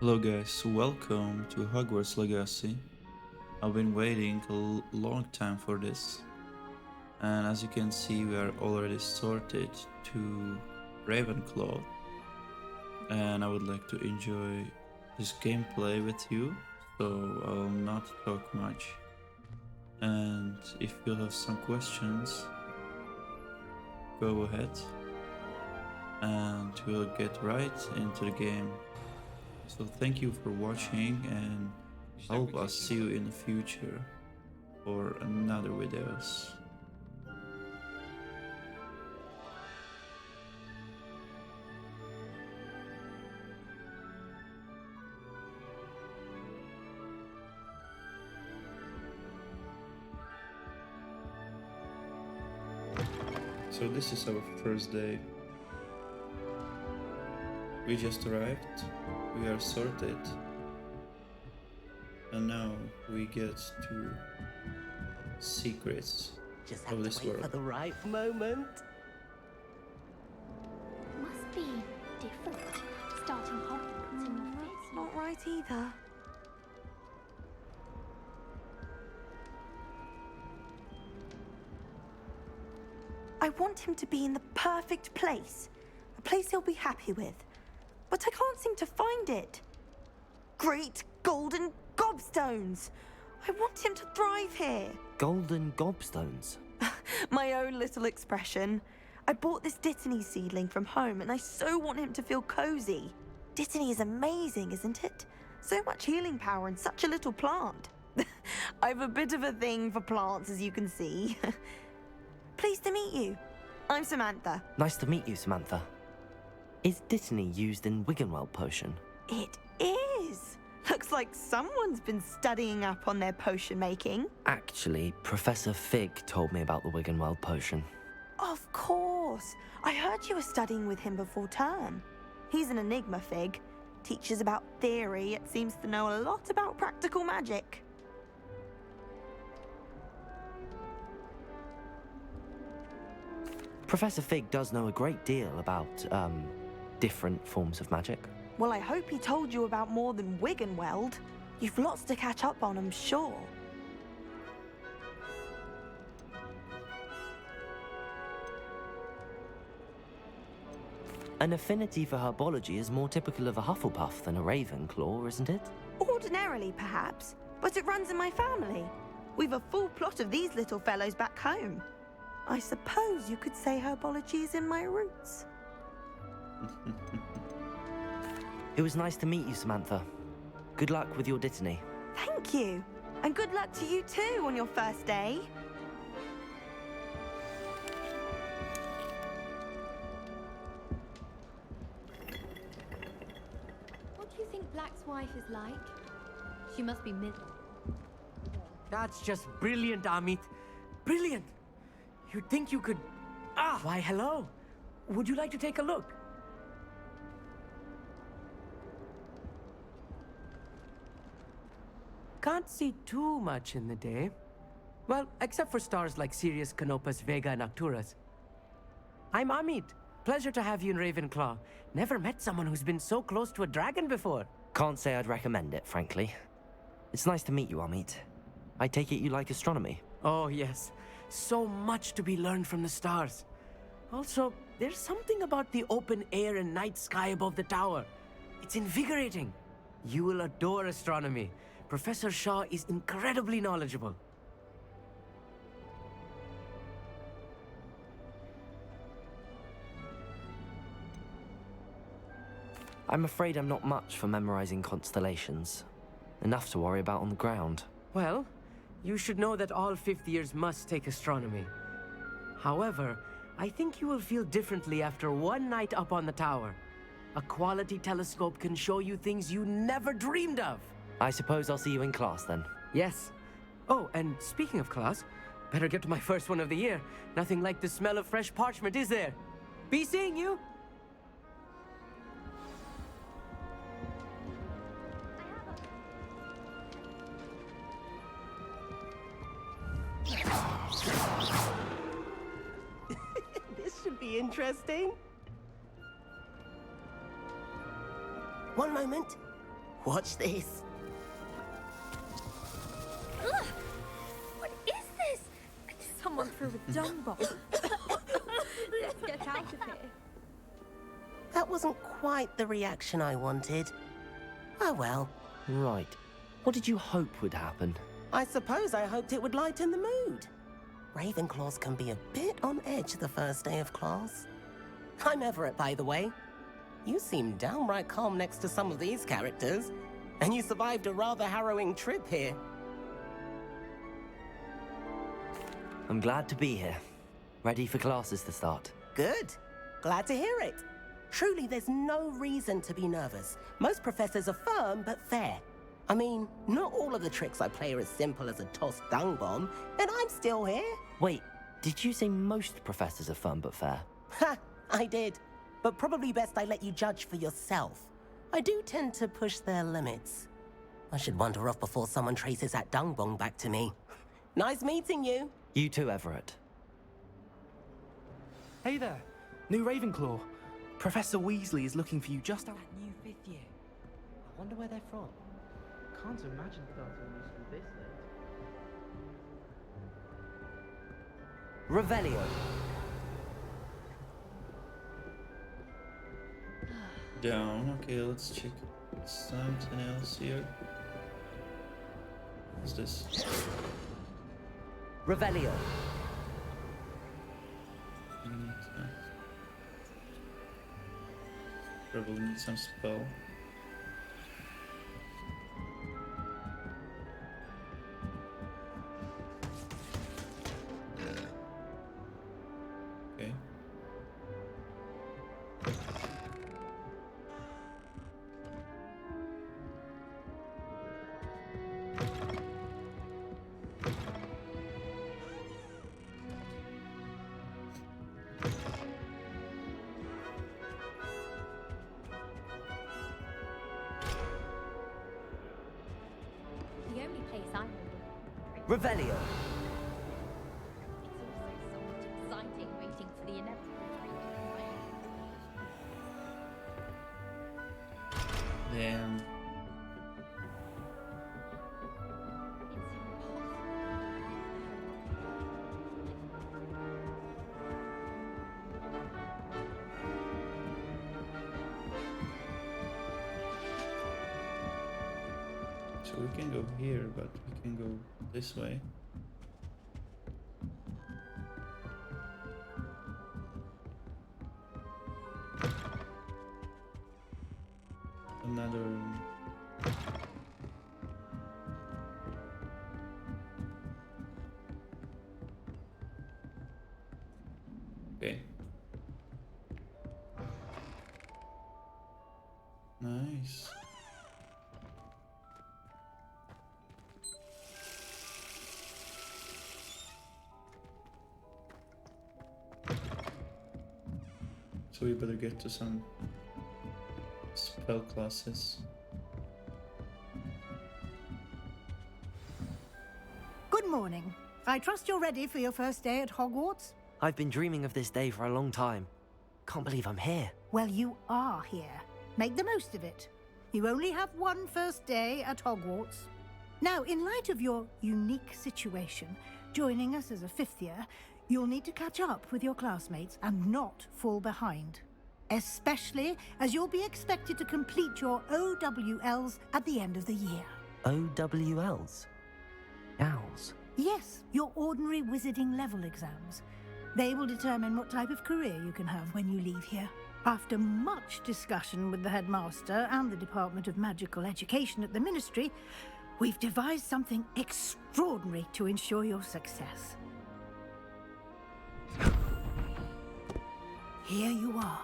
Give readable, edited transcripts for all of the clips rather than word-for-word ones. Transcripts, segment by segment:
Hello guys, welcome to Hogwarts Legacy. I've been waiting a long time for this, and as you can see we are already sorted to Ravenclaw, and I would like to enjoy this gameplay with you, so I will not talk much. And if you have some questions, go ahead and we'll get right into the game. So thank you for watching and hope I'll see you in the future for another videos. So this is our first day. We just arrived, we are sorted, and now we get to secrets Just of have this to wait world. for the right moment. Must be different. Starting Hogwarts in your face. Not right either. I want him to be in the perfect place. A place he'll be happy with. But I can't seem to find it. Great golden gobstones! I want him to thrive here. Golden gobstones. My own little expression. I bought this Dittany seedling from home and I so want him to feel cozy. Dittany is amazing, isn't it? So much healing power in such a little plant. I have a bit of a thing for plants, as you can see. Pleased to meet you. I'm Samantha. Nice to meet you, Samantha. Is Dittany used in Wiggenweld potion? It is. Looks like someone's been studying up on their potion making. Actually, Professor Fig told me about the Wiggenweld potion. Of course. I heard you were studying with him before term. He's an enigma, Fig. Teaches about theory, yet seems to know a lot about practical magic. Professor Fig does know a great deal about, different forms of magic. Well, I hope he told you about more than Wiggenweld. You've lots to catch up on, I'm sure. An affinity for herbology is more typical of a Hufflepuff than a Ravenclaw, isn't it? Ordinarily, perhaps, but it runs in my family. We've a full plot of these little fellows back home. I suppose you could say herbology is in my roots. It was nice to meet you, Samantha. Good luck with your Dittany. Thank you. And good luck to you too on your first day. What do you think Black's wife is like? She must be middle. That's just brilliant, Amit. Brilliant! You'd think you could... Why, hello. Would you like to take a look? Can't see too much in the day. Well, except for stars like Sirius, Canopus, Vega, and Arcturus. I'm Amit. Pleasure to have you in Ravenclaw. Never met someone who's been so close to a dragon before. Can't say I'd recommend it, frankly. It's nice to meet you, Amit. I take it you like astronomy. Oh, yes. So much to be learned from the stars. Also, there's something about the open air and night sky above the tower. It's invigorating. You will adore astronomy. Professor Shaw is incredibly knowledgeable. I'm afraid I'm not much for memorizing constellations. Enough to worry about on the ground. Well, you should know that all fifth years must take astronomy. However, I think you will feel differently after one night up on the tower. A quality telescope can show you things you never dreamed of. I suppose I'll see you in class then. Yes. Oh, and speaking of class, better get to my first one of the year. Nothing like the smell of fresh parchment, is there? Be seeing you! This should be interesting. One moment. Watch this. Ugh! What is this? Someone threw a dung bomb. Let's get out of here. That wasn't quite the reaction I wanted. Oh well. Right. What did you hope would happen? I suppose I hoped it would lighten the mood. Ravenclaws can be a bit on edge the first day of class. I'm Everett, by the way. You seem downright calm next to some of these characters, and you survived a rather harrowing trip here. I'm glad to be here. Ready for classes to start. Good. Glad to hear it. Truly, there's no reason to be nervous. Most professors are firm but fair. I mean, not all of the tricks I play are as simple as a tossed dung bomb, and I'm still here. Wait, did you say most professors are fun but fair? Ha! I did. But probably best I let you judge for yourself. I do tend to push their limits. I should wander off before someone traces that dung bomb back to me. Nice meeting you. You too, Everett. Hey there, new Ravenclaw. Professor Weasley is looking for you just out. That new 5th year. I wonder where they're from. Can't imagine starting a new school this late. Revelio. Down. Okay, let's check something else here. What's this? Revelio. Probably need some spell. Okay. The only place I know. Revelio. It's also somewhat exciting waiting for the inevitable train. Damn. It's So we can go here, but we can go this way. Another. Okay. Nice. So we better get to some spell classes. Good morning. I trust you're ready for your first day at Hogwarts? I've been dreaming of this day for a long time. Can't believe I'm here. Well, you are here. Make the most of it. You only have one first day at Hogwarts. Now, in light of your unique situation, joining us as a 5th year, you'll need to catch up with your classmates and not fall behind. Especially as you'll be expected to complete your OWLs at the end of the year. OWLs? Owls? Yes, your ordinary wizarding level exams. They will determine what type of career you can have when you leave here. After much discussion with the headmaster and the Department of Magical Education at the Ministry, we've devised something extraordinary to ensure your success. Here you are.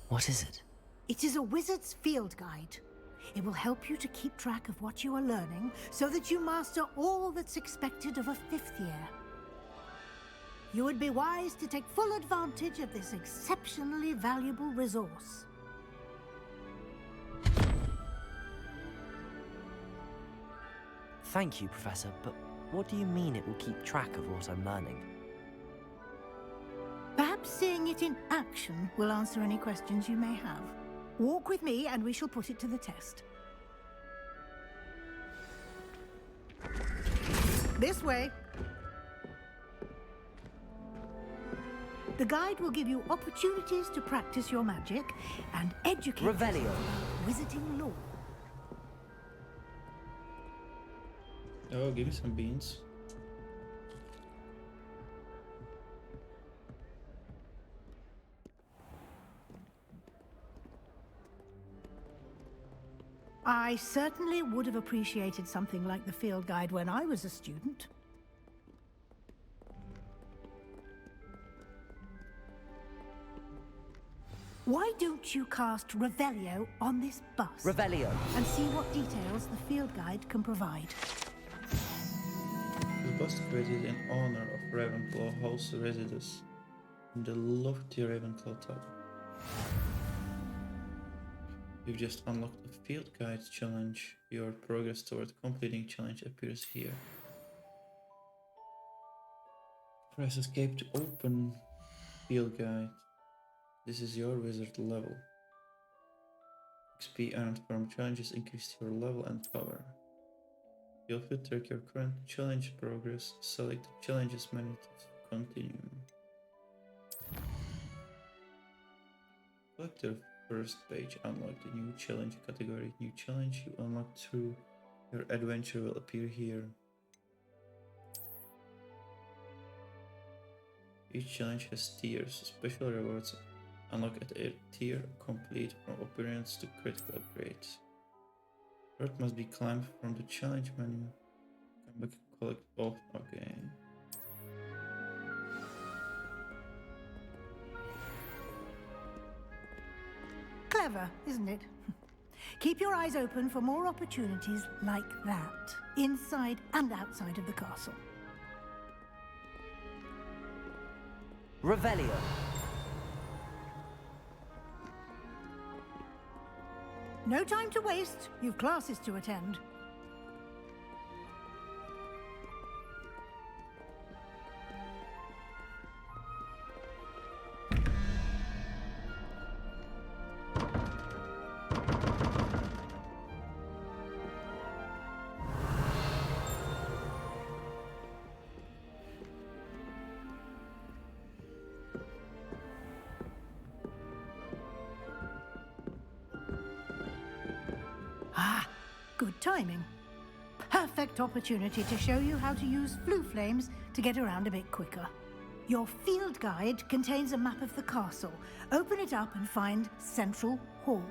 What is it? It is a wizard's field guide. It will help you to keep track of what you are learning so that you master all that's expected of a 5th year. You would be wise to take full advantage of this exceptionally valuable resource. Thank you, Professor, but what do you mean it will keep track of what I'm learning? Perhaps seeing it in action will answer any questions you may have. Walk with me and we shall put it to the test. This way. The guide will give you opportunities to practice your magic and educate Revelio. yourself about wizarding lore. Oh, give me some beans. I certainly would have appreciated something like the field guide when I was a student. Why don't you cast Revelio on this bus? Revelio. And see what details the field guide can provide. The bus created in honor of Ravenclaw House residents in the lofty Ravenclaw Tower. You've just unlocked a field guide challenge. Your progress toward completing challenge appears here. Press escape to open field guide. This is your wizard level. XP earned from challenges increase your level and power. You'll filter your current challenge progress. Select the challenges menu to continue. Select your first page. Unlock the new challenge category. New challenge you unlock through your adventure will appear here. Each challenge has tiers. Special rewards unlock at a tier complete from appearance to critical upgrades. Route must be climbed from the challenge menu. Come back and collect both. Okay. Clever, isn't it? Keep your eyes open for more opportunities like that, inside and outside of the castle. Revelio. No time to waste. You've classes to attend. Ah, good timing. Perfect opportunity to show you how to use flue flames to get around a bit quicker. Your field guide contains a map of the castle. Open it up and find Central Hall.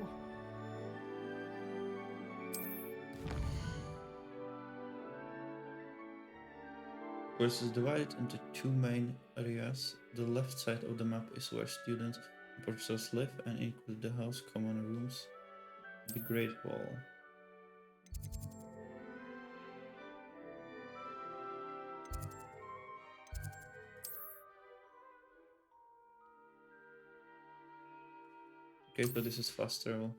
Course is divided into two main areas. The left side of the map is where students and professors live and include the house common rooms, the Great Hall. Okay, so this is fast travel.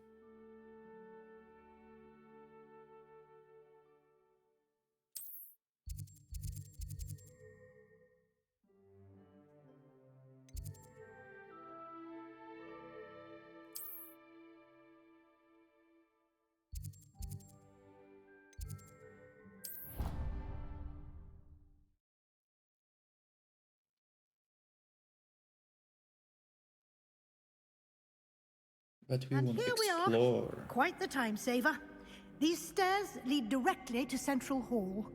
But we And want to here we are. explore. Quite the time saver. These stairs lead directly to Central Hall.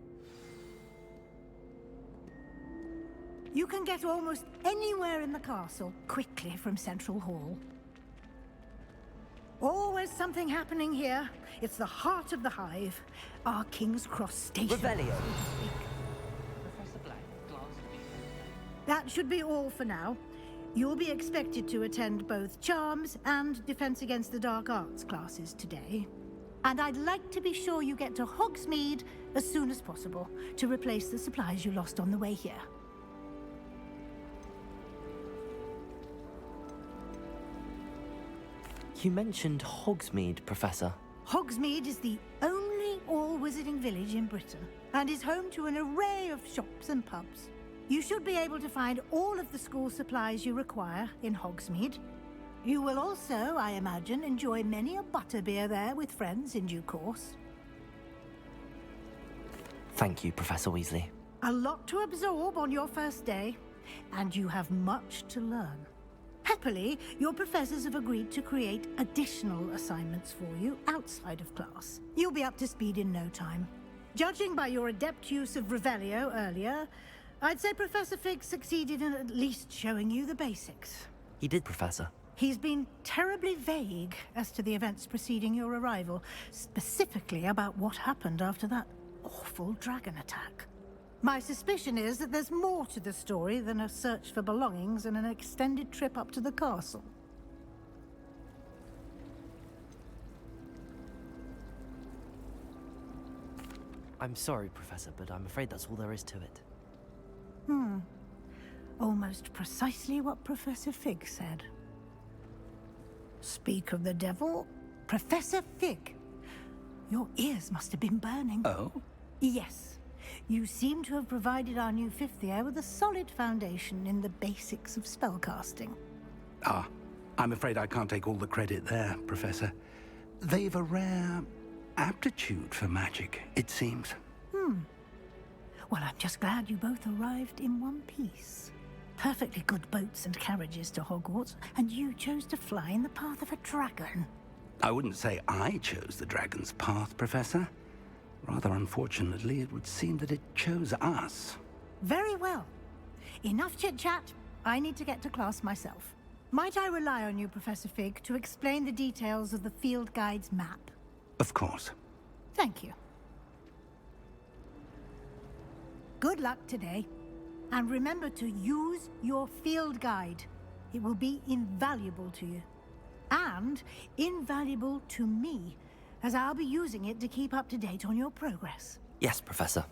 You can get almost anywhere in the castle quickly from Central Hall. Always something happening here. It's the heart of the hive, our King's Cross station. Revelio. so to speak. Professor Black, glass of beer. That should be all for now. You'll be expected to attend both Charms and Defense Against the Dark Arts classes today. And I'd like to be sure you get to Hogsmeade as soon as possible to replace the supplies you lost on the way here. You mentioned Hogsmeade, Professor. Hogsmeade is the only only all-wizarding village in Britain and is home to an array of shops and pubs. You should be able to find all of the school supplies you require in Hogsmeade. You will also, I imagine, enjoy many a butterbeer there with friends in due course. Thank you, Professor Weasley. A lot to absorb on your first day, and you have much to learn. Happily, your professors have agreed to create additional assignments for you outside of class. You'll be up to speed in no time. Judging by your adept use of Revelio earlier, I'd say Professor Fig succeeded in at least showing you the basics. He did, Professor. He's been terribly vague as to the events preceding your arrival, specifically about what happened after that awful dragon attack. My suspicion is that there's more to the story than a search for belongings and an extended trip up to the castle. I'm sorry, Professor, but I'm afraid that's all there is to it. Almost precisely what Professor Fig said. Speak of the devil, Professor Fig. Your ears must have been burning. Oh? Yes. You seem to have provided our new fifth year with a solid foundation in the basics of spellcasting. Ah, I'm afraid I can't take all the credit there, Professor. They've a rare aptitude for magic, it seems. Well, I'm just glad you both arrived in one piece. Perfectly good boats and carriages to Hogwarts, and you chose to fly in the path of a dragon. I wouldn't say I chose the dragon's path, Professor. Rather unfortunately, it would seem that it chose us. Very well. Enough chit-chat. I need to get to class myself. Might I rely on you, Professor Fig, to explain the details of the field guide's map? Of course. Thank you. Good luck today. And remember to use your field guide. It will be invaluable to you. And invaluable to me, as I'll be using it to keep up to date on your progress. Yes, Professor.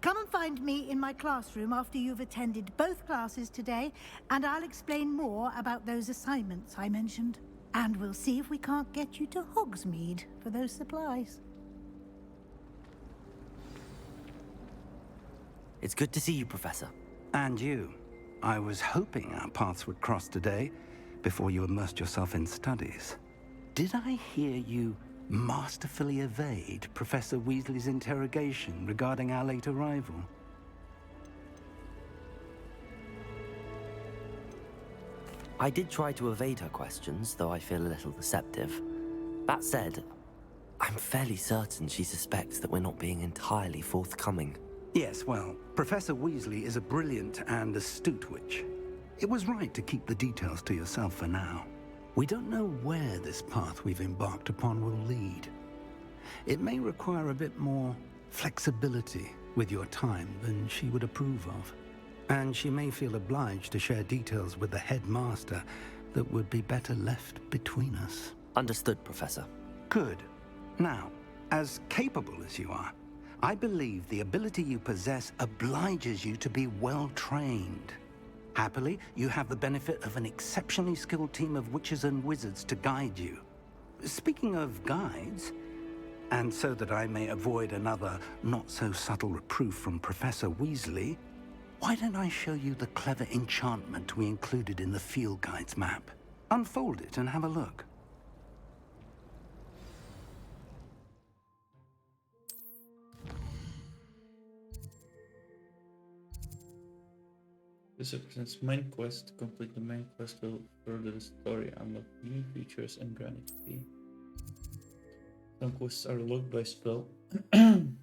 Come and find me in my classroom after you've attended both classes today, and I'll explain more about those assignments I mentioned. And we'll see if we can't get you to Hogsmeade for those supplies. It's good to see you, Professor. And you. I was hoping our paths would cross today, before you immersed yourself in studies. Did I hear you masterfully evade Professor Weasley's interrogation regarding our late arrival? I did try to evade her questions, though I feel a little deceptive. That said, I'm fairly certain she suspects that we're not being entirely forthcoming. Yes, well, Professor Weasley is a brilliant and astute witch. It was right to keep the details to yourself for now. We don't know where this path we've embarked upon will lead. It may require a bit more flexibility with your time than she would approve of. And she may feel obliged to share details with the headmaster that would be better left between us. Understood, Professor. Good. Now, as capable as you are, I believe the ability you possess obliges you to be well-trained. Happily, you have the benefit of an exceptionally skilled team of witches and wizards to guide you. Speaking of guides, and so that I may avoid another not-so-subtle reproof from Professor Weasley, why don't I show you the clever enchantment we included in the field guide's map? Unfold it and have a look. This represents main quest. To complete the main quest will further the story, unlock new features and grant XP. Some quests are locked by spell and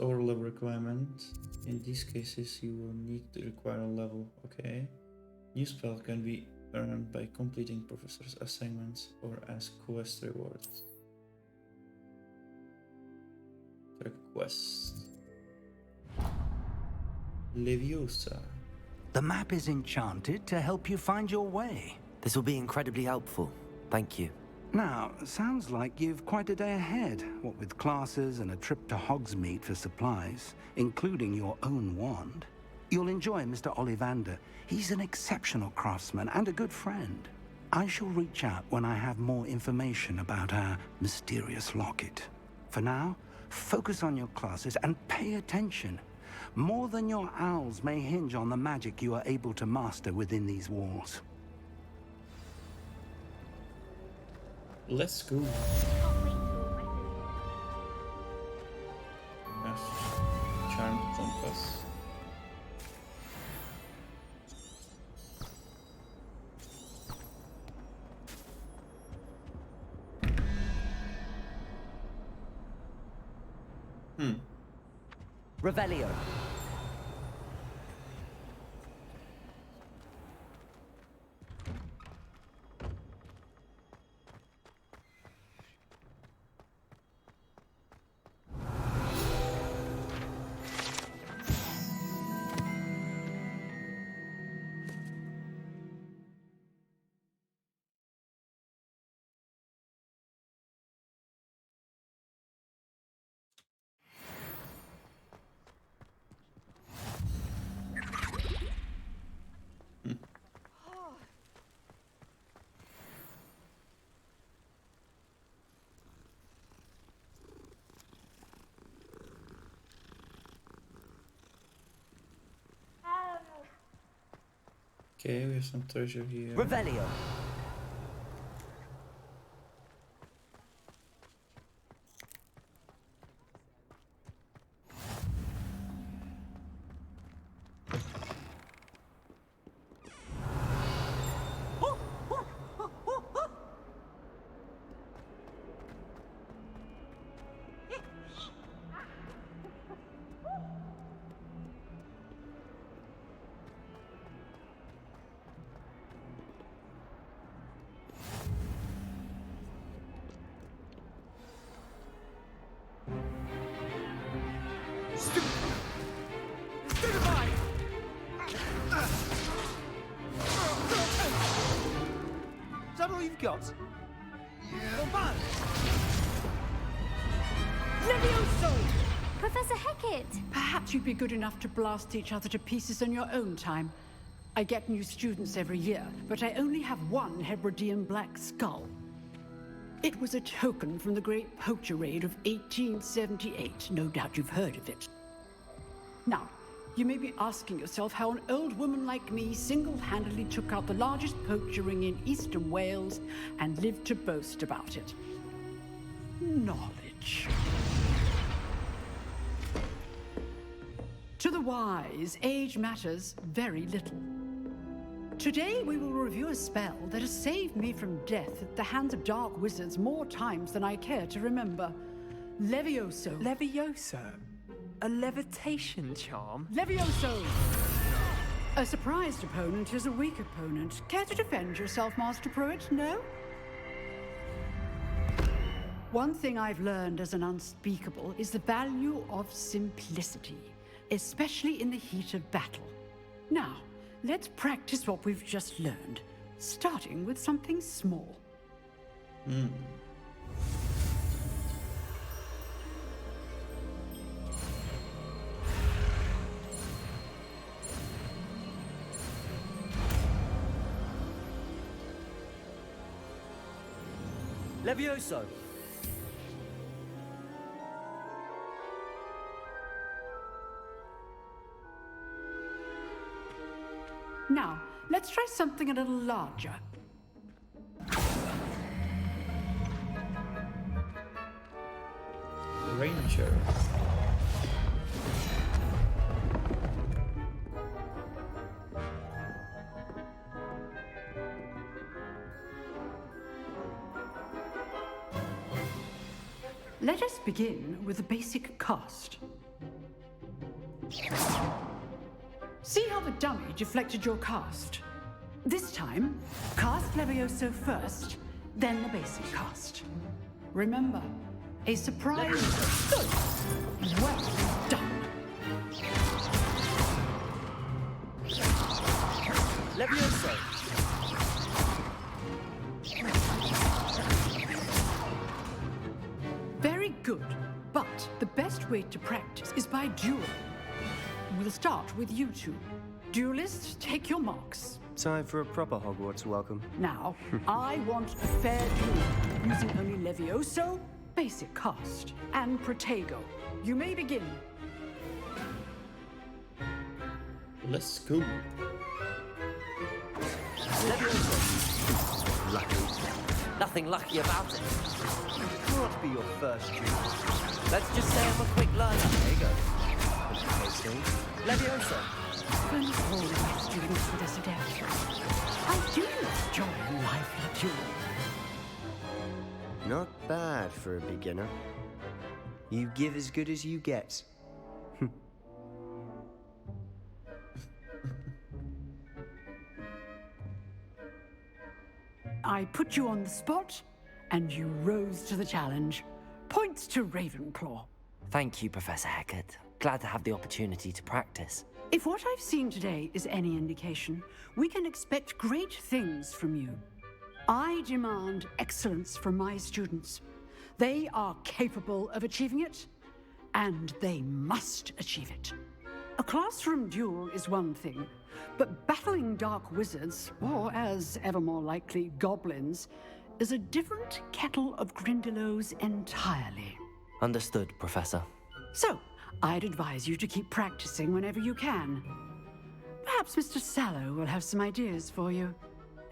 or level requirement. In these cases you will need to require a level. Okay. New spell can be earned by completing professor's assignments or as quest rewards. Track quest. Leviosa. The map is enchanted to help you find your way. This will be incredibly helpful. Thank you. Now, sounds like you've quite a day ahead, what with classes and a trip to Hogsmeade for supplies, including your own wand. You'll enjoy Mr. Ollivander. He's an exceptional craftsman and a good friend. I shall reach out when I have more information about our mysterious locket. For now, focus on your classes and pay attention. More than your owls may hinge on the magic you are able to master within these walls. Let's go. Yes. Charmed compass. Revelio. Okay, we have some treasure here. Revelio. Is that all you've got? Levioso! Professor Hecat! Perhaps you'd be good enough to blast each other to pieces in your own time. I get new students every year, but I only have one Hebridean black skull. It was a token from the Great Poacher Raid of 1878. No doubt you've heard of it. Now, you may be asking yourself how an old woman like me single-handedly took out the largest poacher ring in eastern Wales and lived to boast about it. Knowledge. To the wise, age matters very little. Today, we will review a spell that has saved me from death at the hands of dark wizards more times than I care to remember. Levioso. Levioso? A levitation charm? Levioso! A surprised opponent is a weak opponent. Care to defend yourself, Master Pruitt? No? One thing I've learned as an unspeakable is the value of simplicity, especially in the heat of battle. Now, let's practice what we've just learned, starting with something small. Levioso. Now, let's try something a little larger. Ranger. Let us begin with the basic cast. See how the dummy deflected your cast? This time, cast Levioso first, then the basic cast. Remember, a surprise. Good. Well done. Levioso. Very good, but the best way to practice is by duel. We'll start with you two. Duelists, take your marks. Time for a proper Hogwarts welcome. Now, I want a fair duel, using only Levioso, basic cast, and Protego. You may begin. Let's go. Lucky. Nothing lucky about it. Can't be your first duel. Let's just say I'm a quick learner. There you go. Leviosa. And all my students with us to death. I do enjoy a lively duel. Not bad for a beginner. You give as good as you get. I put you on the spot, and you rose to the challenge. Points to Ravenclaw. Thank you, Professor Hecat. Glad to have the opportunity to practice. If what I've seen today is any indication, we can expect great things from you. I demand excellence from my students. They are capable of achieving it, and they must achieve it. A classroom duel is one thing, but battling dark wizards, or as ever more likely, goblins, is a different kettle of Grindylows entirely. Understood, Professor. So, I'd advise you to keep practicing whenever you can. Perhaps Mr. Sallow will have some ideas for you.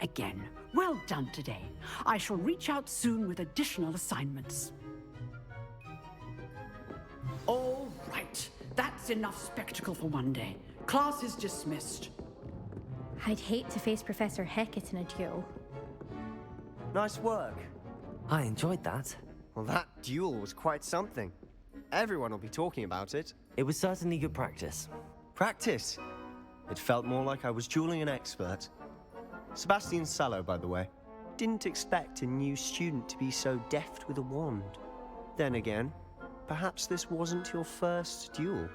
Again, well done today. I shall reach out soon with additional assignments. All right, that's enough spectacle for one day. Class is dismissed. I'd hate to face Professor Hecat in a duel. Nice work. I enjoyed that. Well, that duel was quite something. Everyone will be talking about it. It was certainly good practice. Practice? It felt more like I was dueling an expert. Sebastian Sallow, by the way. Didn't expect a new student to be so deft with a wand. Then again, perhaps this wasn't your first duel.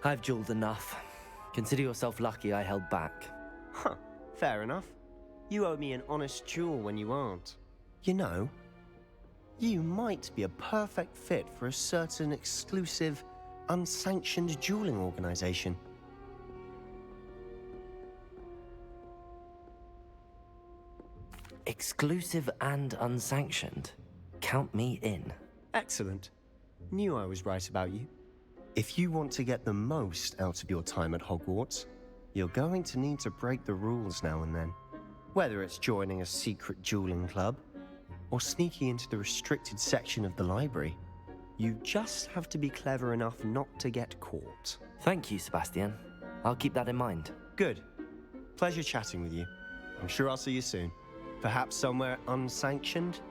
I've dueled enough. Consider yourself lucky I held back. Huh, fair enough. You owe me an honest duel when you aren't. You know, you might be a perfect fit for a certain exclusive, unsanctioned dueling organization. Exclusive and unsanctioned. Count me in. Excellent. Knew I was right about you. If you want to get the most out of your time at Hogwarts, you're going to need to break the rules now and then. Whether it's joining a secret dueling club, or sneaking into the restricted section of the library, you just have to be clever enough not to get caught. Thank you, Sebastian. I'll keep that in mind. Good. Pleasure chatting with you. I'm sure I'll see you soon. Perhaps somewhere unsanctioned?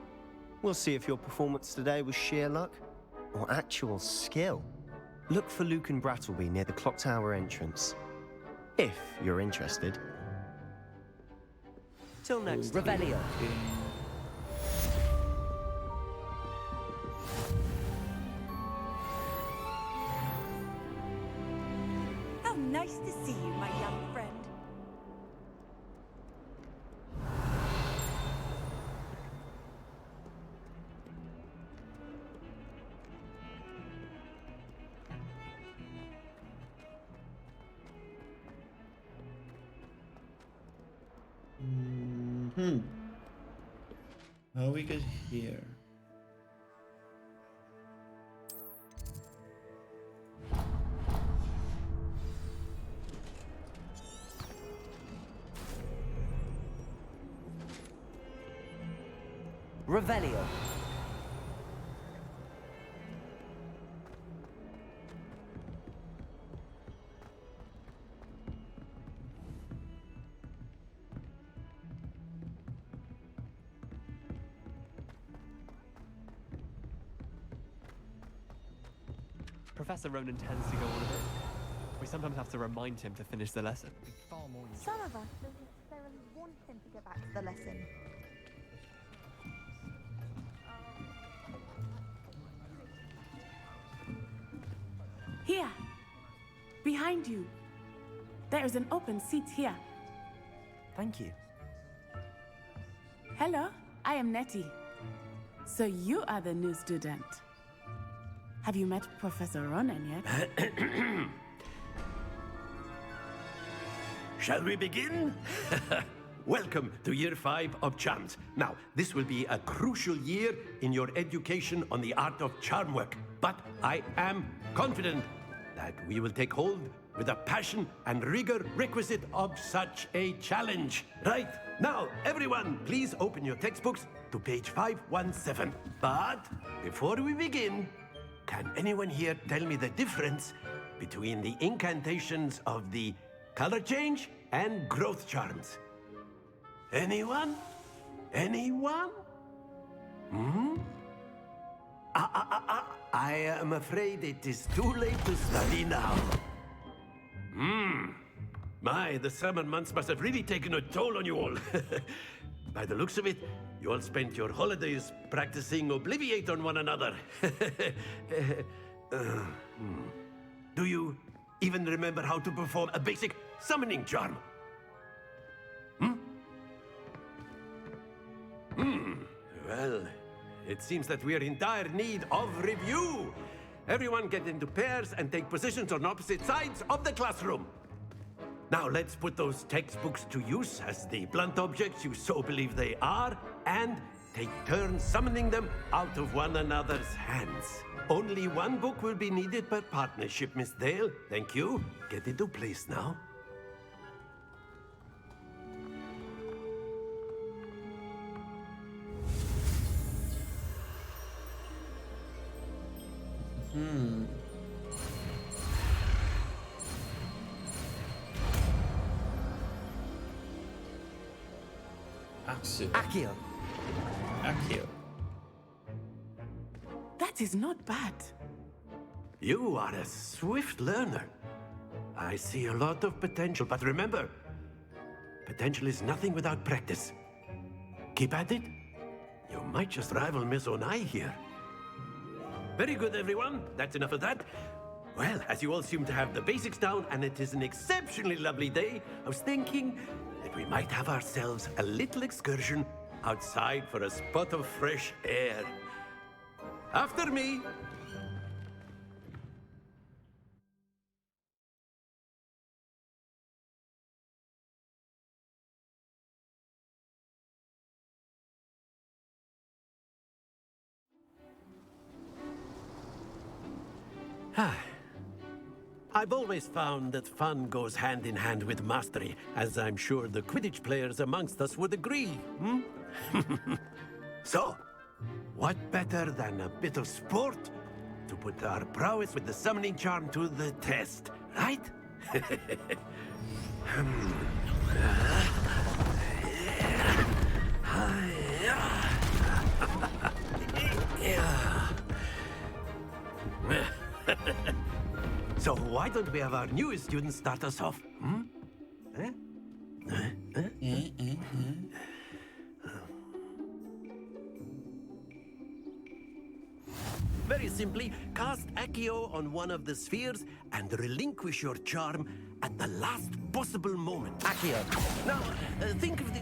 We'll see if your performance today was sheer luck, or actual skill. Look for Luke and Brattleby near the clock tower entrance. If you're interested. Till next time. Revelio. How nice to see you, my young friend. How we get here? Revelio. Professor Ronan tends to go on a bit. We sometimes have to remind him to finish the lesson. Some of us don't necessarily want him to get back to the lesson. Here, behind you. There is an open seat here. Thank you. Hello, I am Nettie. So you are the new student. Have you met Professor Ronan yet? shall we begin? Welcome to Year 5 of Charms. Now, this will be a crucial year in your education on the art of charm work. But I am confident that we will take hold with the passion and rigor requisite of such a challenge. Right, now, everyone, please open your textbooks to page 517. But before we begin, can anyone here tell me the difference between the incantations of the color change and growth charms? Anyone? Anyone? I am afraid it is too late to study now. My, the summer months must have really taken a toll on you all. By the looks of it, you all spent your holidays practicing Obliviate on one another. Do you even remember how to perform a basic summoning charm? Well, it seems that we are in dire need of review. Everyone get into pairs and take positions on opposite sides of the classroom. Now let's put those textbooks to use as the blunt objects you so believe they are, and take turns summoning them out of one another's hands. Only one book will be needed per partnership, Miss Dale. Thank you. Get into place now. Accio. That is not bad. You are a swift learner. I see a lot of potential, but remember, potential is nothing without practice. Keep at it. You might just rival Miss Onai here. Very good, everyone. That's enough of that. Well, as you all seem to have the basics down, and it is an exceptionally lovely day, I was thinking that we might have ourselves a little excursion outside for a spot of fresh air. After me. I've always found that fun goes hand in hand with mastery, as I'm sure the Quidditch players amongst us would agree. So, what better than a bit of sport to put our prowess with the summoning charm to the test, right? So why don't we have our newest student start us off? Very simply, cast Accio on one of the spheres and relinquish your charm at the last possible moment. Accio. Now, think of the...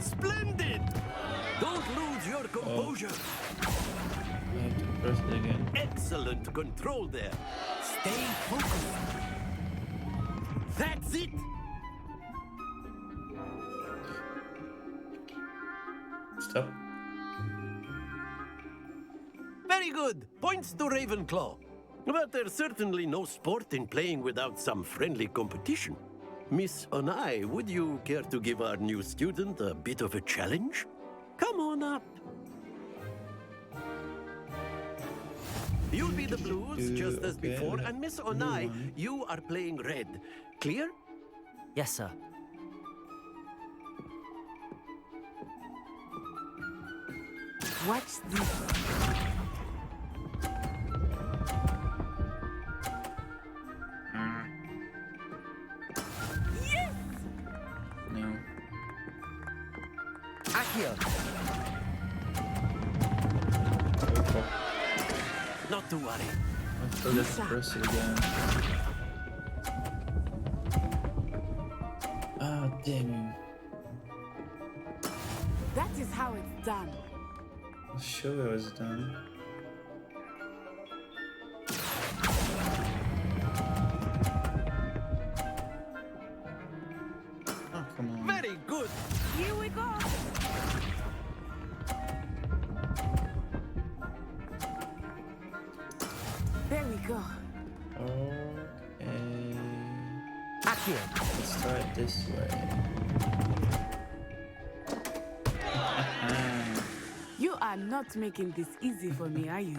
Splendid! Don't lose your composure. I have to press it again. Excellent control there. Stay focused. That's it! Stop. Very good. Points to Ravenclaw. But there's certainly no sport in playing without some friendly competition. Miss Onai, would you care to give our new student a bit of a challenge? Come on up. You'll be the blues, just as before, and Miss Onai, you are playing red. Clear? Yes, sir. What's this? Yes! No. Accio. Not to worry. I forgot to press it again. Ah, damn you. That is how it's done. I'll show you how it's done. Let's try it this way. You are not making this easy for me, are you?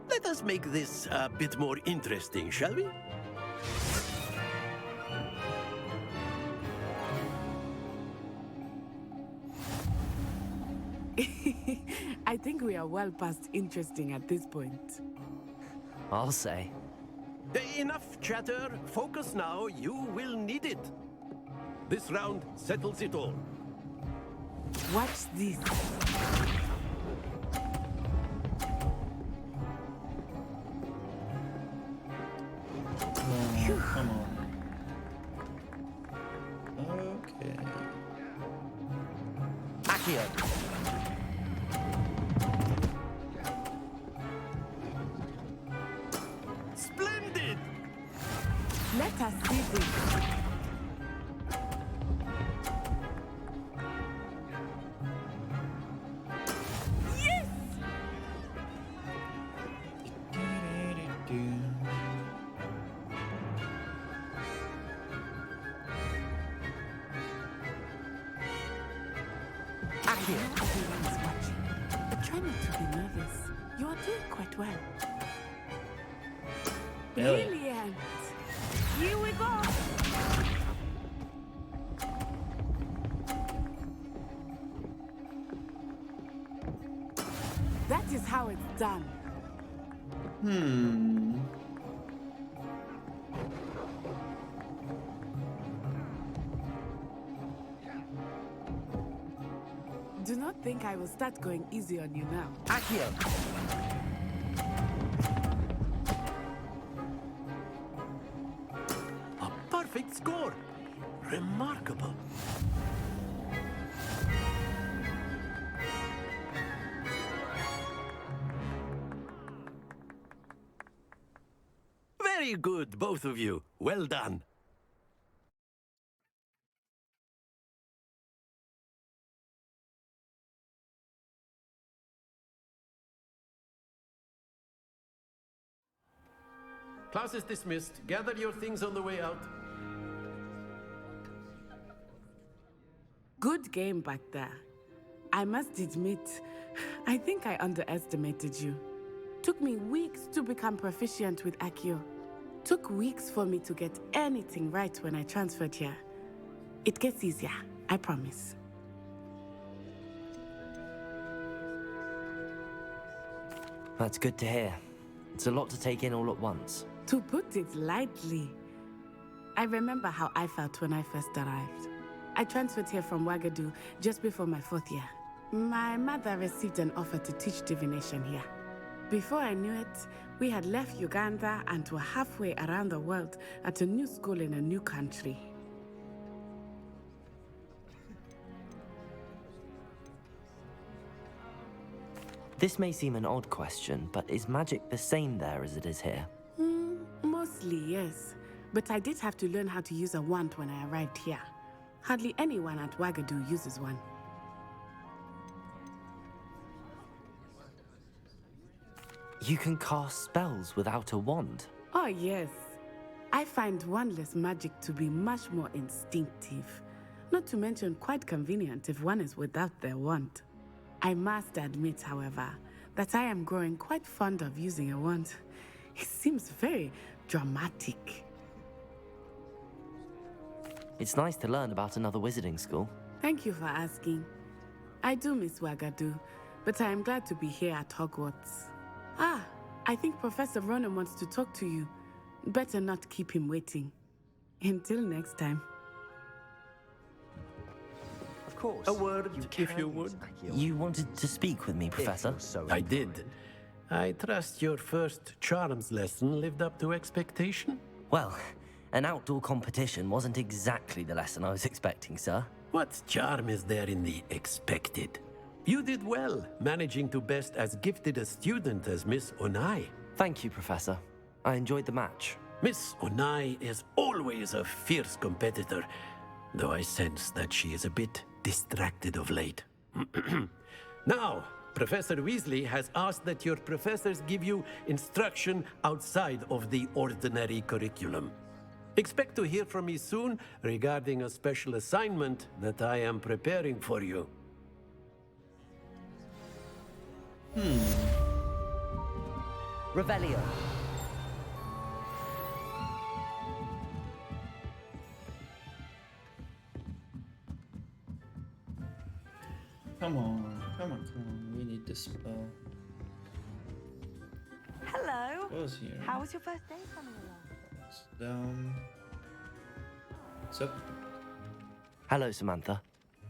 Let us make this a bit more interesting, shall we? I think we are well past interesting at this point. I'll say. Enough chatter. Focus now. You will need it. This round settles it all. Watch this. Come on. Okay. Accio. Splendid! Let us see this. Yes! Everyone's watching. But try not to be nervous. You are doing quite well. Really? Brilliant! Here we go! That is how it's done. Do not think I will start going easy on you now. Accio. A perfect score. Remarkable. Very good, both of you. Well done. Class is dismissed. Gather your things on the way out. Good game back there. I must admit, I think I underestimated you. Took me weeks to become proficient with Accio. Took weeks for me to get anything right when I transferred here. It gets easier, I promise. That's good to hear. It's a lot to take in all at once. To put it lightly, I remember how I felt when I first arrived. I transferred here from Ouagadougou just before my 4th year. My mother received an offer to teach divination here. Before I knew it, we had left Uganda and were halfway around the world at a new school in a new country. This may seem an odd question, but is magic the same there as it is here? Mostly, yes. But I did have to learn how to use a wand when I arrived here. Hardly anyone at Ouagadougou uses one. You can cast spells without a wand? Oh, yes. I find wandless magic to be much more instinctive. Not to mention quite convenient if one is without their wand. I must admit, however, that I am growing quite fond of using a wand. It seems very dramatic. It's nice to learn about another wizarding school. Thank you for asking. I do miss Ouagadougou, but I am glad to be here at Hogwarts. Ah, I think Professor Ronan wants to talk to you. Better not keep him waiting. Until next time. Of course. A word, if you would. You wanted to speak with me, Professor? I did. I trust your first charms lesson lived up to expectation? Well, an outdoor competition wasn't exactly the lesson I was expecting, sir. What charm is there in the expected? You did well, managing to best as gifted a student as Miss Onai. Thank you, Professor. I enjoyed the match. Miss Onai is always a fierce competitor, though I sense that she is a bit distracted of late. Now, Professor Weasley has asked that your professors give you instruction outside of the ordinary curriculum. Expect to hear from me soon regarding a special assignment that I am preparing for you. Revelio. Come on, come on, come on. We need this spell. Hello. What's here? How was your first day coming along? It's down. What's up? Hello, Samantha.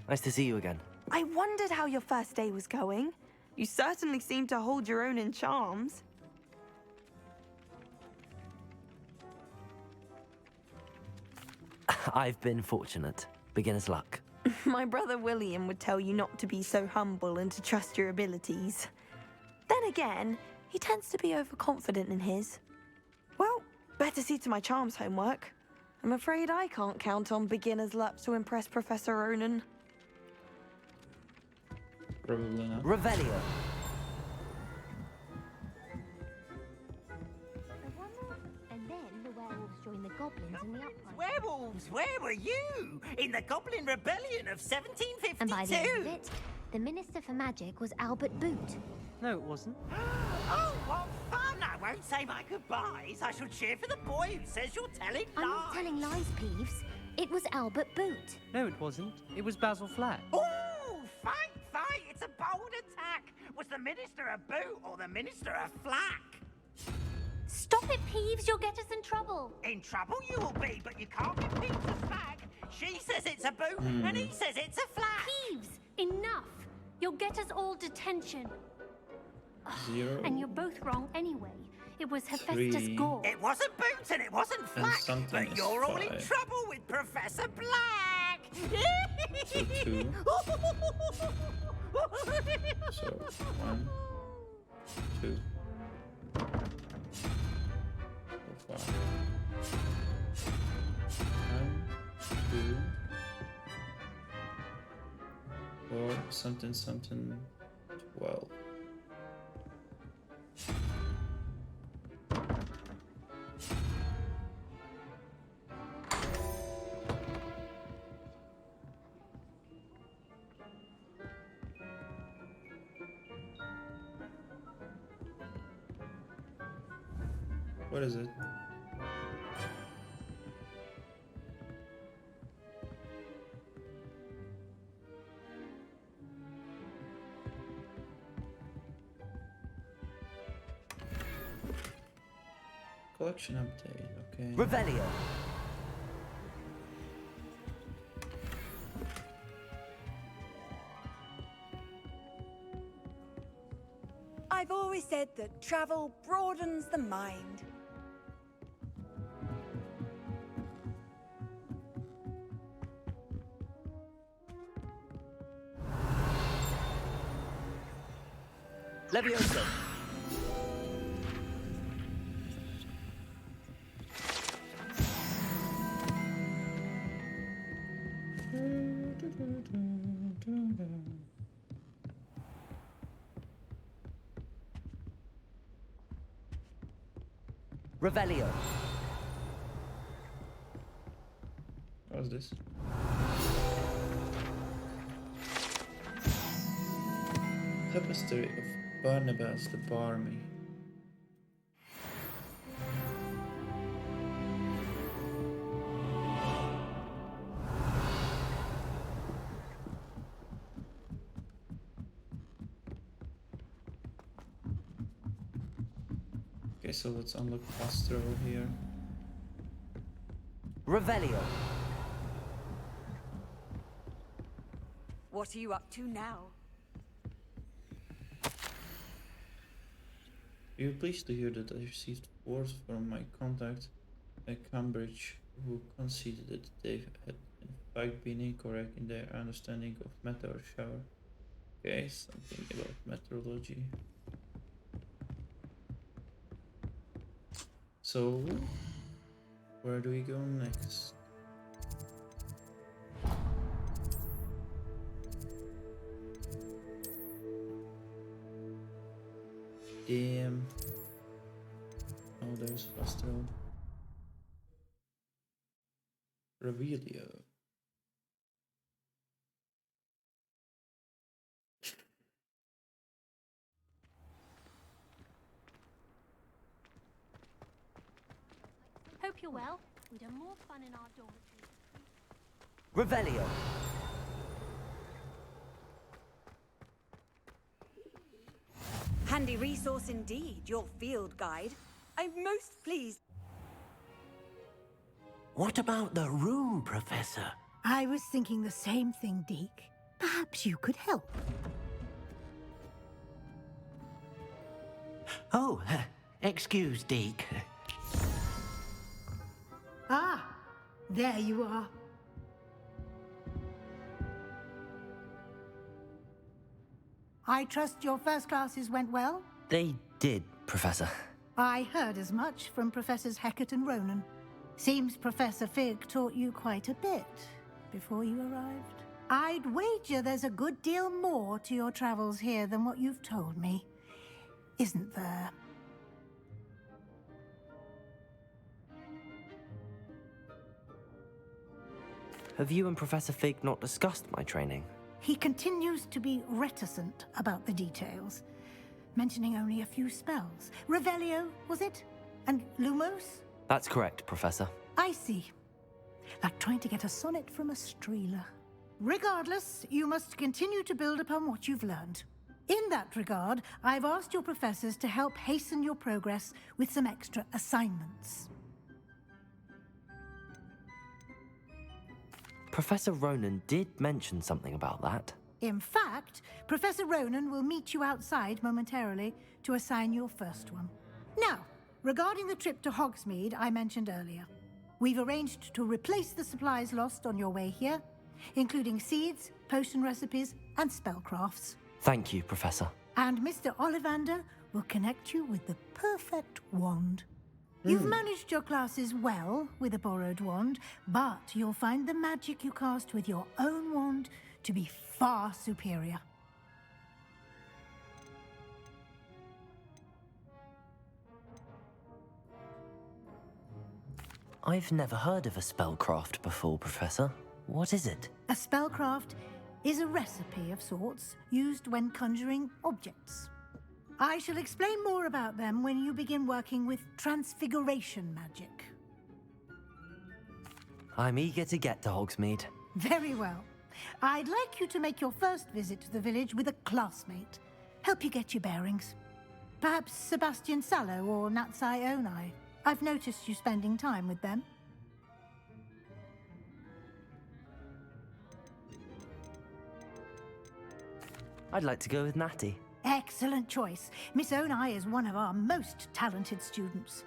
Nice to see you again. I wondered how your first day was going. You certainly seem to hold your own in charms. I've been fortunate. Beginner's luck. My brother William would tell you not to be so humble and to trust your abilities. Then again, he tends to be overconfident in his. Well, better see to my charms homework. I'm afraid I can't count on beginner's luck to impress Professor Ronan. Probably not. Revelio. And then the werewolves joined the goblins in the uprising. Werewolves, where were you? In the Goblin Rebellion of 1752? And by the end of it, the Minister for Magic was Albert Boot. No, it wasn't. Oh, what fun! I won't say my goodbyes. I shall cheer for the boy who says you're telling lies. I'm not telling lies, Peeves. It was Albert Boot. No, it wasn't. It was Basil Flack. Oh, fight, fight! It's a bold attack. Was the Minister a boot or the Minister a flack? Stop it, Peeves. You'll get us in trouble. In trouble you will be, but you can't get Peeves a flag. She says it's a boot, and he says it's a flack. Peeves, enough. You'll get us all detention. 0. And you're both wrong anyway. It was Hephaestus 3. Gore. It wasn't boot and it wasn't flack, something but is you're all in 5. trouble with Professor Black. So 2. So 1, 2, 4, 5. 1, 2, 4, something, something, 12. What is it? Collection update, okay. Revelio. I've always said that travel broadens the mind. Levioso. Revelio. What's this? Tapestry of Barnabas the Barmy. Okay, so let's unlock faster over here. Revelio. What are you up to now? We are pleased to hear that I received word from my contact at Cambridge who conceded that they had in fact been incorrect in their understanding of meteor shower. Okay, something about meteorology. So, where do we go next? Damn. Oh, there's fast road. Revelio. Hope you're well. We'd have more fun in our dormitory. Revelio. Handy resource indeed, your field guide. I'm most pleased. What about the room, Professor? I was thinking the same thing, Deke. Perhaps you could help. Oh, excuse, Deke. Ah, there you are. I trust your first classes went well? They did, Professor. I heard as much from Professors Hecat and Ronan. Seems Professor Fig taught you quite a bit before you arrived. I'd wager there's a good deal more to your travels here than what you've told me. Isn't there? Have you and Professor Fig not discussed my training? He continues to be reticent about the details, mentioning only a few spells. Revelio, was it? And Lumos? That's correct, Professor. I see. Like trying to get a sonnet from a streeler. Regardless, you must continue to build upon what you've learned. In that regard, I've asked your professors to help hasten your progress with some extra assignments. Professor Ronan did mention something about that. In fact, Professor Ronan will meet you outside momentarily to assign your first one. Now, regarding the trip to Hogsmeade I mentioned earlier, we've arranged to replace the supplies lost on your way here, including seeds, potion recipes, and spellcrafts. Thank you, Professor. And Mr. Ollivander will connect you with the perfect wand. You've managed your classes well with a borrowed wand, but you'll find the magic you cast with your own wand to be far superior. I've never heard of a spellcraft before, Professor. What is it? A spellcraft is a recipe of sorts used when conjuring objects. I shall explain more about them when you begin working with transfiguration magic. I'm eager to get to Hogsmeade. Very well. I'd like you to make your first visit to the village with a classmate. Help you get your bearings. Perhaps Sebastian Sallow or Natsai Onai. I've noticed you spending time with them. I'd like to go with Natty. Excellent choice. Miss Onai is one of our most talented students.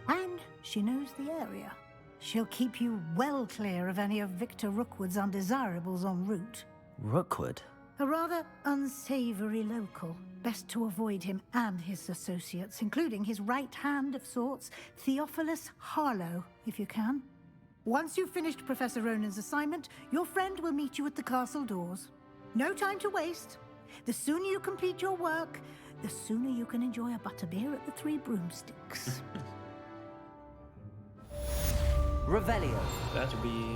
And she knows the area. She'll keep you well clear of any of Victor Rookwood's undesirables en route. Rookwood? A rather unsavory local. Best to avoid him and his associates, including his right hand of sorts, Theophilus Harlow, if you can. Once you've finished Professor Ronan's assignment, your friend will meet you at the castle doors. No time to waste. The sooner you complete your work, the sooner you can enjoy a butterbeer at the Three Broomsticks. Revelio. That'll be...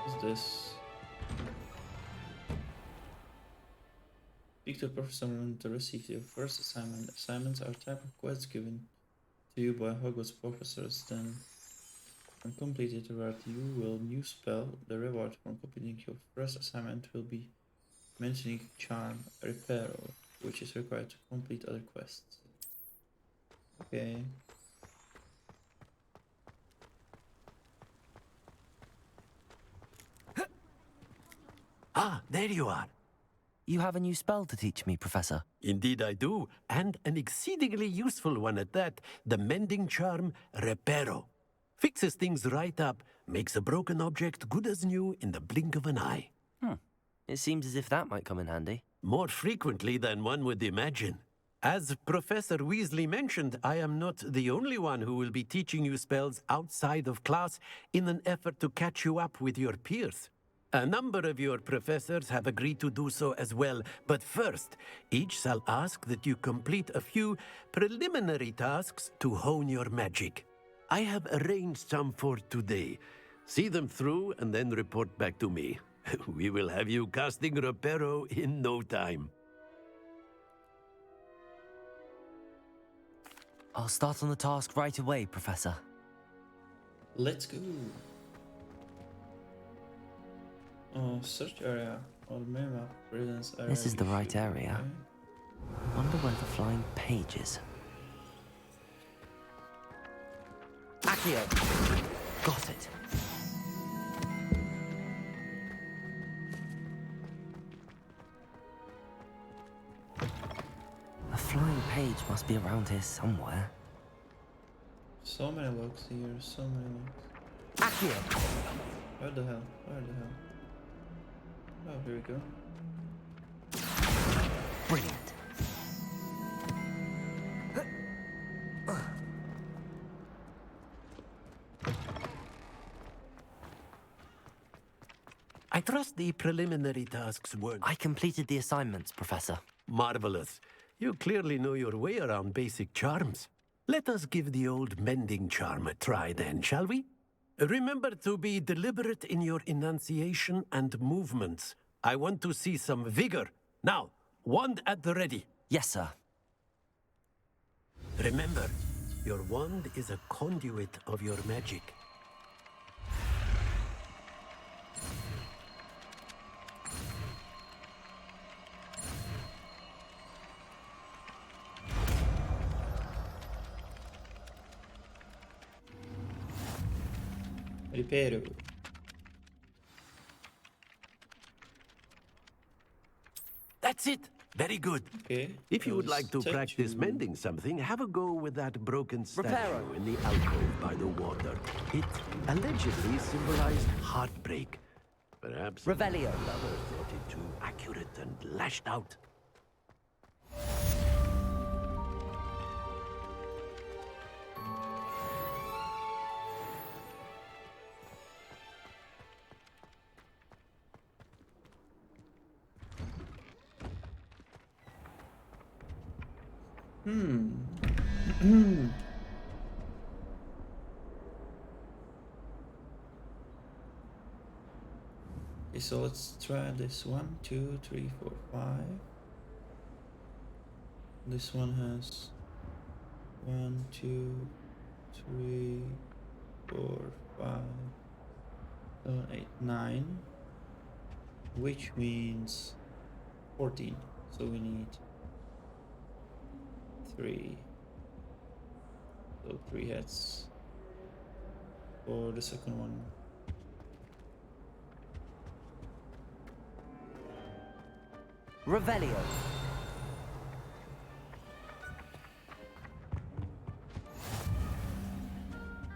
What's this? Speak to Professor Ronan to receive your first assignment. Assignments are type of quests given to you by Hogwarts professors. Then, when completed, you will new spell. The reward for completing your first assignment will be mentioning charm reparo, which is required to complete other quests. Okay. Ah, there you are. You have a new spell to teach me, Professor. Indeed I do, and an exceedingly useful one at that, the mending charm Reparo. Fixes things right up, makes a broken object good as new in the blink of an eye. It seems as if that might come in handy. More frequently than one would imagine. As Professor Weasley mentioned, I am not the only one who will be teaching you spells outside of class in an effort to catch you up with your peers. A number of your professors have agreed to do so as well, but first, each shall ask that you complete a few preliminary tasks to hone your magic. I have arranged some for today. See them through and then report back to me. We will have you casting Reparo in no time. I'll start on the task right away, Professor. Let's go. Oh, search area. Or map presence area. This is the right area. Wonder where the flying page is. Accio! Got it. A flying page must be around here somewhere. So many locks here, so many locks. Accio! Where the hell? Where the hell? Oh, here we go. Brilliant. I trust the preliminary tasks were... I completed the assignments, Professor. Marvelous. You clearly know your way around basic charms. Let us give the old mending charm a try then, shall we? Remember to be deliberate in your enunciation and movements. I want to see some vigor. Now, wand at the ready. Yes, sir. Remember, your wand is a conduit of your magic. Reparo. That's it. Very good. Okay. If you would like to practice mending something, have a go with that broken statue in the alcove by the water. It allegedly symbolized heartbreak. Perhaps Revelio. the lover thought it too accurate and lashed out. Okay, so let's try this. 1, 2, 3, 4, 5. This one has 1, 2, 3, 4, 5, 7, 8, 9, which means 14. So we need 3. So 3 heads for the second one. Revelio.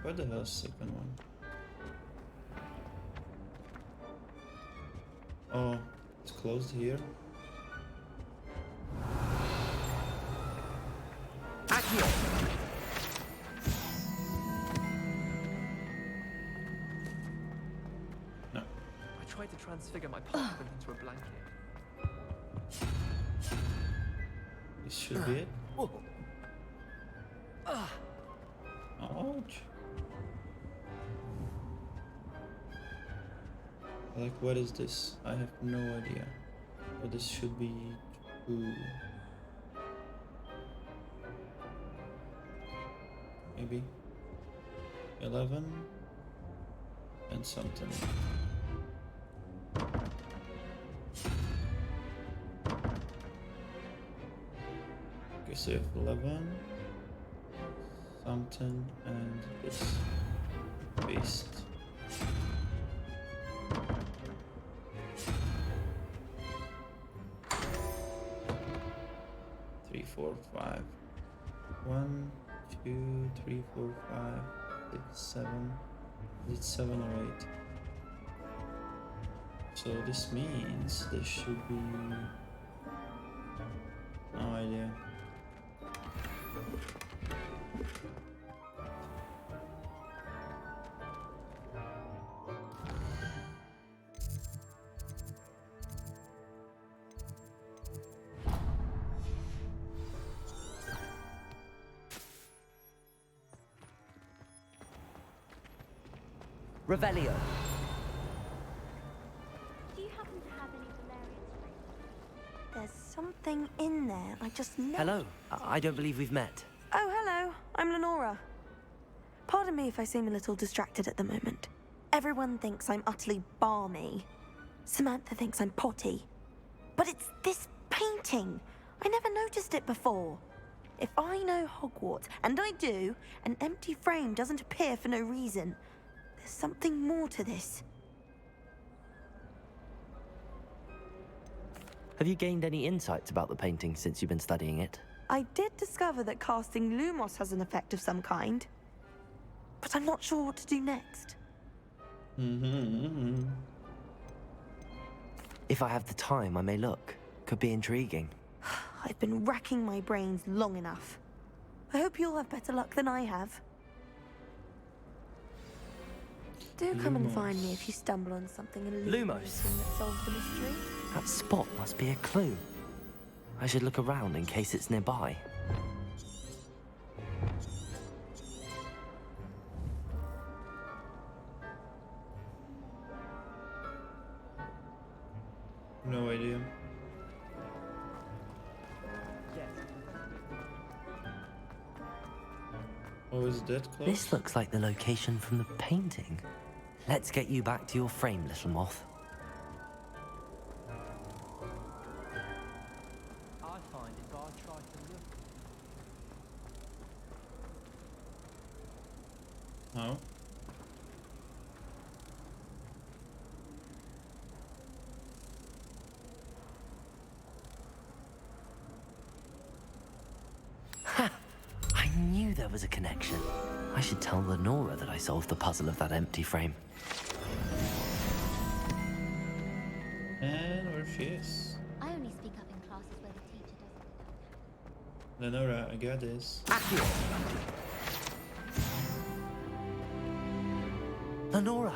Where the hell is the second one? Oh, it's closed here. Accio. No. I tried to transfigure my parchment into a blanket. This should be it. Ouch. Like, what is this? I have no idea. But this should be 2. Maybe 11 and something. Okay, so you have 11 something and this paste. Three, 4, 5. 1, 2, 3, 4, 5, 6, 7. Is it 7 or 8? So this means there should be no idea. Revelio. Do you happen to have any Valerian strength? There's something in there. I just know. Hello. I don't believe we've met. Oh, hello. I'm Lenora. Pardon me if I seem a little distracted at the moment. Everyone thinks I'm utterly balmy. Samantha thinks I'm potty. But it's this painting. I never noticed it before. If I know Hogwarts, and I do, an empty frame doesn't appear for no reason. There's something more to this. Have you gained any insights about the painting since you've been studying it? I did discover that casting Lumos has an effect of some kind. But I'm not sure what to do next. If I have the time, I may look. Could be intriguing. I've been racking my brains long enough. I hope you'll have better luck than I have. Do come and find me if you stumble on something Lumos. that solves the mystery. That spot must be a clue. I should look around in case it's nearby. No idea. Oh, is that close? This looks like the location from the painting. Let's get you back to your frame, little moth. I find if I try to look. How? I knew there was a connection. I should tell Lenora that I solved the puzzle of that empty frame. And where she is. I only speak up in classes where the teacher doesn't. Lenora, I got this. Lenora,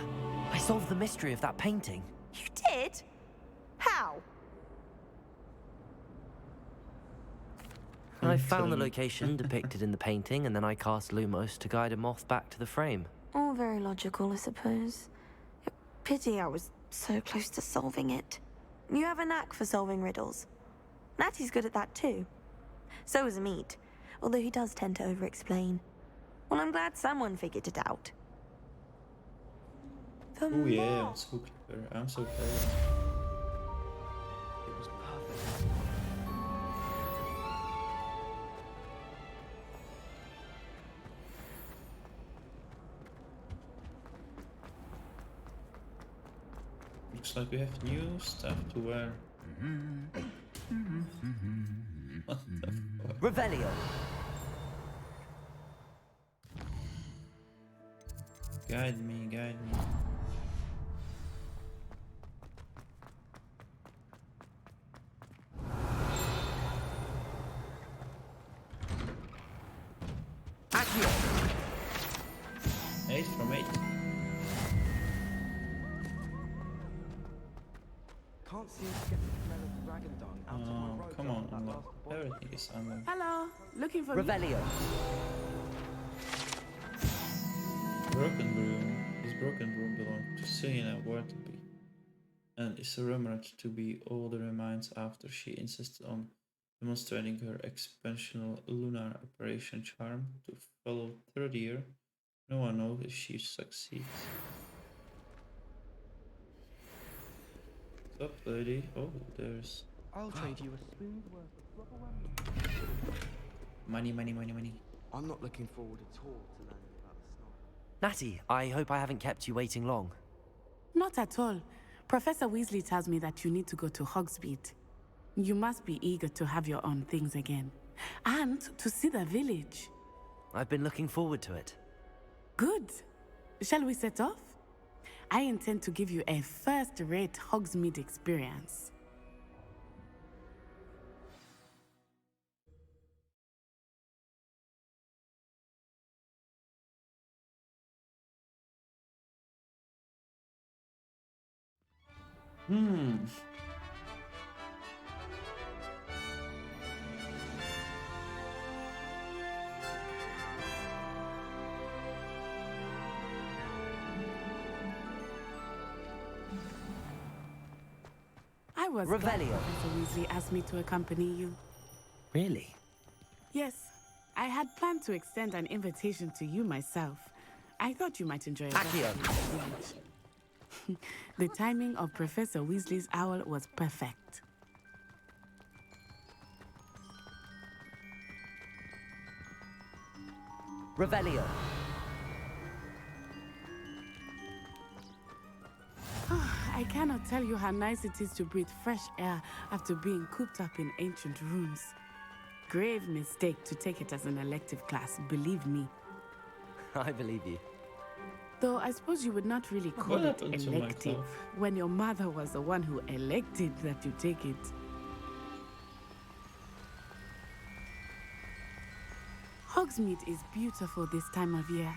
I solved the mystery of that painting. You did? How? I found the location depicted in the painting, and then I cast Lumos to guide a moth back to the frame. All very logical, I suppose. Pity I was so close to solving it. You have a knack for solving riddles. Natty's good at that too. So is Meat, although he does tend to over-explain. Well, I'm glad someone figured it out. Oh yeah, I'm so clever. I'm so clever. It was perfect. Looks like we have new stuff to wear. What the fuck? Revelio. Guide me, guide me. Accio. 8 from 8. Can't seem to get the smell of dragon dung out of my robe. Come on, unlock. Everything is unlocked. Hello, looking for Revelio. Broken broom. This broken broom belonged to Selena Waterby, and is rumored to be all the remains after she insisted on demonstrating her expansional lunar operation charm to follow third year. No one knows if she succeeds. What's up, lady? Oh, there's I'll trade you a spoon's worth of rubber money, money, money, money. I'm not looking forward at all to learning about the snow. Natty, I hope I haven't kept you waiting long. Not at all. Professor Weasley tells me that you need to go to Hogsmeade. You must be eager to have your own things again. And to see the village. I've been looking forward to it. Good. Shall we set off? I intend to give you a first-rate Hogsmeade experience. was glad Revelio. Professor Weasley asked me to accompany you. Really? Yes, I had planned to extend an invitation to you myself. I thought you might enjoy it. Accio. The timing of Professor Weasley's owl was perfect. Revelio. I cannot tell you how nice it is to breathe fresh air after being cooped up in ancient rooms. Grave mistake to take it as an elective class, believe me. I believe you. Though I suppose you would not really call What it happened to my elective cloth? when your mother was the one who elected that you take it. Hogsmeade is beautiful this time of year.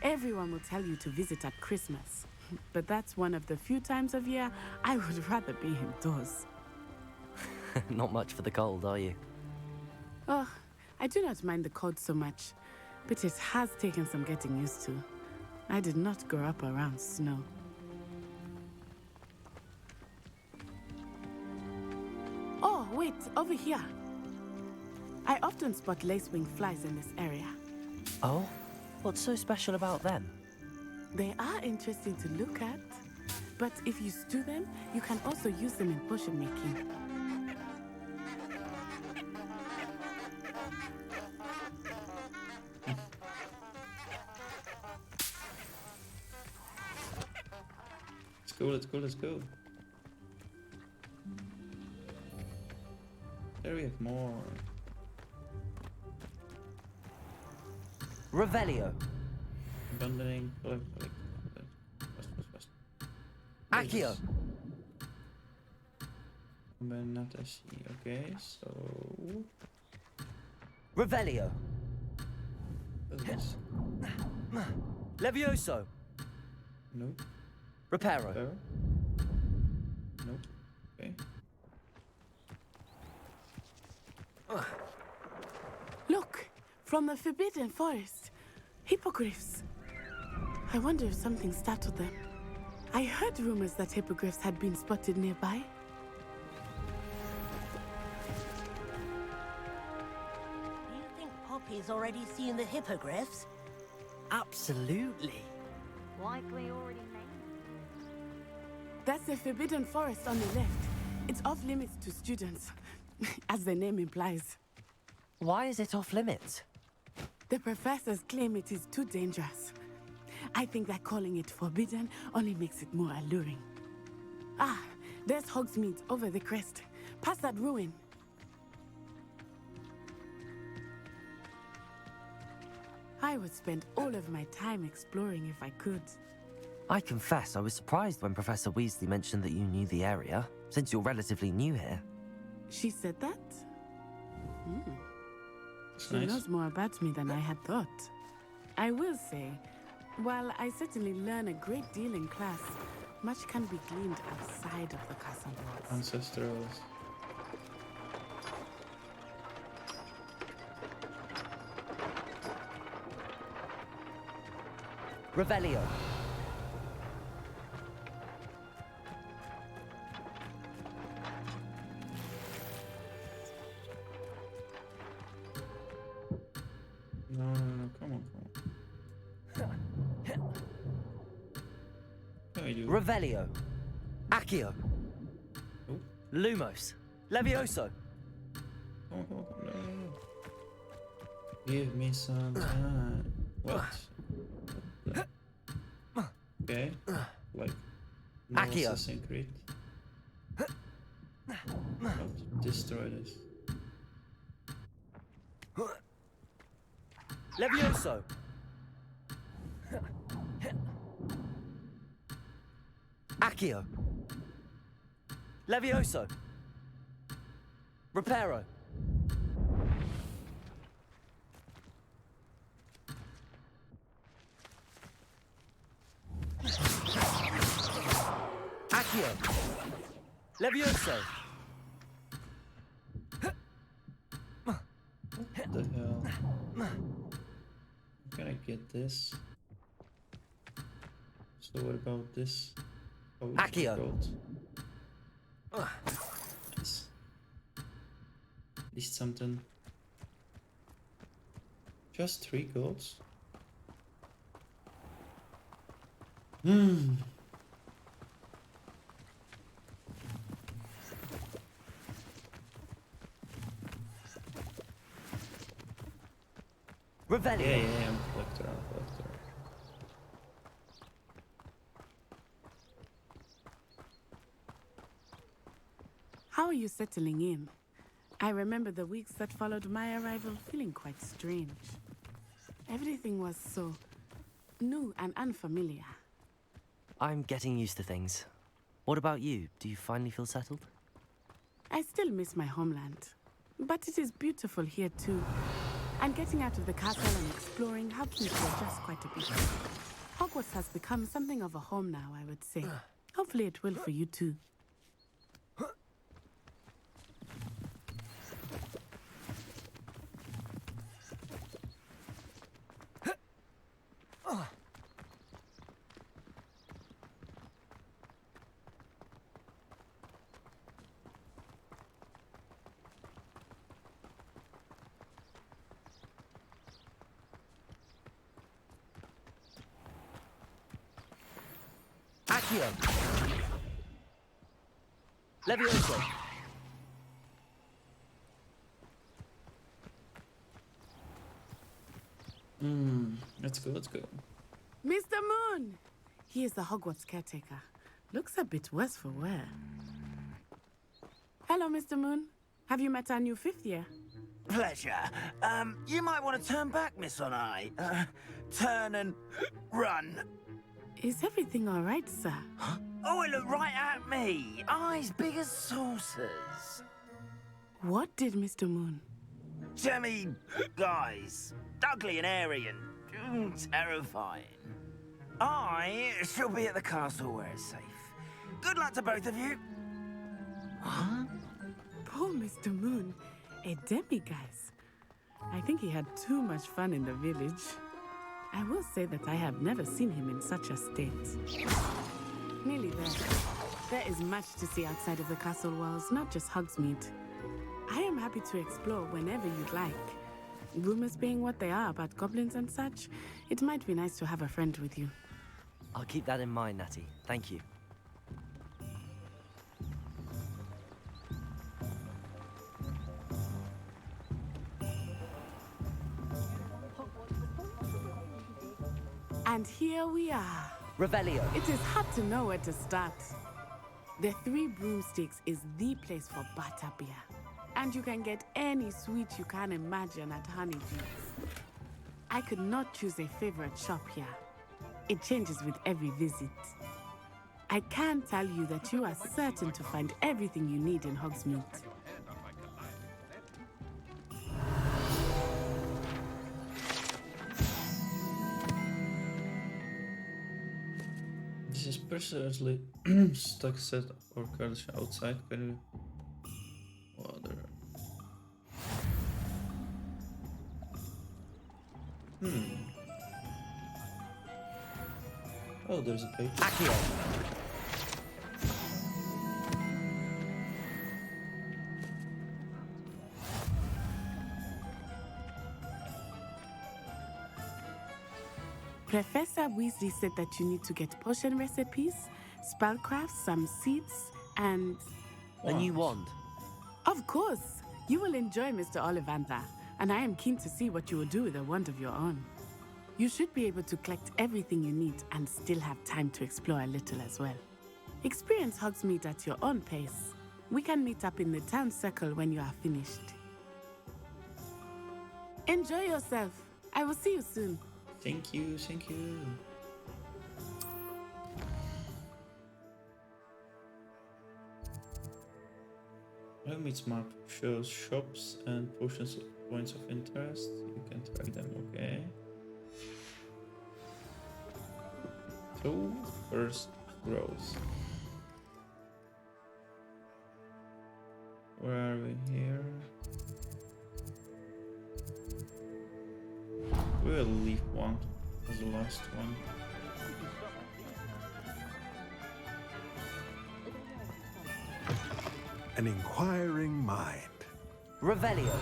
Everyone will tell you to visit at Christmas. But that's one of the few times of year I would rather be indoors. Not much for the cold, are you? Oh, I do not mind the cold so much, but it has taken some getting used to. I did not grow up around snow. Oh, wait, over here. I often spot lacewing flies in this area. Oh? What's so special about them? They are interesting to look at, but if you stew them, you can also use them in potion making. Let's go, let's go. There we have more. Revelio. Abandoning, collect. Fast. Accio. Not I see. Okay, so. Revelio. What's this? Levioso. Nope. Reparo. Nope. Okay. Look, from the Forbidden Forest. Hippogriffs. I wonder if something startled them. I heard rumors that hippogriffs had been spotted nearby. Do you think Poppy's already seen the hippogriffs? Absolutely. Likely already named. That's the Forbidden Forest on the left. It's off limits to students, as the name implies. Why is it off limits? The professors claim it is too dangerous. I think that calling it forbidden only makes it more alluring. Ah, there's Hogsmeade over the crest. Past that ruin. I would spend all of my time exploring if I could. I confess I was surprised when Professor Weasley mentioned that you knew the area, since you're relatively new here. She said that? She Nice. knows more about me than I had thought. I will say, while I certainly learn a great deal in class, much can be gleaned outside of the castle walls. Ancestrals. Revelio. No, come on. What do I do? Revelio. Accio. Oh. Lumos. Levioso. Come on. No. Give me some time. What? Okay. Like, no Accio. Assassin's Creed. What? Destroy this. Levioso. Accio. Levioso. Reparo. Accio. Levioso. What the hell? Can I get this? So what about this? Oh, it's Accio. gold. least something. Just 3 golds? Revelio. Yeah, I'm a collector, How are you settling in? I remember the weeks that followed my arrival feeling quite strange. Everything was so new and unfamiliar. I'm getting used to things. What about you? Do you finally feel settled? I still miss my homeland, but it is beautiful here too. And getting out of the castle and exploring helped me to adjust quite a bit. Hogwarts has become something of a home now, I would say. Hopefully it will for you too. Accio! Levioso! Let's go. Mr. Moon! He is the Hogwarts caretaker. Looks a bit worse for wear. Hello, Mr. Moon. Have you met our new 5th year? Pleasure. You might want to turn back, Miss Onai. Turn and run. Is everything all right, sir? Oh, it looked right at me. Eyes big as saucers. What did Mr. Moon? Jemmy guys. Ugly and airy and terrifying. I shall be at the castle where it's safe. Good luck to both of you. Poor Mr. Moon. A demiguise. I think he had too much fun in the village. I will say that I have never seen him in such a state. Nearly there. There is much to see outside of the castle walls, not just Hogsmeade. I am happy to explore whenever you'd like. Rumors being what they are about goblins and such, it might be nice to have a friend with you. I'll keep that in mind, Natty. Thank you. And here we are. Revelio. It is hard to know where to start. The 3 Broomsticks is the place for butterbeer. And you can get any sweet you can imagine at Honeydews. I could not choose a favorite shop here. It changes with every visit. I can tell you that you are certain to find everything you need in Hogsmeade. This is precisely stuck set or cards outside. Can you water? Oh, there's a page. Accio! Professor Weasley said that you need to get potion recipes, spellcrafts, some seeds, and... A new wand. Of course! You will enjoy Mr. Ollivander, and I am keen to see what you will do with a wand of your own. You should be able to collect everything you need and still have time to explore a little as well. Experience Hogsmeade at your own pace. We can meet up in the town circle when you are finished. Enjoy yourself. I will see you soon. Thank you. Hogsmeade's map shows shops and potions points of interest. You can track them, okay. So, first rows. Where are we here? We'll leave one as the last one. An inquiring mind. Revelio.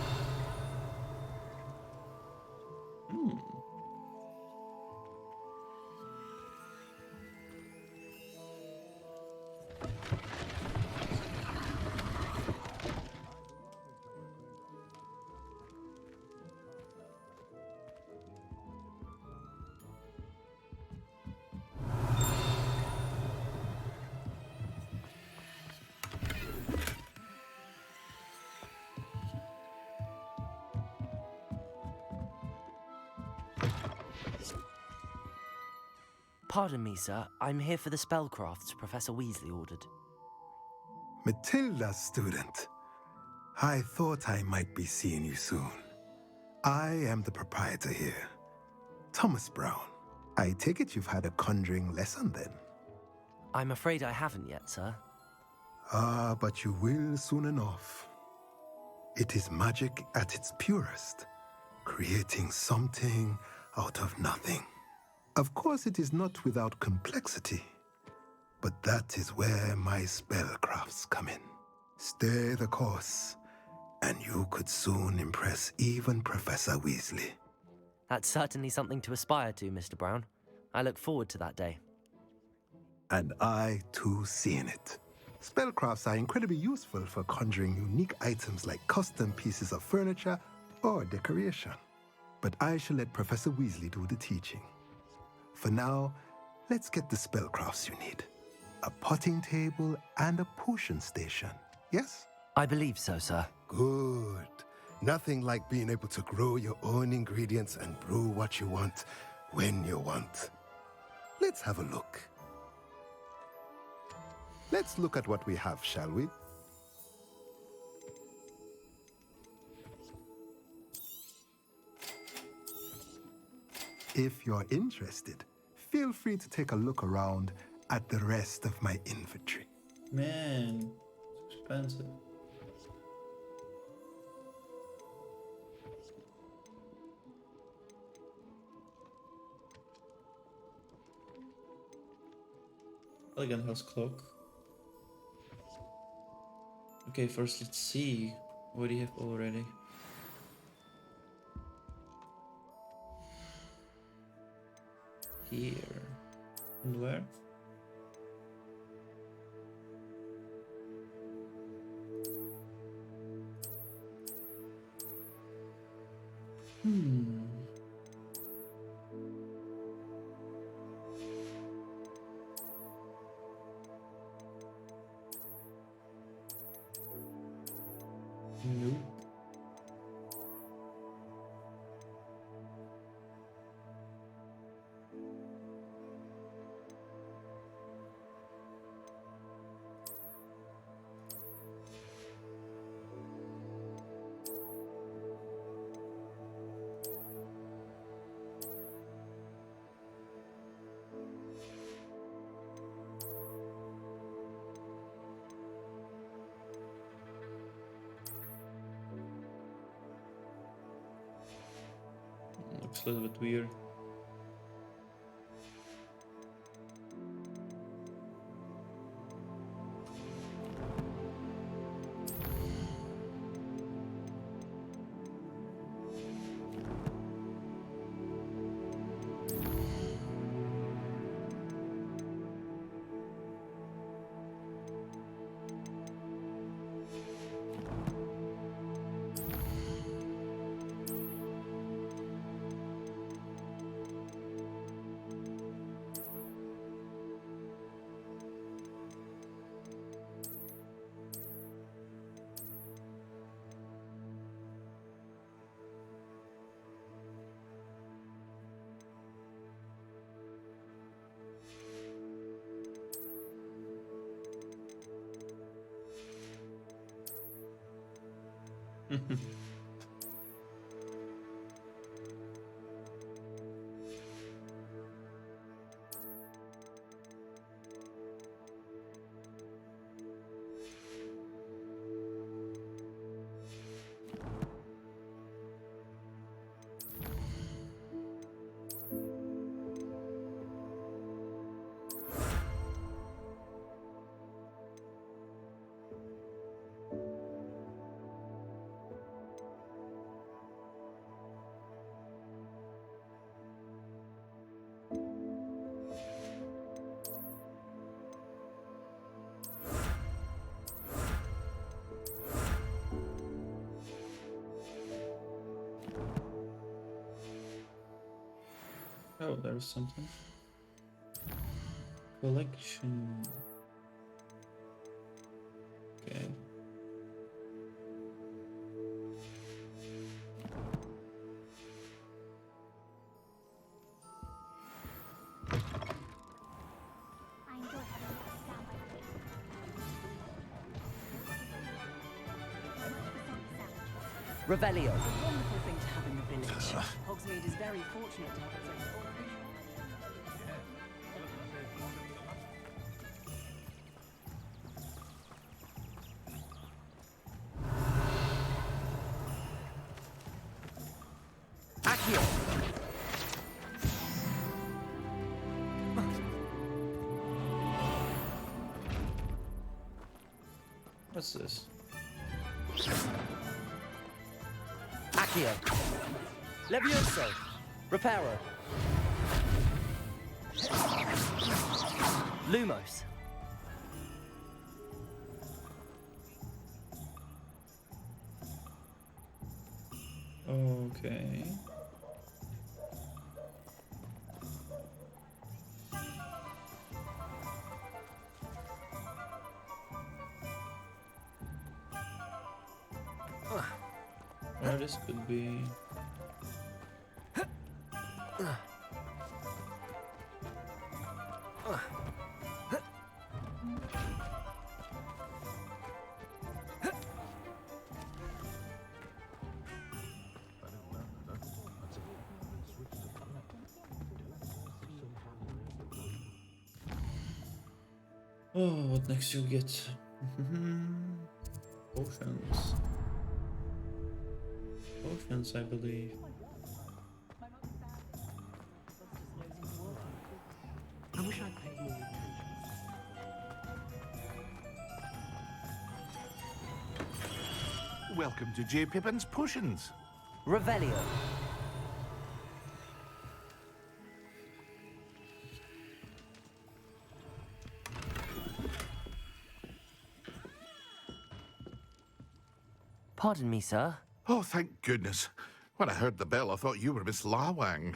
Pardon me, sir. I'm here for the spellcrafts Professor Weasley ordered. Matilda, student. I thought I might be seeing you soon. I am the proprietor here, Thomas Brown. I take it you've had a conjuring lesson then? I'm afraid I haven't yet, sir. Ah, but you will soon enough. It is magic at its purest, creating something out of nothing. Of course, it is not without complexity, but that is where my spellcrafts come in. Stay the course, and you could soon impress even Professor Weasley. That's certainly something to aspire to, Mr. Brown. I look forward to that day. And I, too, seeing it. Spellcrafts are incredibly useful for conjuring unique items like custom pieces of furniture or decoration. But I shall let Professor Weasley do the teaching. For now, let's get the spellcrafts you need. A potting table and a potion station, yes? I believe so, sir. Good. Nothing like being able to grow your own ingredients and brew what you want when you want. Let's have a look. Let's look at what we have, shall we? If you're interested, feel free to take a look around at the rest of my inventory. Man, it's expensive. Elegant house clock. Okay, first let's see what do you have already. Here. And where? Nope. Looks a little bit weird. Oh, there's something. Collection. Okay. I enjoy having that down by the lake. Revelio. It's a wonderful thing to have in the village. Hogsmeade is very fortunate to have its own poultry shop. Accio. What's this? Accio. Levioso. Reparo. Lumos. Okay. Or this could be. Oh, what next you'll get? Potions. Potions, I believe. I wish I'd paid more attention. Welcome to J. Pippin's Potions. Revelio. Pardon me, sir. Oh, thank goodness. When I heard the bell, I thought you were Miss Lawang.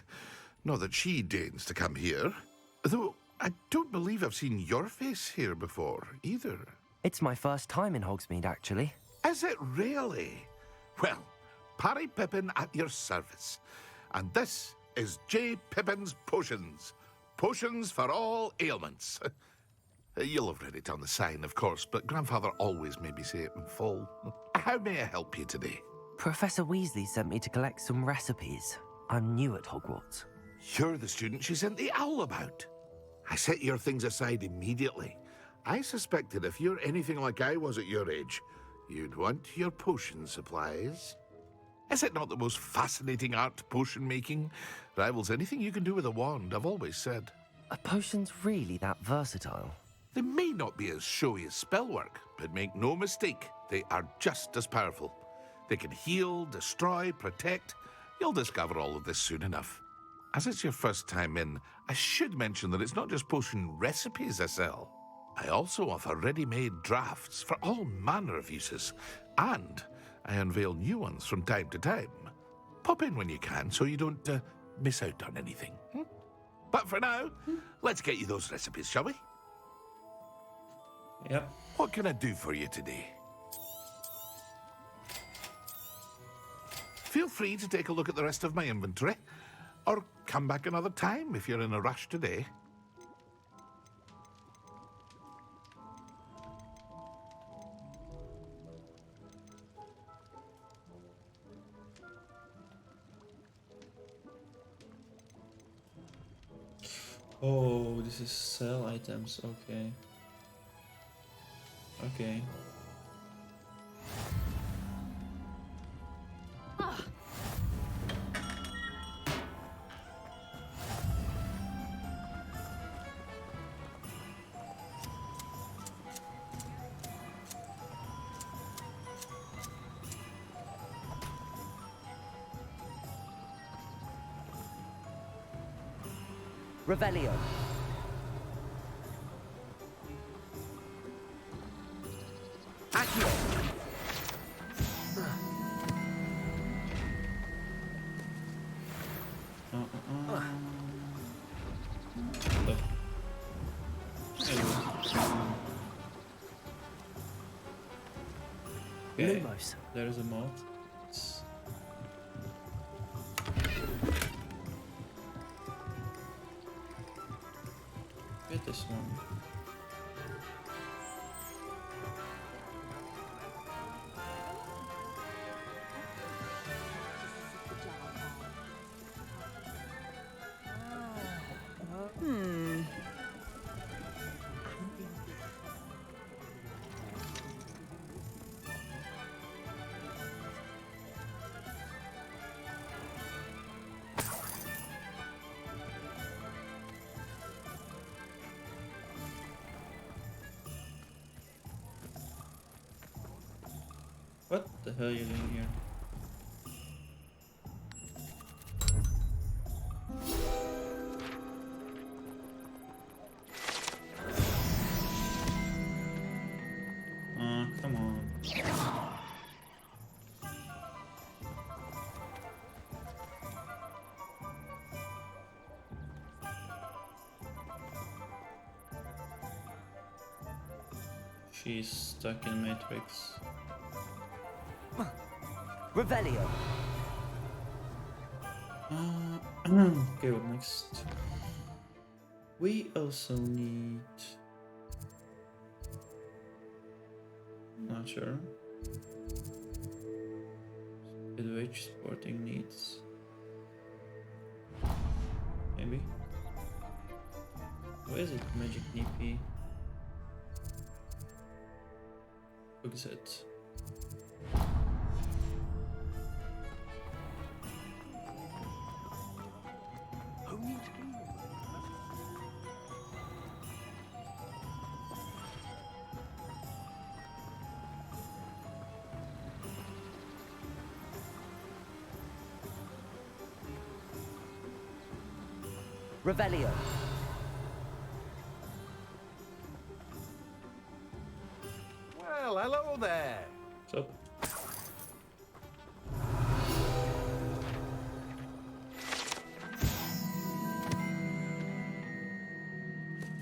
Not that she deigns to come here. Though I don't believe I've seen your face here before, either. It's my first time in Hogsmeade, actually. Is it really? Well, Parry Pippin at your service. And this is J. Pippin's Potions. Potions for all ailments. You'll have read it on the sign, of course, but Grandfather always made me say it in full. How may I help you today? Professor Weasley sent me to collect some recipes. I'm new at Hogwarts. You're the student she sent the owl about. I set your things aside immediately. I suspected if you're anything like I was at your age, you'd want your potion supplies. Is it not the most fascinating art, potion making? Rivals anything you can do with a wand, I've always said. Are potions really that versatile? They may not be as showy as spellwork, but make no mistake, they are just as powerful. They can heal, destroy, protect. You'll discover all of this soon enough. As it's your first time in, I should mention that it's not just potion recipes I sell. I also offer ready-made drafts for all manner of uses, and I unveil new ones from time to time. Pop in when you can so you don't miss out on anything. But for now, let's get you those recipes, shall we? Yep. What can I do for you today? Feel free to take a look at the rest of my inventory, or come back another time if you're in a rush today. Oh, this is sell items, okay. Okay. Revelio. Accio. Okay, Lumos. there's a moth. It's- Get this one. What the hell are you doing here? Come on. She's stuck in Matrix. Revelio. Okay, what next? We also need... Not sure. Which sporting needs? Maybe. Where is it? Magic Nippy. Exit. Revelio. Well, hello there. What's up?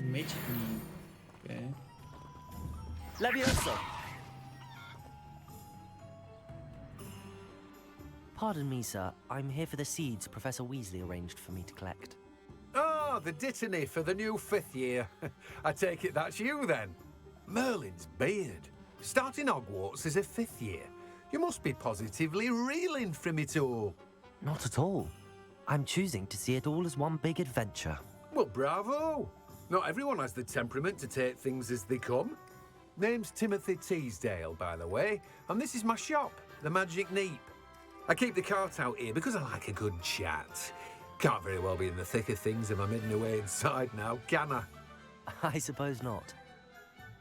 Magic Nip. Okay. Levioso. Pardon me, sir. I'm here for the seeds Professor Weasley arranged for me to collect. Ah, the dittany for the new 5th year. I take it that's you then. Merlin's beard. Starting Hogwarts as a 5th year. You must be positively reeling from it all. Not at all. I'm choosing to see it all as one big adventure. Well, bravo. Not everyone has the temperament to take things as they come. Name's Timothy Teasdale, by the way, and this is my shop, the Magic Neep. I keep the cart out here because I like a good chat. Can't very well be in the thick of things if I'm hidden away inside now, can I? I suppose not.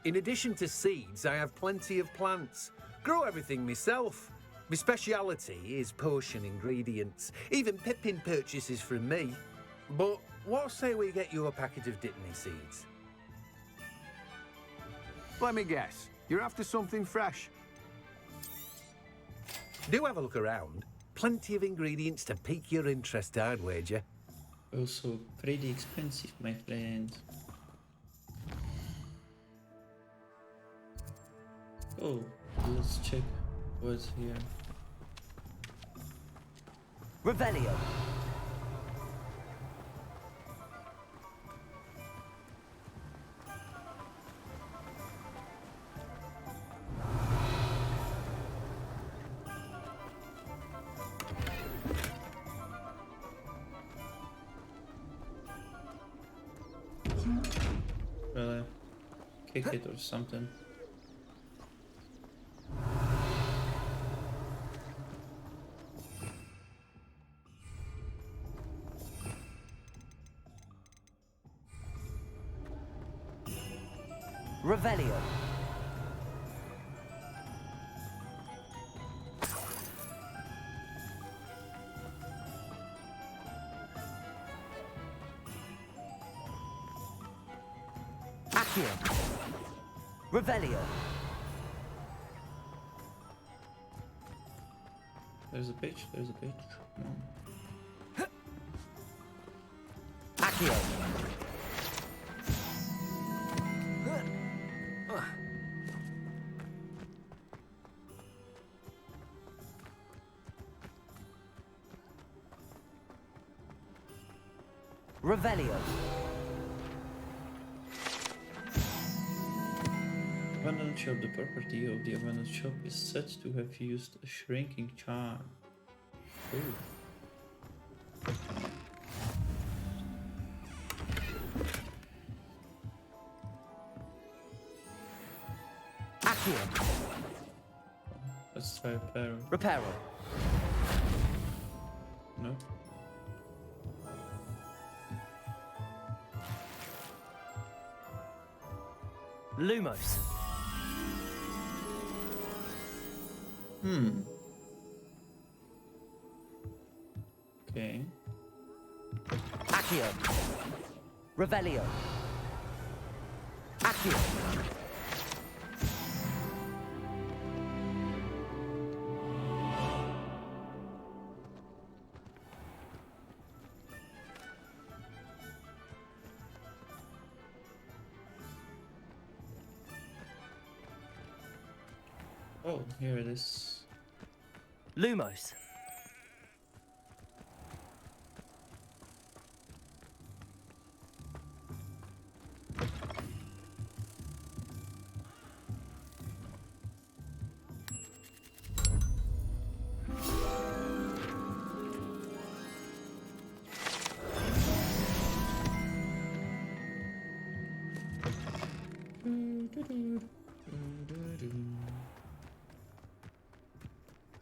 In addition to seeds, I have plenty of plants. Grow everything myself. My speciality is potion ingredients. Even Pippin purchases from me. But what say we get you a packet of Dittany seeds? Let me guess. You're after something fresh. Do have a look around. Plenty of ingredients to pique your interest, I'd wager. Also pretty expensive, my friend. Oh, let's check what's here. Revelio. Really? Kick it or something. Revelio. Accio. Revelio. There's a pitch, there's a pitch. Come on. Accio. Revelio. Abandoned shop. The property of the abandoned shop is said to have used a shrinking charm. Ooh. Accio. Let's try Reparo. Reparo. No. Lumos. Okay. Accio. Revelio. Accio. Oh, here it is. Lumos.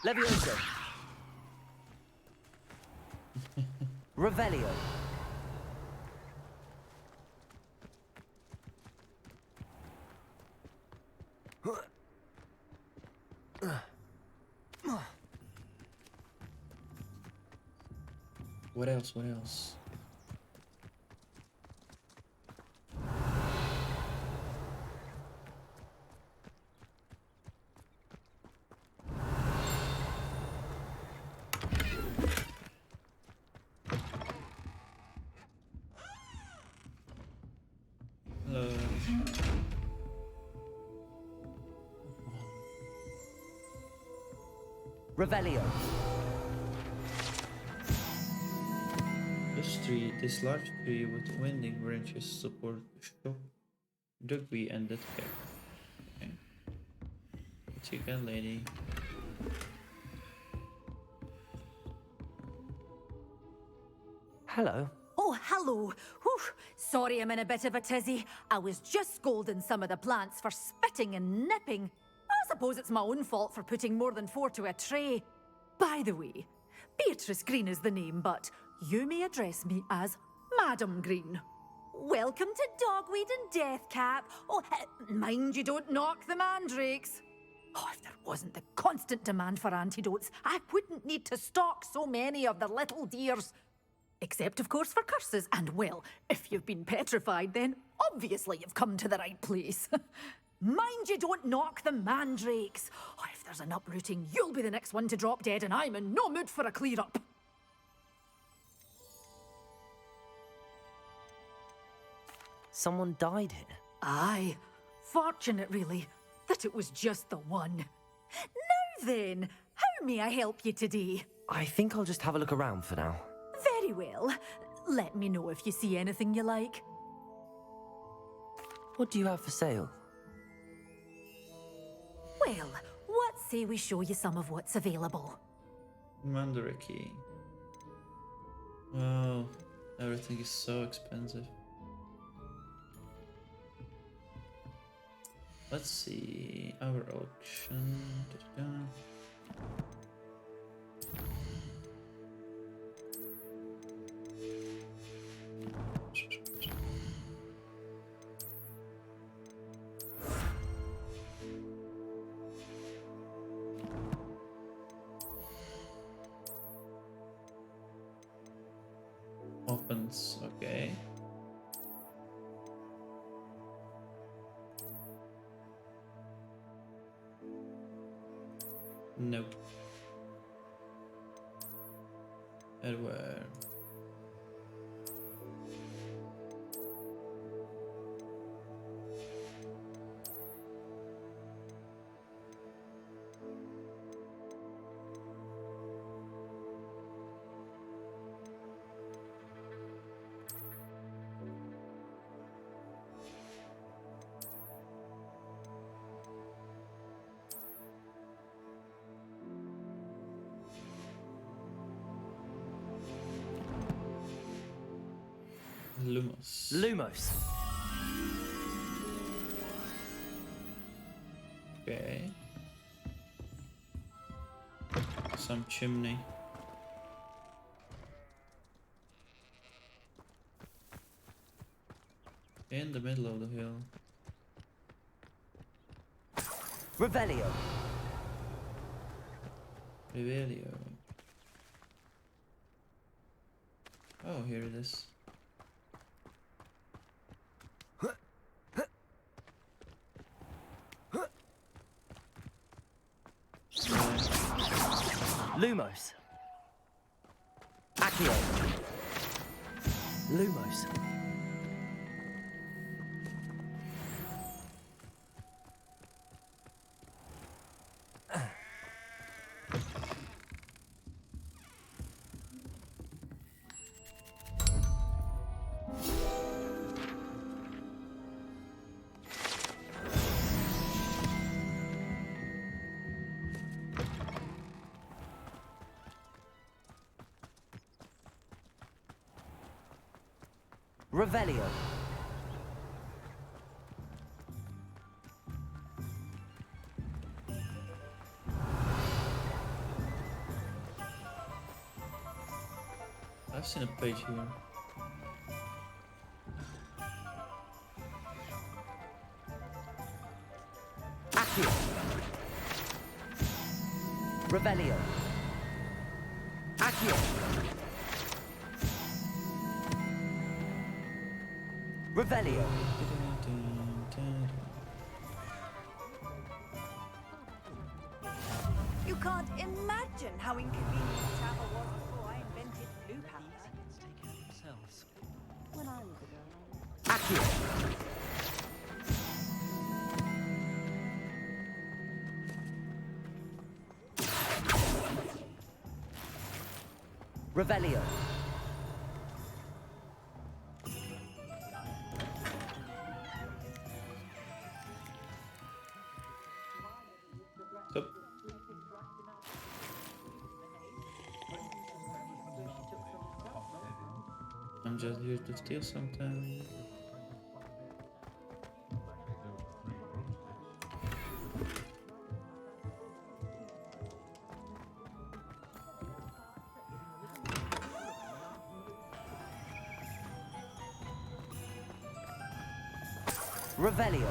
Levioso. Revelio. What else? What else? Hello. Revelio. This large tree with winding branches support shop, rugby, and that care. Okay. What you got, lady? Hello. Oh, hello. Whew. Sorry I'm in a bit of a tizzy. I was just scolding some of the plants for spitting and nipping. I suppose it's my own fault for putting more than 4 to a tray. By the way, Beatrice Green is the name, but you may address me as Madam Green. Welcome to Dogweed and Deathcap. Oh, mind you don't knock the mandrakes. Oh, if there wasn't the constant demand for antidotes, I wouldn't need to stock so many of the little dears. Except, of course, for curses. And, well, if you've been petrified, then obviously you've come to the right place. Mind you don't knock the mandrakes. Oh, if there's an uprooting, you'll be the next one to drop dead, and I'm in no mood for a clear-up. Someone died here. Aye. Fortunate, really, that it was just the one. Now then, how may I help you today? I think I'll just have a look around for now. Very well. Let me know if you see anything you like. What do you have for sale? Well, what say we show you some of what's available? Mandaraki. Wow, everything is so expensive. Let's see our auction. Opens, okay. Nope. Edward. Lumos. Lumos. Okay. Some chimney. In the middle of the hill. Revelio. Revelio. Oh, here it is. Lumos. Accio. Lumos. Revelio. I've seen a page here. Accio. Revelio. Accio. Revelio. You can't imagine how inconvenient travel was before I invented blue powder. Take care of themselves. When I was a girl. Accio. Revelio. Stop. I'm just here to steal something. Revelio.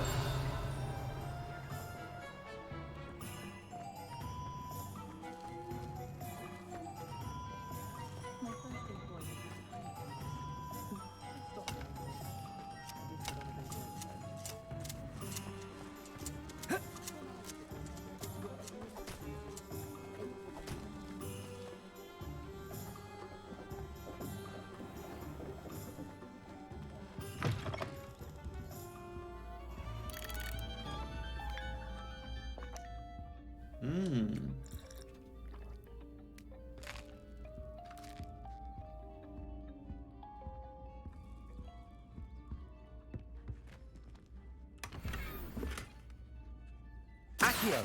Accio.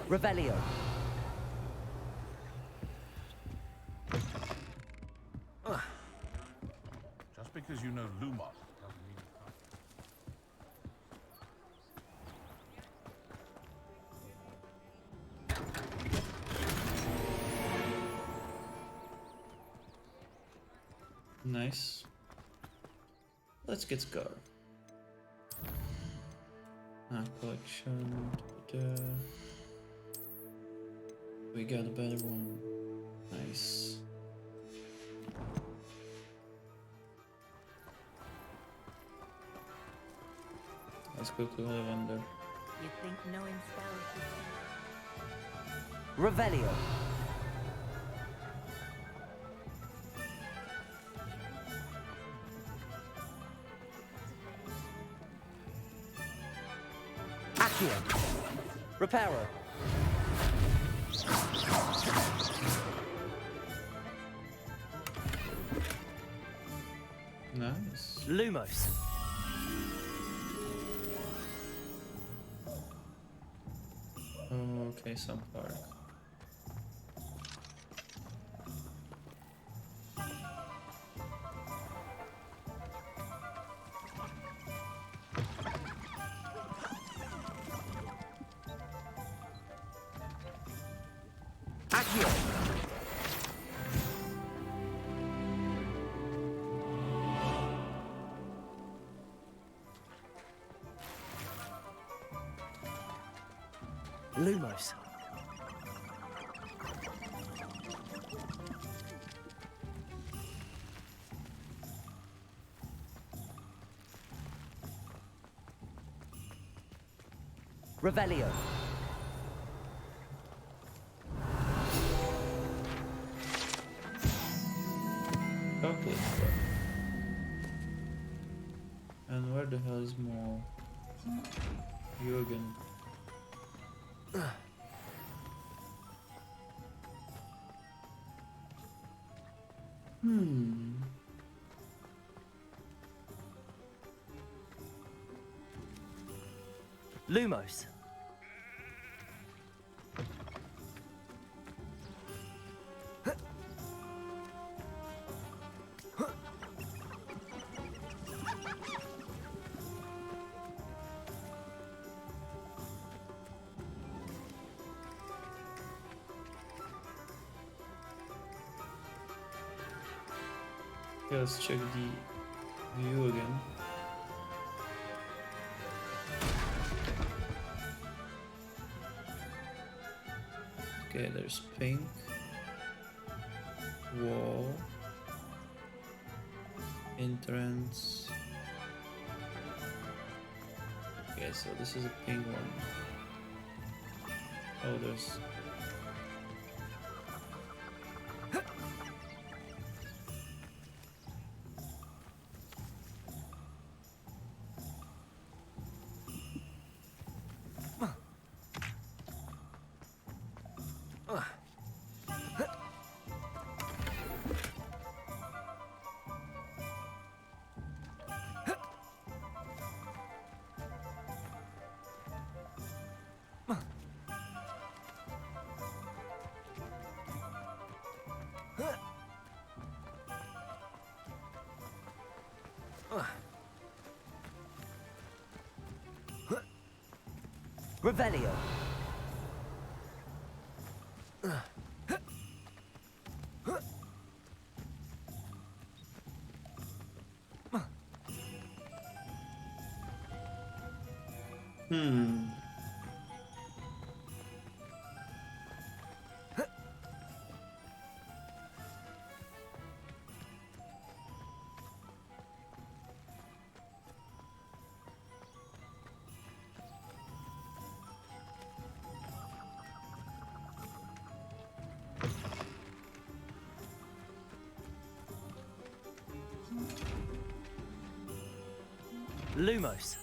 Revelio. Just because you know Lumos doesn't mean Nice. Let's get Scar. Collection. We got a better one. Nice. Let's go to Lavender. You think knowing spells Revelio. Accio. Reparo. Nice. Lumos. Okay, some park. Accio! Lumos. Revelio. Okay. And where the hell is more? Jürgen. Lumos. Okay, let's check the view again. Okay, there's pink, wall, entrance. Okay, so this is a pink one. Oh, there's... Revelio. Lumos.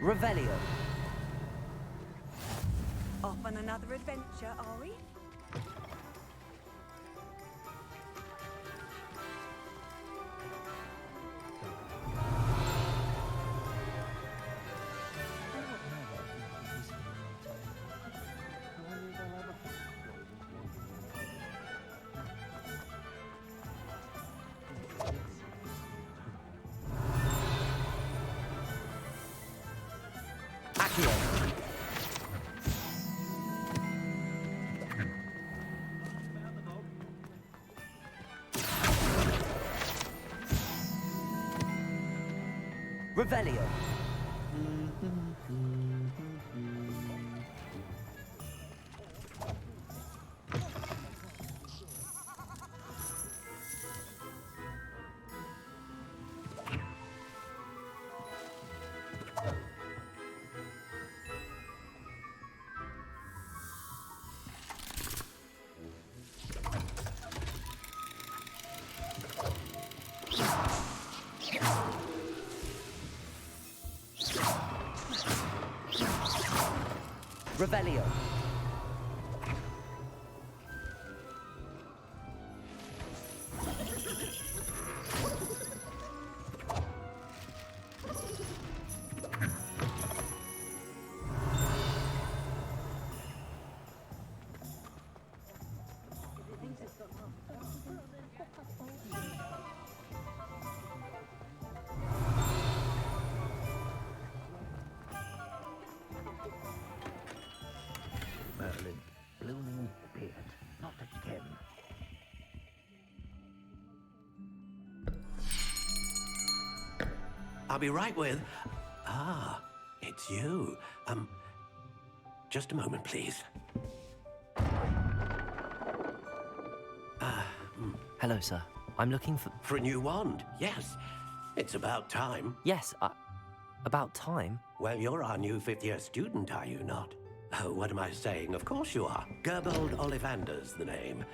Revelio. Off on another adventure, are we? Accio. Revelio. Revelio. I'll be right with... Ah, it's you. Just a moment, please. Hello, sir. I'm looking for... For a new wand, yes. It's about time. Yes, about time? Well, you're our new fifth-year student, are you not? Oh, what am I saying? Of course you are. Gerbold Ollivander's the name.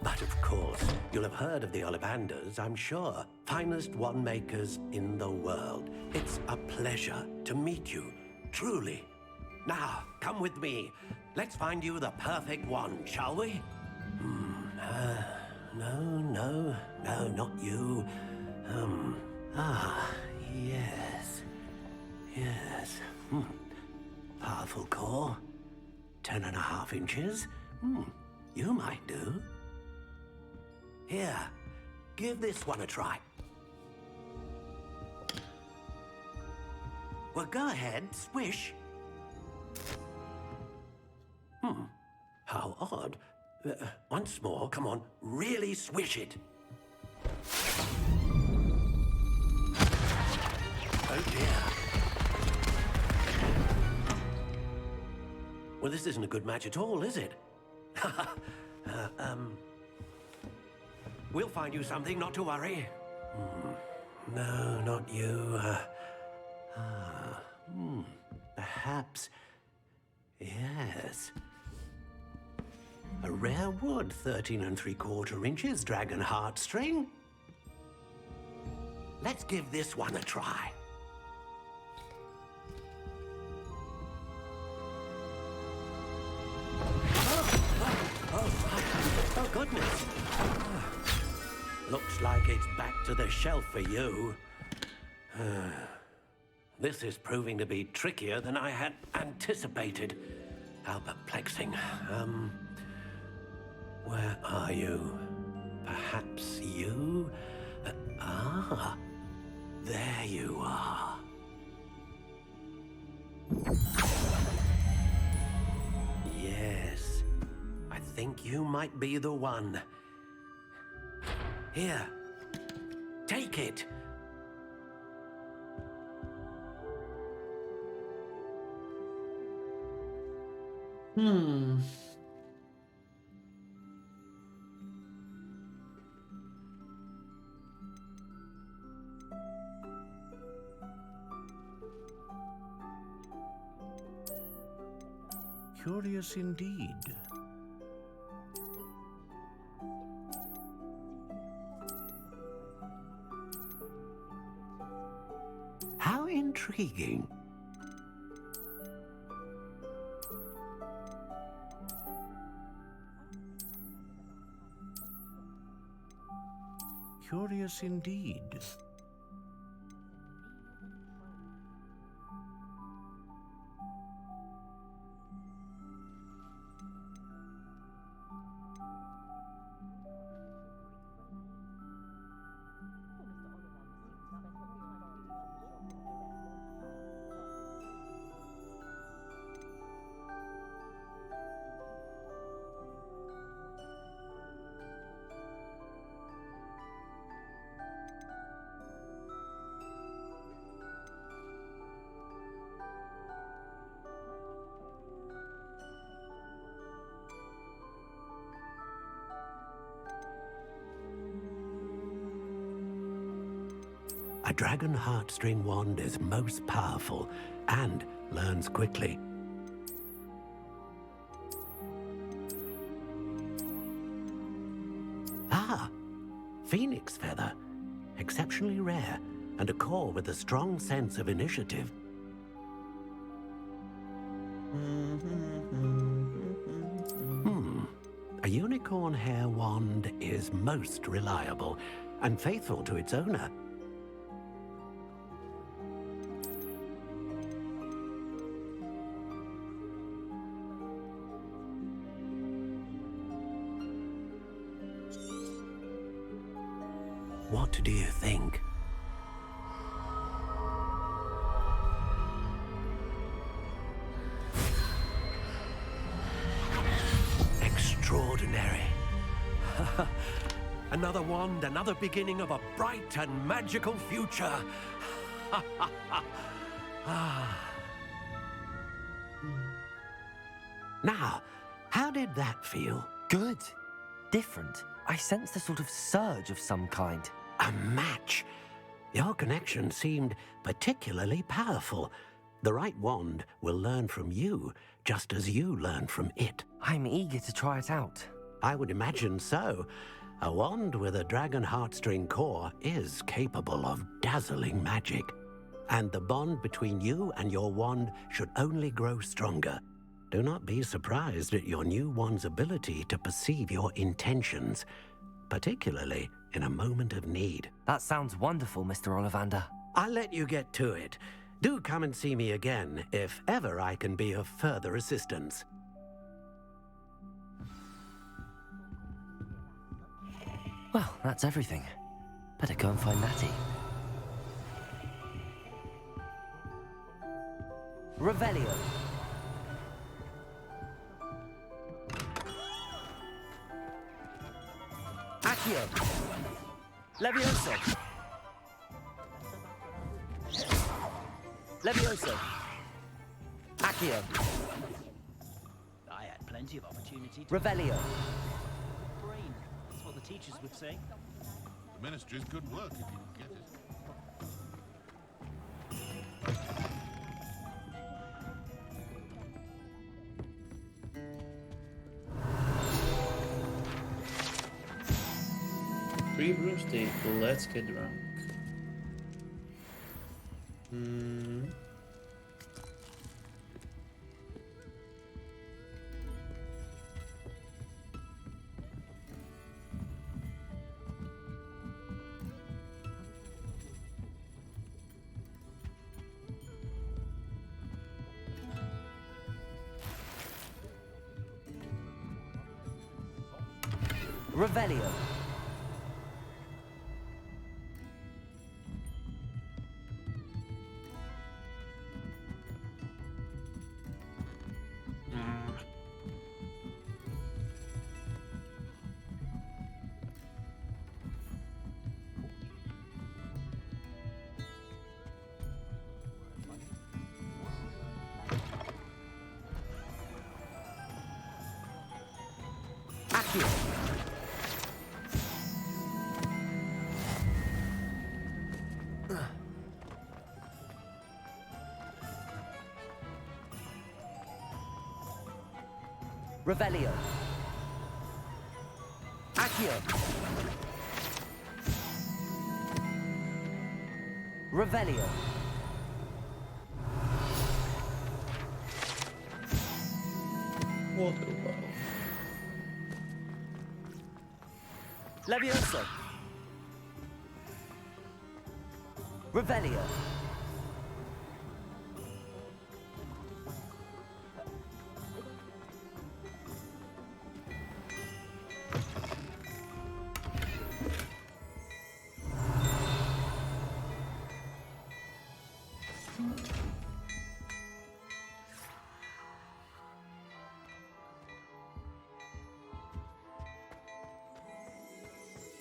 But of course, you'll have heard of the Ollivanders, I'm sure. Finest wand makers in the world. It's a pleasure to meet you, truly. Now, come with me. Let's find you the perfect wand, shall we? No, not you. Yes. Powerful core. 10.5 inches. You might do. Here, give this one a try. Well, go ahead, swish. How odd. Once more, come on, really swish it. Oh dear. Well, this isn't a good match at all, is it? We'll find you something, not to worry. No, not you. Perhaps... Yes. A rare wood, 13 3/4 inches, dragon heartstring. Let's give this one a try. Oh, goodness. Looks like it's back to the shelf for you. This is proving to be trickier than I had anticipated. How perplexing. Where are you? Perhaps you? There you are. Yes, I think you might be the one. Here, take it. Curious indeed. How intriguing. Curious indeed. A dragon heartstring wand is most powerful and learns quickly. Phoenix feather. Exceptionally rare, and a core with a strong sense of initiative. A unicorn hair wand is most reliable and faithful to its owner. What do you think? Extraordinary. Another wand, another beginning of a bright and magical future. Now, how did that feel? Good. Different. I sensed a sort of surge of some kind. A match. Your connection seemed particularly powerful. The right wand will learn from you, just as you learn from it. I'm eager to try it out. I would imagine so. A wand with a dragon heartstring core is capable of dazzling magic. And the bond between you and your wand should only grow stronger. Do not be surprised at your new wand's ability to perceive your intentions, particularly in a moment of need. That sounds wonderful, Mr. Ollivander. I'll let you get to it. Do come and see me again if ever I can be of further assistance. Well, that's everything. Better go and find Natty. Revelio. Accio. Levioso. Levioso. Accio. I had plenty of opportunity to... Revelio. Brain. That's what the teachers would say. The Ministry's good work if you can get it. Free broomstick, let's get drunk. Revelio. Accio. Revelio. Accio. Revelio. Water well. Levioso. Revelio.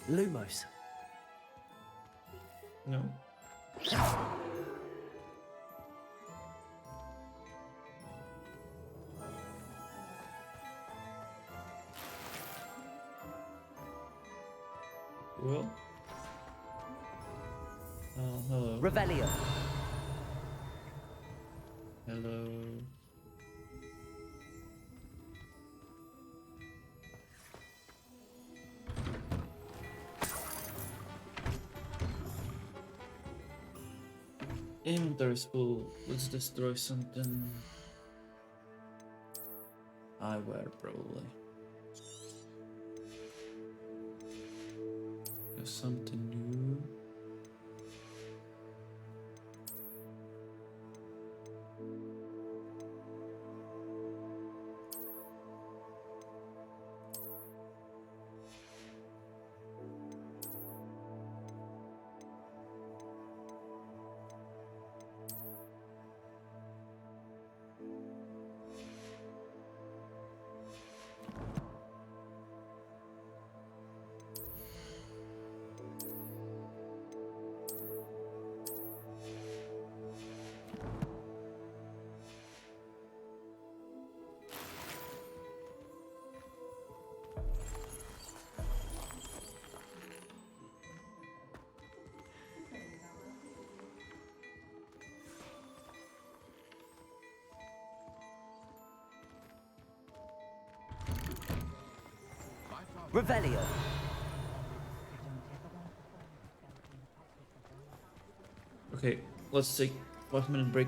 Lumos. No. Well. Oh, hello. Revelio. Hello. Inventory's full. Let's destroy something. Eyewear, probably. There's something new. Revelio. Okay, let's take 5-minute break.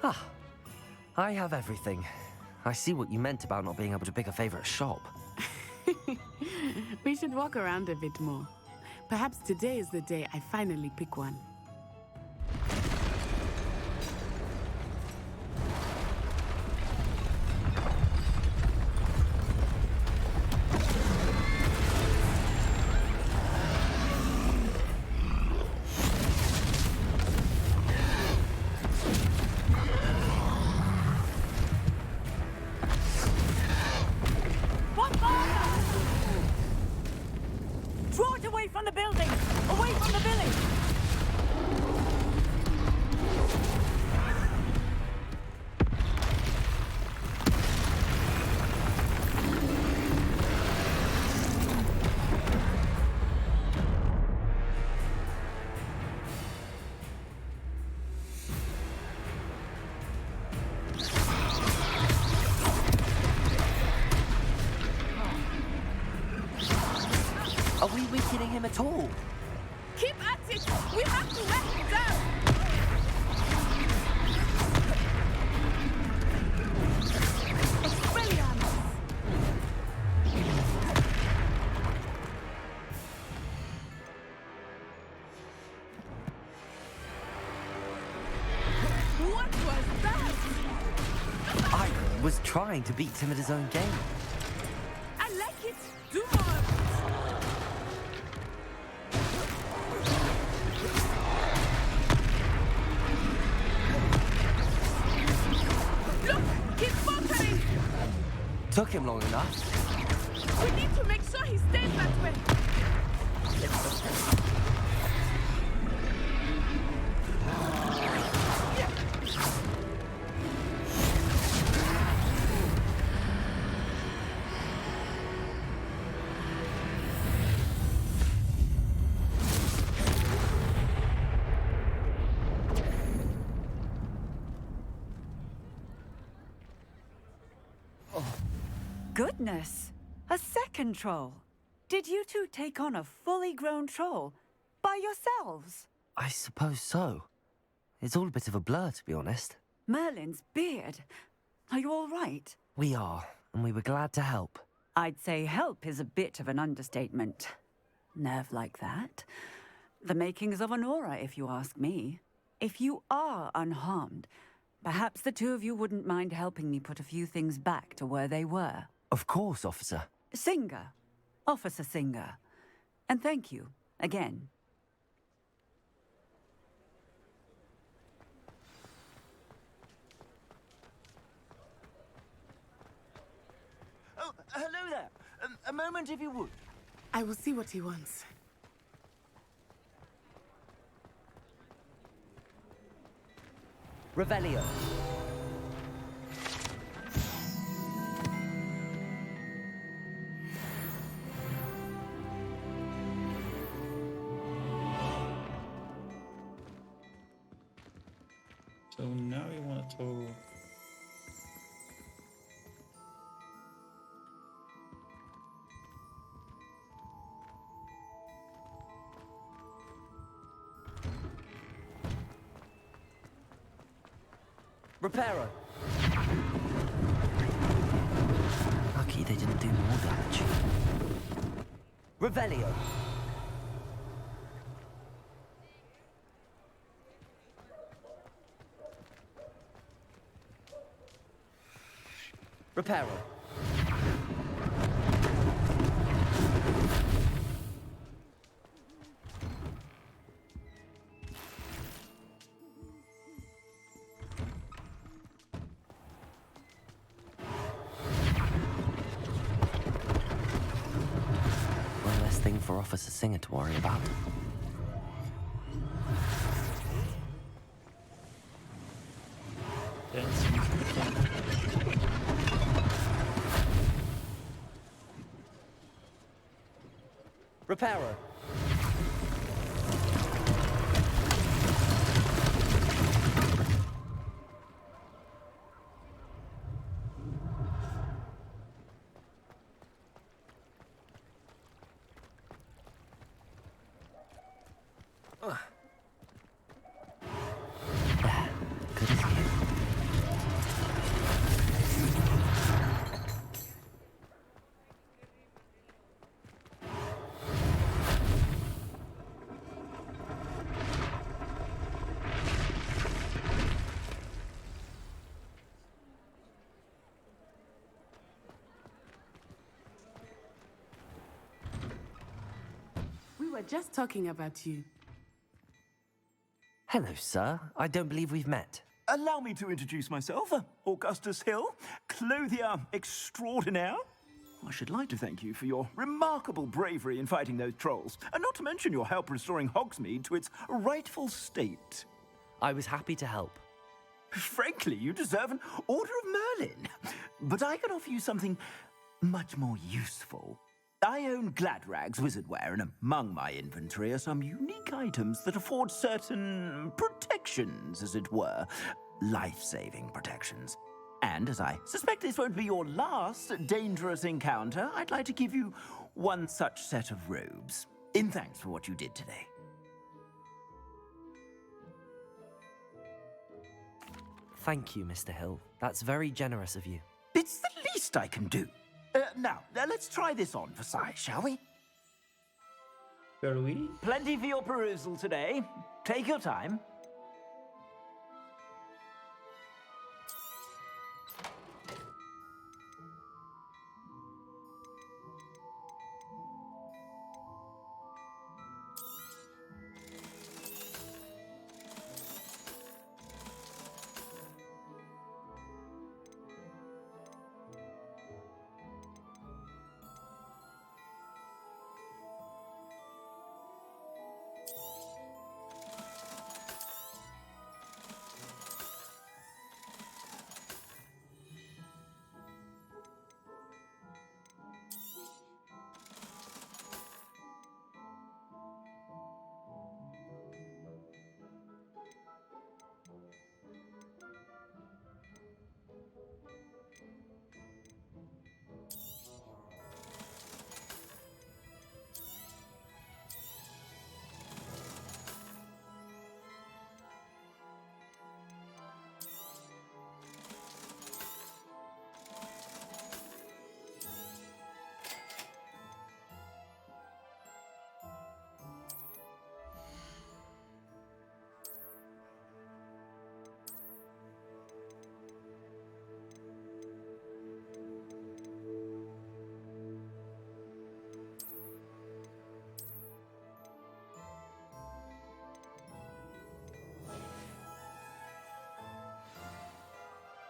Ah, I have everything. I see what you meant about not being able to pick a favorite shop. We should walk around a bit more. Perhaps today is the day I finally pick one. Draw it away from the building! Away from the village! Are we weakening him at all? Keep at it! We have to wear him down! Expelliarmus! What was that? I was trying to beat him at his own game. I like it! Do more! Took him long enough. We need to make sure he stays that way. Goodness! A second troll! Did you two take on a fully grown troll? By yourselves? I suppose so. It's all a bit of a blur, to be honest. Merlin's beard. Are you all right? We are, and we were glad to help. I'd say help is a bit of an understatement. Nerve like that. The makings of an aura, if you ask me. If you are unharmed, perhaps the two of you wouldn't mind helping me put a few things back to where they were. Of course, officer. Singer. Officer Singer. And thank you, again. Oh, hello there. A moment, if you would. I will see what he wants. Revelio. So now we want to talk. Reparo. Lucky they didn't do more damage. Revelio. Reparo. One less thing for Officer Singer to worry about. Reparo. Good as new. were just talking about you. Hello, sir. I don't believe we've met. Allow me to introduce myself, Augustus Hill, clothier extraordinaire. I should like to thank you for your remarkable bravery in fighting those trolls, and not to mention your help restoring Hogsmeade to its rightful state. I was happy to help. Frankly, you deserve an Order of Merlin. But I can offer you something much more useful. I own Gladrag's wizardware, and among my inventory are some unique items that afford certain protections, as it were. Life-saving protections. And as I suspect this won't be your last dangerous encounter, I'd like to give you one such set of robes, in thanks for what you did today. Thank you, Mr. Hill. That's very generous of you. It's the least I can do. Now, let's try this on for size, shall we? Shall we? Plenty for your perusal today. Take your time.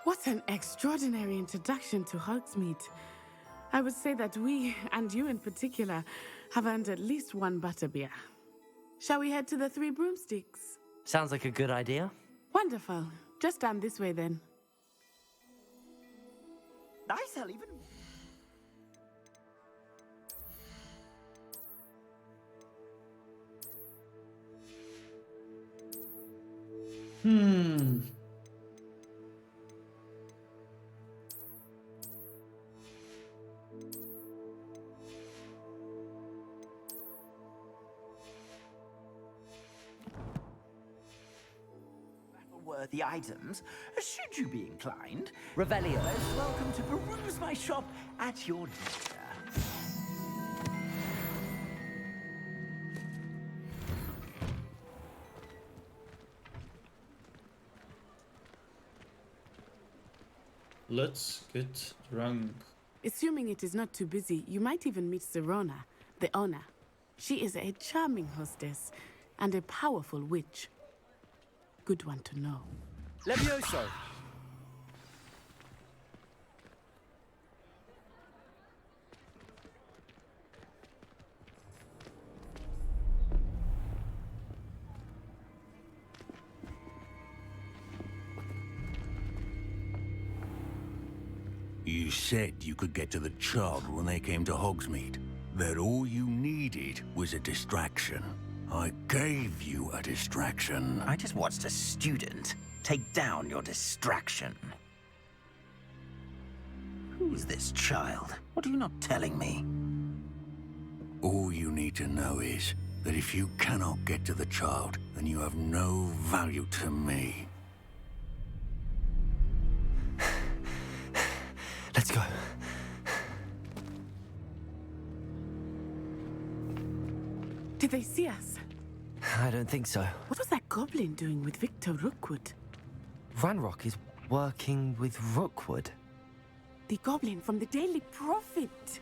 What an extraordinary introduction to Hogsmeade. I would say that we, and you in particular, have earned at least one butterbeer. Shall we head to the Three Broomsticks? Sounds like a good idea. Wonderful. Just down this way then. Nice, I'll even... Worthy items, should you be inclined. Revelio. Most welcome to peruse my shop at your leisure. Let's get drunk. Assuming it is not too busy, you might even meet Serona, the owner. She is a charming hostess and a powerful witch. Good one to know. Levioso! You said you could get to the child when they came to Hogsmeade. That all you needed was a distraction. I gave you a distraction. I just watched a student take down your distraction. Who's this child? What are you not telling me? All you need to know is that if you cannot get to the child, then you have no value to me. Let's go. Did they see us? I don't think so. What was that goblin doing with Victor Rookwood? Ranrock is working with Rookwood. The goblin from the Daily Prophet.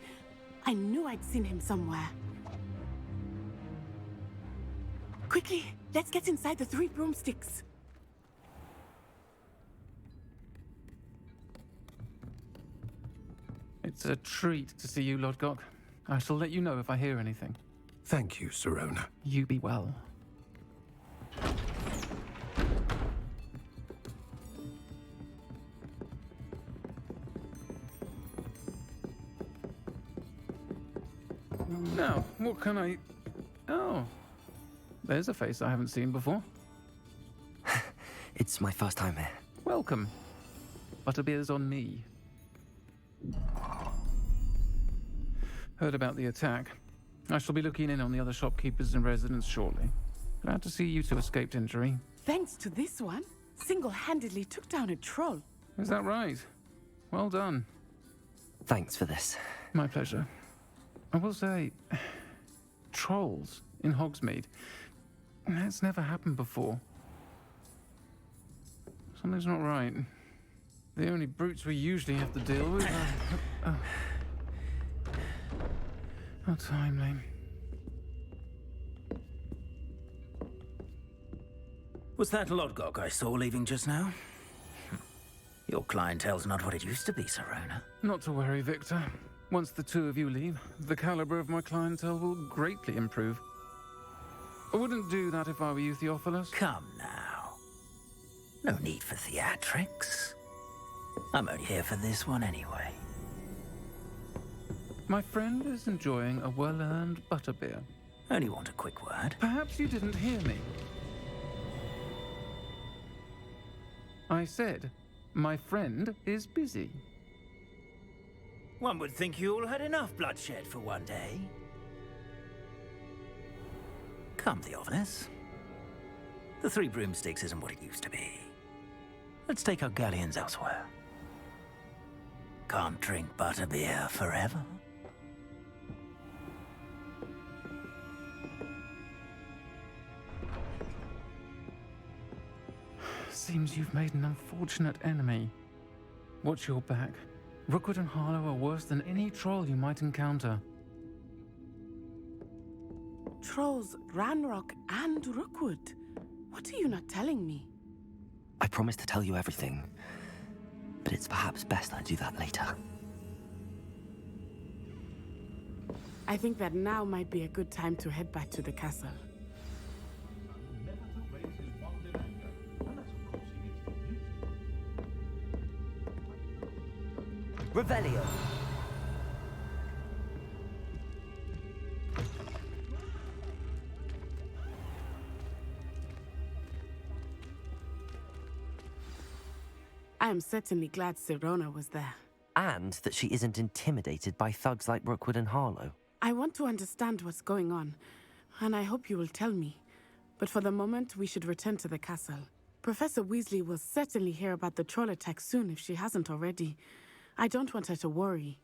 I knew I'd seen him somewhere. Quickly, let's get inside the 3 broomsticks. It's a treat to see you, Lodgok. I shall let you know if I hear anything. Thank you, Sirona. You be well. Now, what can I... Oh, there's a face I haven't seen before. It's my first time here. Welcome. Butterbeer's on me. Heard about the attack. I shall be looking in on the other shopkeepers and residents shortly. Glad to see you two escaped injury. Thanks to this one, single-handedly took down a troll. Is that right? Well done. Thanks for this. My pleasure. I will say, trolls in Hogsmeade. That's never happened before. Something's not right. The only brutes we usually have to deal with are... How timely. Was that Lodgok I saw leaving just now? Your clientele's not what it used to be, Sirona. Not to worry, Victor. Once the two of you leave, the caliber of my clientele will greatly improve. I wouldn't do that if I were you, Theophilus. Come now. No need for theatrics. I'm only here for this one anyway. My friend is enjoying a well-earned butterbeer. Only want a quick word. Perhaps you didn't hear me. I said, my friend is busy. One would think you all had enough bloodshed for one day. Come, Theophilus. The 3 broomsticks isn't what it used to be. Let's take our galleons elsewhere. Can't drink butterbeer forever. Seems you've made an unfortunate enemy. Watch your back. Rookwood and Harlow are worse than any troll you might encounter. Trolls, Ranrock, and Rookwood. What are you not telling me? I promised to tell you everything, but it's perhaps best I do that later. I think that now might be a good time to head back to the castle. Revelio. I am certainly glad Sirona was there. And that she isn't intimidated by thugs like Rookwood and Harlow. I want to understand what's going on, and I hope you will tell me. But for the moment, we should return to the castle. Professor Weasley will certainly hear about the troll attack soon if she hasn't already. I don't want her to worry.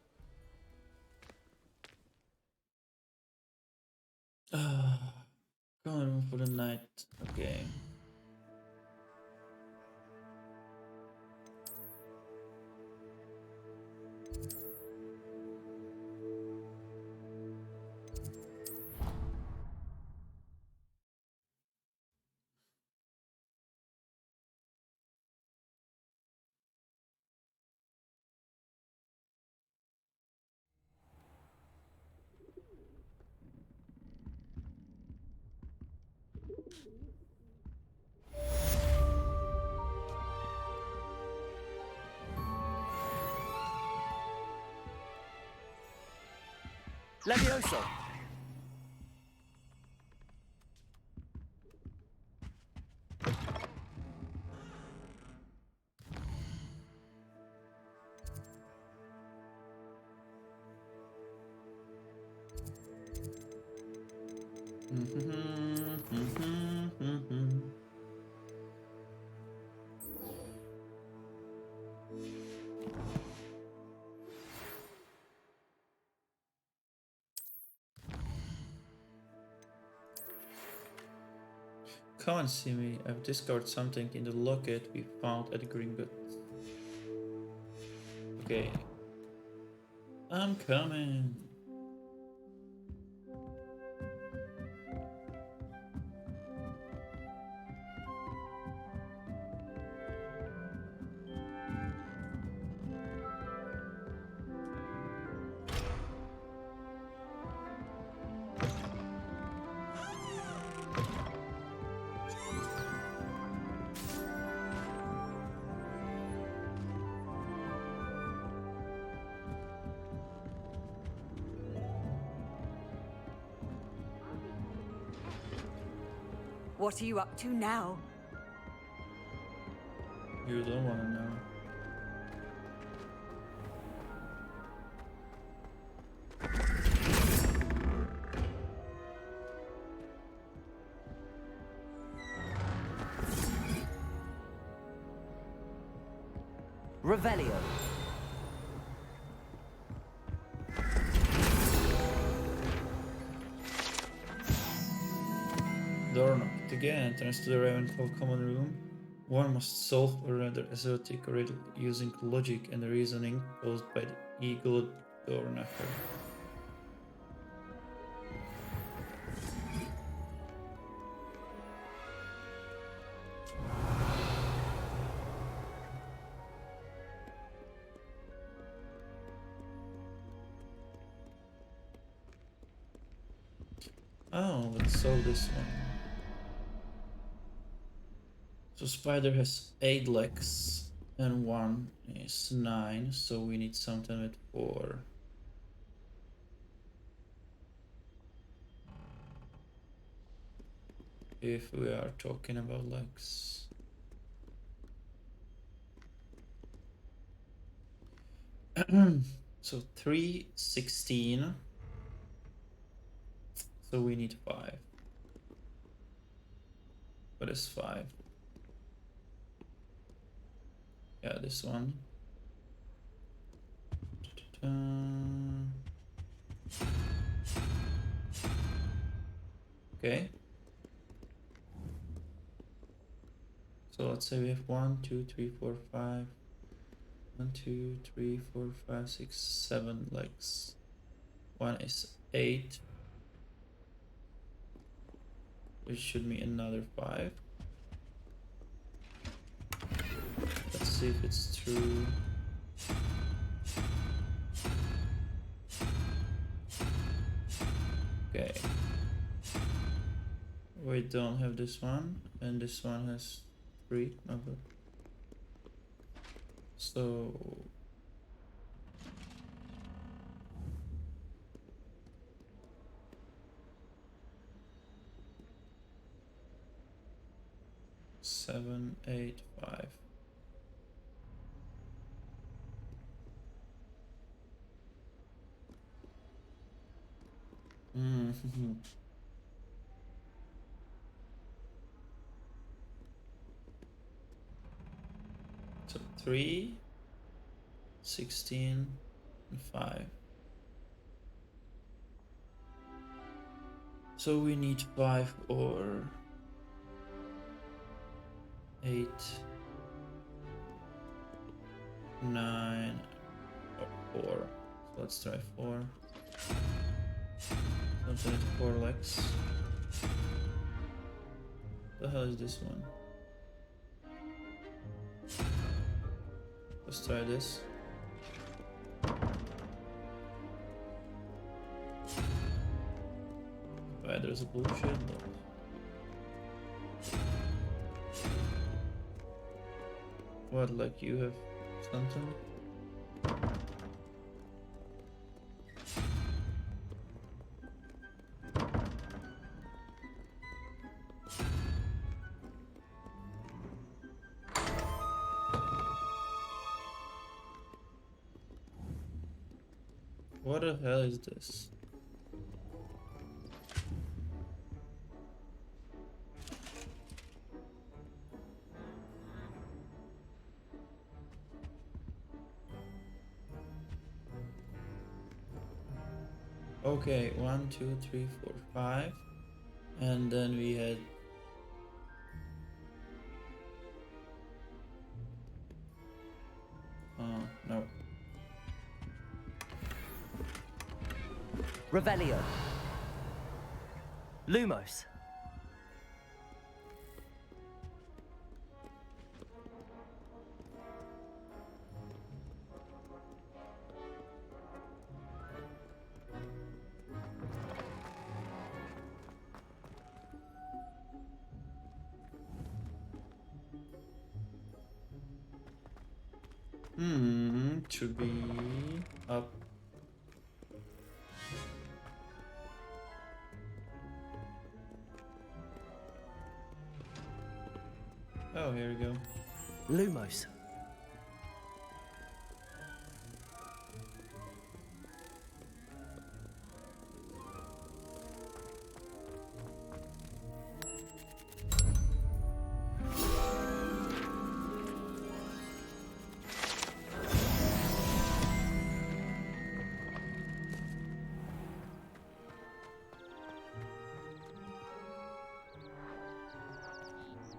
Going for the night. Okay. Levioso! Come and see me. I've discovered something in the locket we found at Gringotts. Okay. I'm coming. What are you up to now? You don't want to know. Revelio. Door knocked. To gain entrance to the Ravenclaw common room, one must solve a rather exotic riddle using logic and reasoning posed by the eagle door knocker. Oh, let's solve this one. So spider has 8 legs and 1 is 9, so we need something with 4. If we are talking about legs. So 3, 16. So we need 5. What is 5? Yeah, this one. Okay. So let's say we have 1, 2, 3, 4, 5. 1, 2, 3, 4, 5, 6, 7 legs. 1 is 8. Which should mean another 5. Let's see if it's true. Okay. We don't have this one, and this one has 3. Okay. So 7, 8, 5. So 3, 16, and 5. So we need 5 or 8, 9, or 4. So let's try 4. Something with 4 legs. The hell is this one? Let's try this. Right, there's a bullshit, but what, like you have something? What the hell is this? Okay, 1, 2, 3, 4, 5. And then we had no. Revelio. Lumos. Should be up. here we go. Lumos.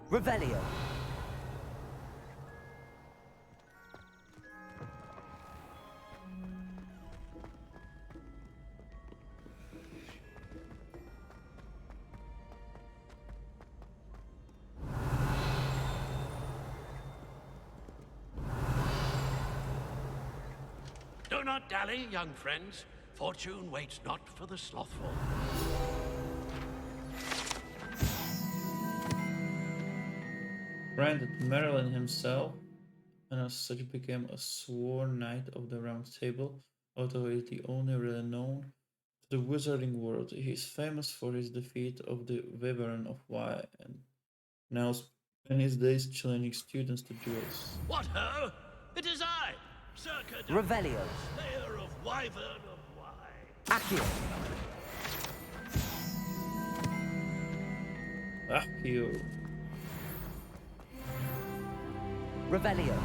Revelio. Do not dally, young friends. Fortune waits not for the slothful. Granted, Merlin himself, and as such became a sworn knight of the Round Table, although he is the only really known to the wizarding world. He is famous for his defeat of the Wyvern of Wye, and now spends his days challenging students to duels. What ho! It is I, Circa Revelio. Slayer of Wyvern of Wye. Accio. Accio. Revelio.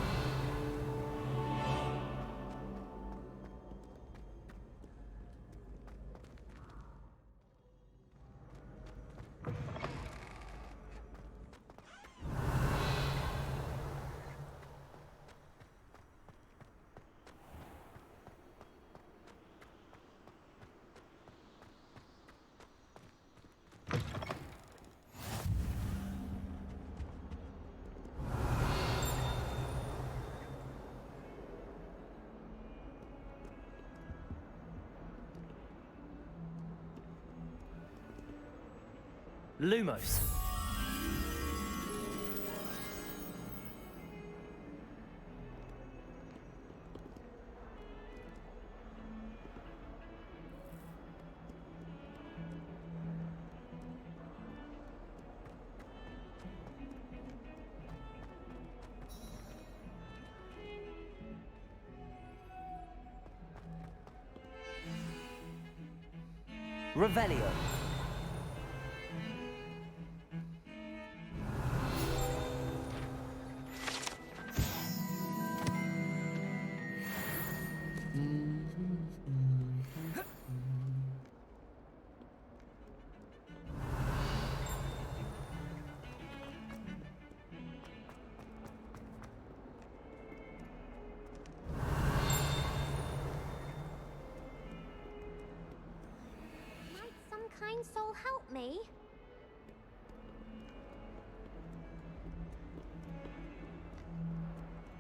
Lumos. Revelio. Kind soul help me?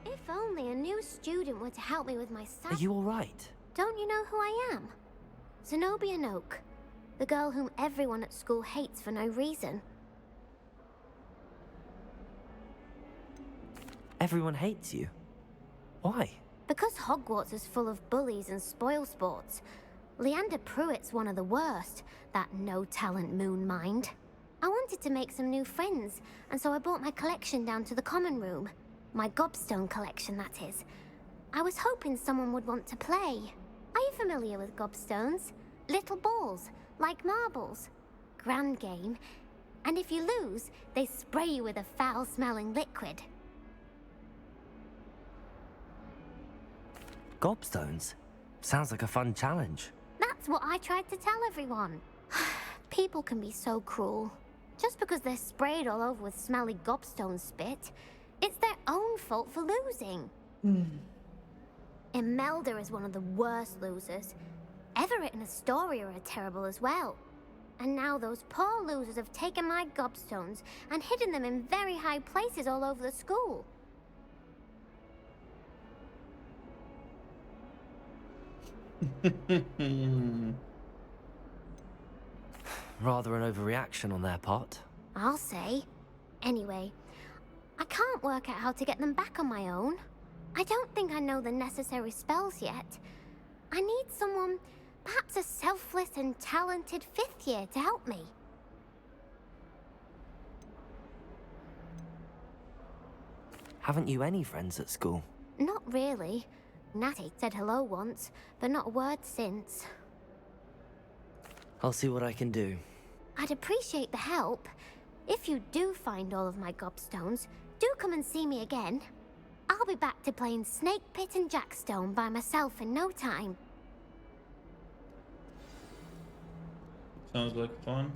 If only a new student were to help me with my Are you all right? Don't you know who I am? Zenobia Noak, the girl whom everyone at school hates for no reason. Everyone hates you. Why? Because Hogwarts is full of bullies and spoilsports. Leander Pruitt's one of the worst, that no-talent moon mind. I wanted to make some new friends, and so I brought my collection down to the common room. My gobstone collection, that is. I was hoping someone would want to play. Are you familiar with gobstones? Little balls, like marbles. Grand game. And if you lose, they spray you with a foul-smelling liquid. Gobstones? Sounds like a fun challenge. That's what I tried to tell everyone. People can be so cruel. Just because they're sprayed all over with smelly gobstone spit, it's their own fault for losing. Imelda is one of the worst losers. Everett and Astoria are terrible as well. And now those poor losers have taken my gobstones and hidden them in very high places all over the school. Rather an overreaction on their part. I'll say. Anyway, I can't work out how to get them back on my own. I don't think I know the necessary spells yet. I need someone, perhaps a selfless and talented 5th year to help me. Haven't you any friends at school? Not really. Natty said hello once, but not a word since. I'll see what I can do. I'd appreciate the help. If you do find all of my gobstones, do come and see me again. I'll be back to playing Snake Pit and Jackstone by myself in no time. Sounds like fun.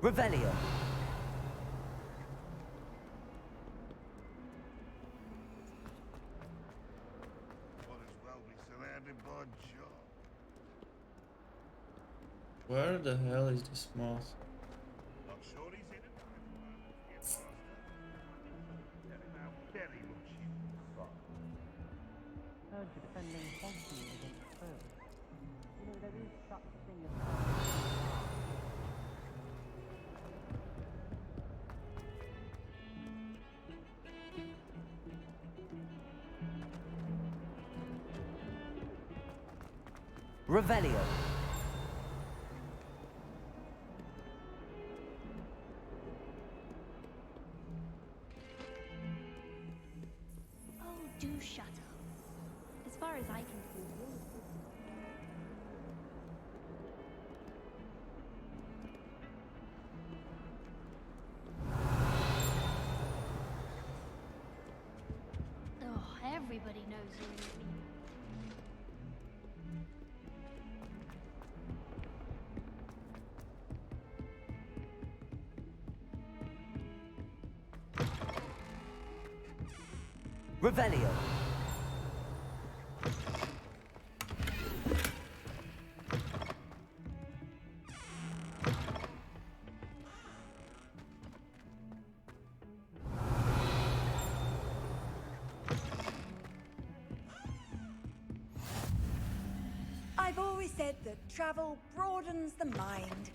Revelio. Where the hell is this moth? Heard you're defending Hogsmeade against foes. You know, there is such a thing as... Revelio. Oh, do shut up. As far as I can see, oh, everybody knows you're in the lead. Revelio. I've always said that travel broadens the mind.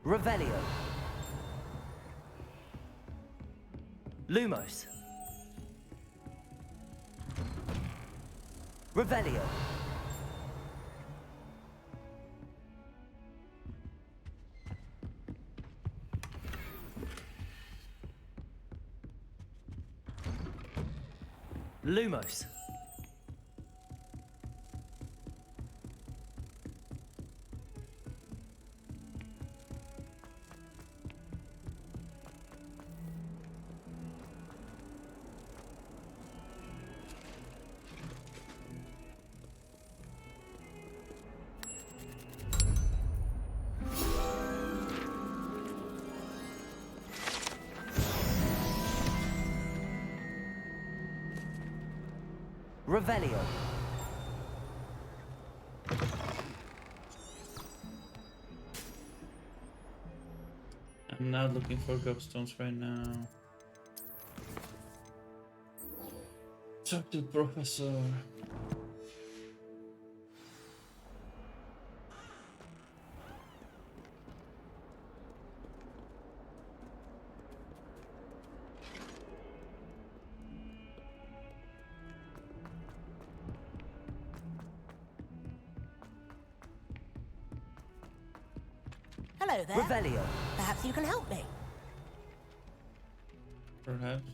Revelio. Lumos. Revelio. Lumos. Revelio. I'm not looking for gobstones right now. Talk to the professor. Hello there. Revelio. Perhaps you can help me. Perhaps.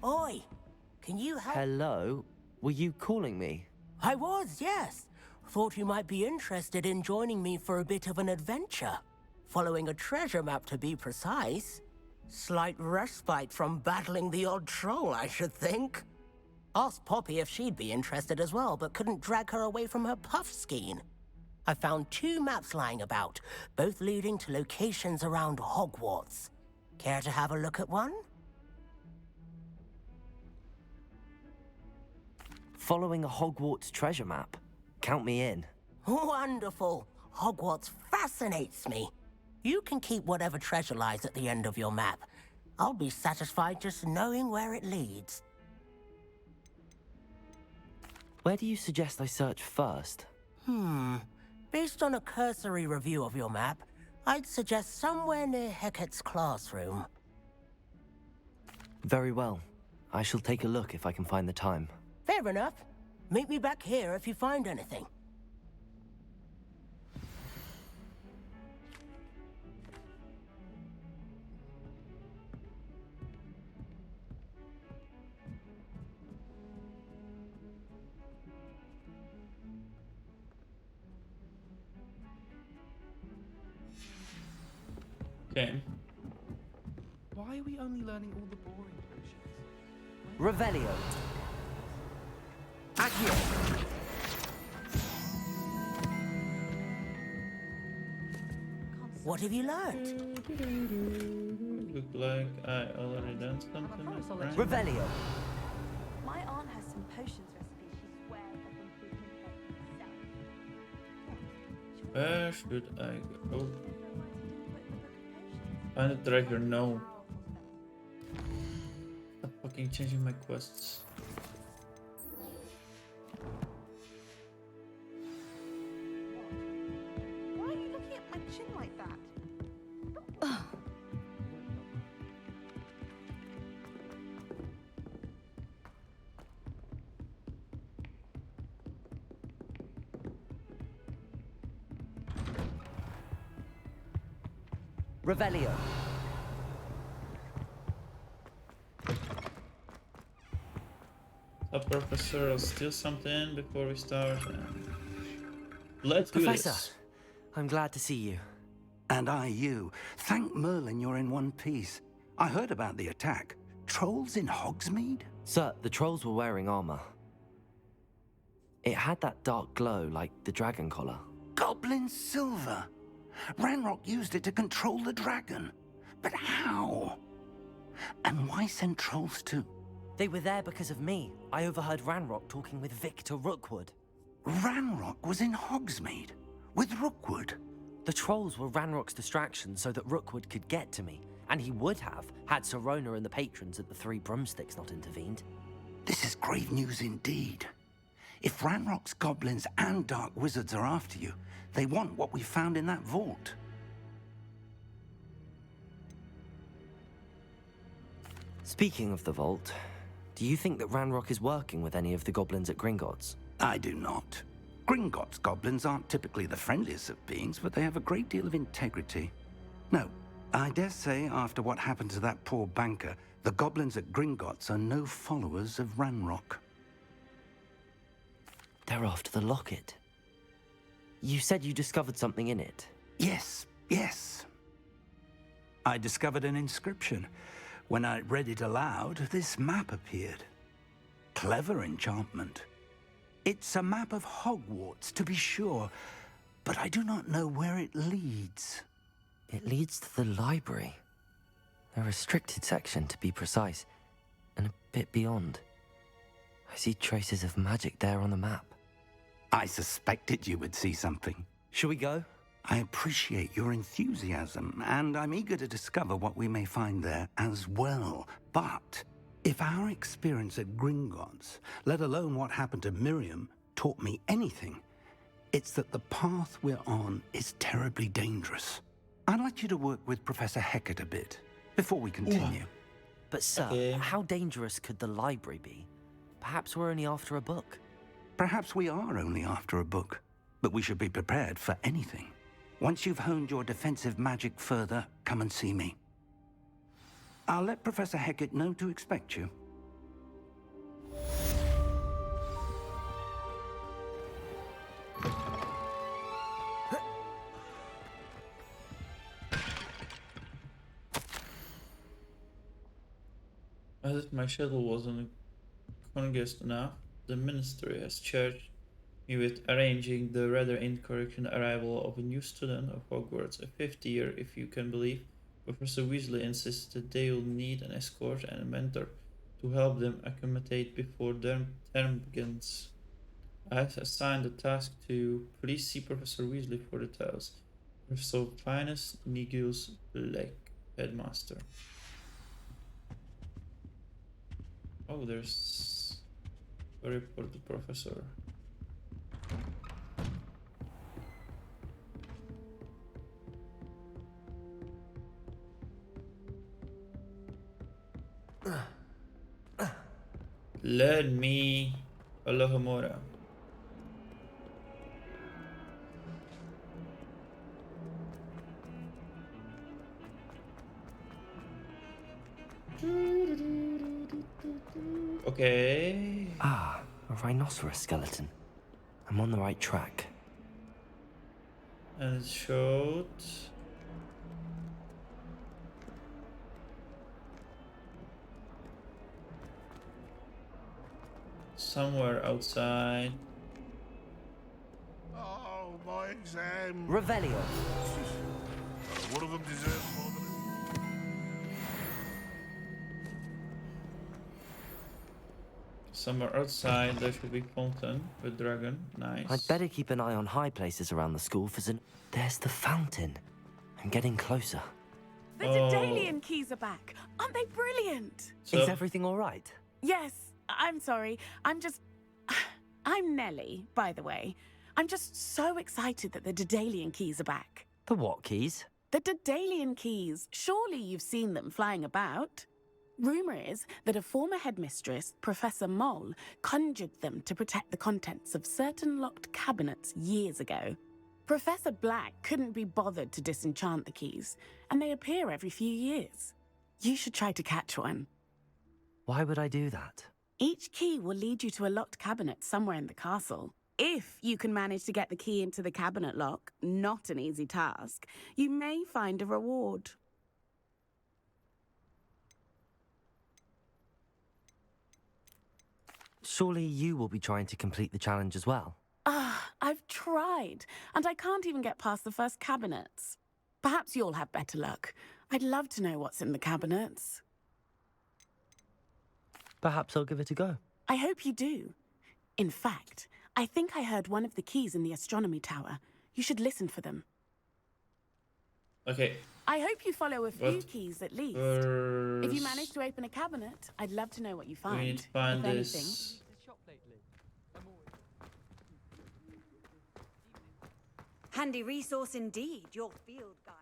Oi, can you help? Hello? Were you calling me? I was, yes. Thought you might be interested in joining me for a bit of an adventure. Following a treasure map, to be precise. Slight respite from battling the odd troll, I should think. Asked Poppy if she'd be interested as well, but couldn't drag her away from her puff skein. I found 2 maps lying about, both leading to locations around Hogwarts. Care to have a look at one? Following a Hogwarts treasure map. Count me in. Wonderful. Hogwarts fascinates me. You can keep whatever treasure lies at the end of your map. I'll be satisfied just knowing where it leads. Where do you suggest I search first? Based on a cursory review of your map, I'd suggest somewhere near Hecat's classroom. Very well. I shall take a look if I can find the time. Fair enough. Meet me back here if you find anything. Okay. Why are we only learning all the boring potions? Revelio. Accio. What have you learned? Look like I already done something. Right? Revelio. My aunt has some potions recipes she swears have been pre-prepared herself. Where should I go? Find the treasure, no. Stop fucking changing my quests. Why are you looking at my chin like that? Revelio. So, Professor, I'll steal something before we start. Let's do Professor, this. I'm glad to see you. And I you. Thank Merlin you're in one piece. I heard about the attack. Trolls in Hogsmeade? Sir, the trolls were wearing armor. It had that dark glow like the dragon collar. Goblin silver. Ranrock used it to control the dragon. But how? And why send trolls to... They were there because of me. I overheard Ranrock talking with Victor Rookwood. Ranrock was in Hogsmeade? With Rookwood? The trolls were Ranrock's distraction so that Rookwood could get to me. And he would have, had Sirona and the patrons at the Three Broomsticks not intervened. This is grave news indeed. If Ranrock's goblins and dark wizards are after you, they want what we found in that vault. Speaking of the vault, do you think that Ranrock is working with any of the goblins at Gringotts? I do not. Gringotts goblins aren't typically the friendliest of beings, but they have a great deal of integrity. No, I dare say after what happened to that poor banker, the goblins at Gringotts are no followers of Ranrock. They're after the locket. You said you discovered something in it. Yes, yes. I discovered an inscription. When I read it aloud, this map appeared. Clever enchantment. It's a map of Hogwarts, to be sure, but I do not know where it leads. It leads to the library. A restricted section, to be precise, and a bit beyond. I see traces of magic there on the map. I suspected you would see something. Shall we go? I appreciate your enthusiasm, and I'm eager to discover what we may find there as well. But if our experience at Gringotts, let alone what happened to Miriam, taught me anything, it's that the path we're on is terribly dangerous. I'd like you to work with Professor Hecat a bit before we continue. But sir, how dangerous could the library be? Perhaps we're only after a book. Perhaps we are only after a book, but we should be prepared for anything. Once you've honed your defensive magic further, come and see me. I'll let Professor Hecat know to expect you. As if my schedule wasn't congest enough, the Ministry has charged me with arranging the rather incorrect arrival of a new student of Hogwarts, a fifth year if you can believe. Professor Weasley insists that they will need an escort and a mentor to help them acclimate before their term begins. I have assigned the task to please see Professor Weasley for details. Professor Finus Nigil's Black Headmaster. Oh, there's a report to the professor. Learn me Alohomora. Okay. Ah, a rhinoceros skeleton. I'm on the right track. And it showed somewhere outside. Oh, my exam. Revelio. One of them deserves more than Somewhere outside there should be fountain with dragon. Nice. I'd better keep an eye on high places around the school for There's the fountain. I'm getting closer. The Daedalian keys are back. Aren't they brilliant? Is everything all right? Yes. I'm sorry. I'm Nellie, by the way. I'm just so excited that the Daedalian keys are back. The what keys? The Daedalian keys. Surely you've seen them flying about. Rumour is that a former headmistress, Professor Moll, conjured them to protect the contents of certain locked cabinets years ago. Professor Black couldn't be bothered to disenchant the keys, and they appear every few years. You should try to catch one. Why would I do that? Each key will lead you to a locked cabinet somewhere in the castle. If you can manage to get the key into the cabinet lock, not an easy task, you may find a reward. Surely you will be trying to complete the challenge as well. I've tried, and I can't even get past the first cabinets. Perhaps you'll have better luck. I'd love to know what's in the cabinets. Perhaps I'll give it a go. I hope you do. In fact, I think I heard one of the keys in the astronomy tower. You should listen for them. Okay. I hope you follow a few keys at least. If you manage to open a cabinet, I'd love to know what you find. We need to find if this. anything. Handy resource indeed, your field guide.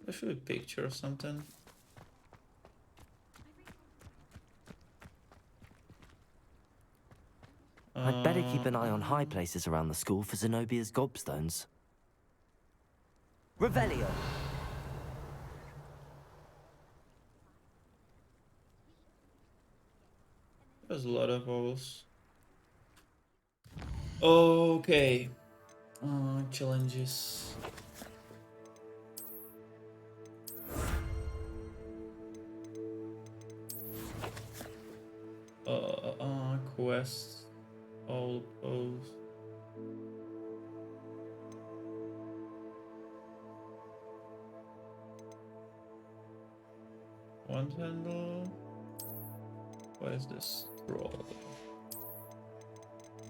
There should be a picture or something. I'd better keep an eye on high places around the school for Zenobia's gobstones. Revelio. There's a lot of vowels. Okay. Challenges. Quests. All pose. One handle. What is this? Scroll.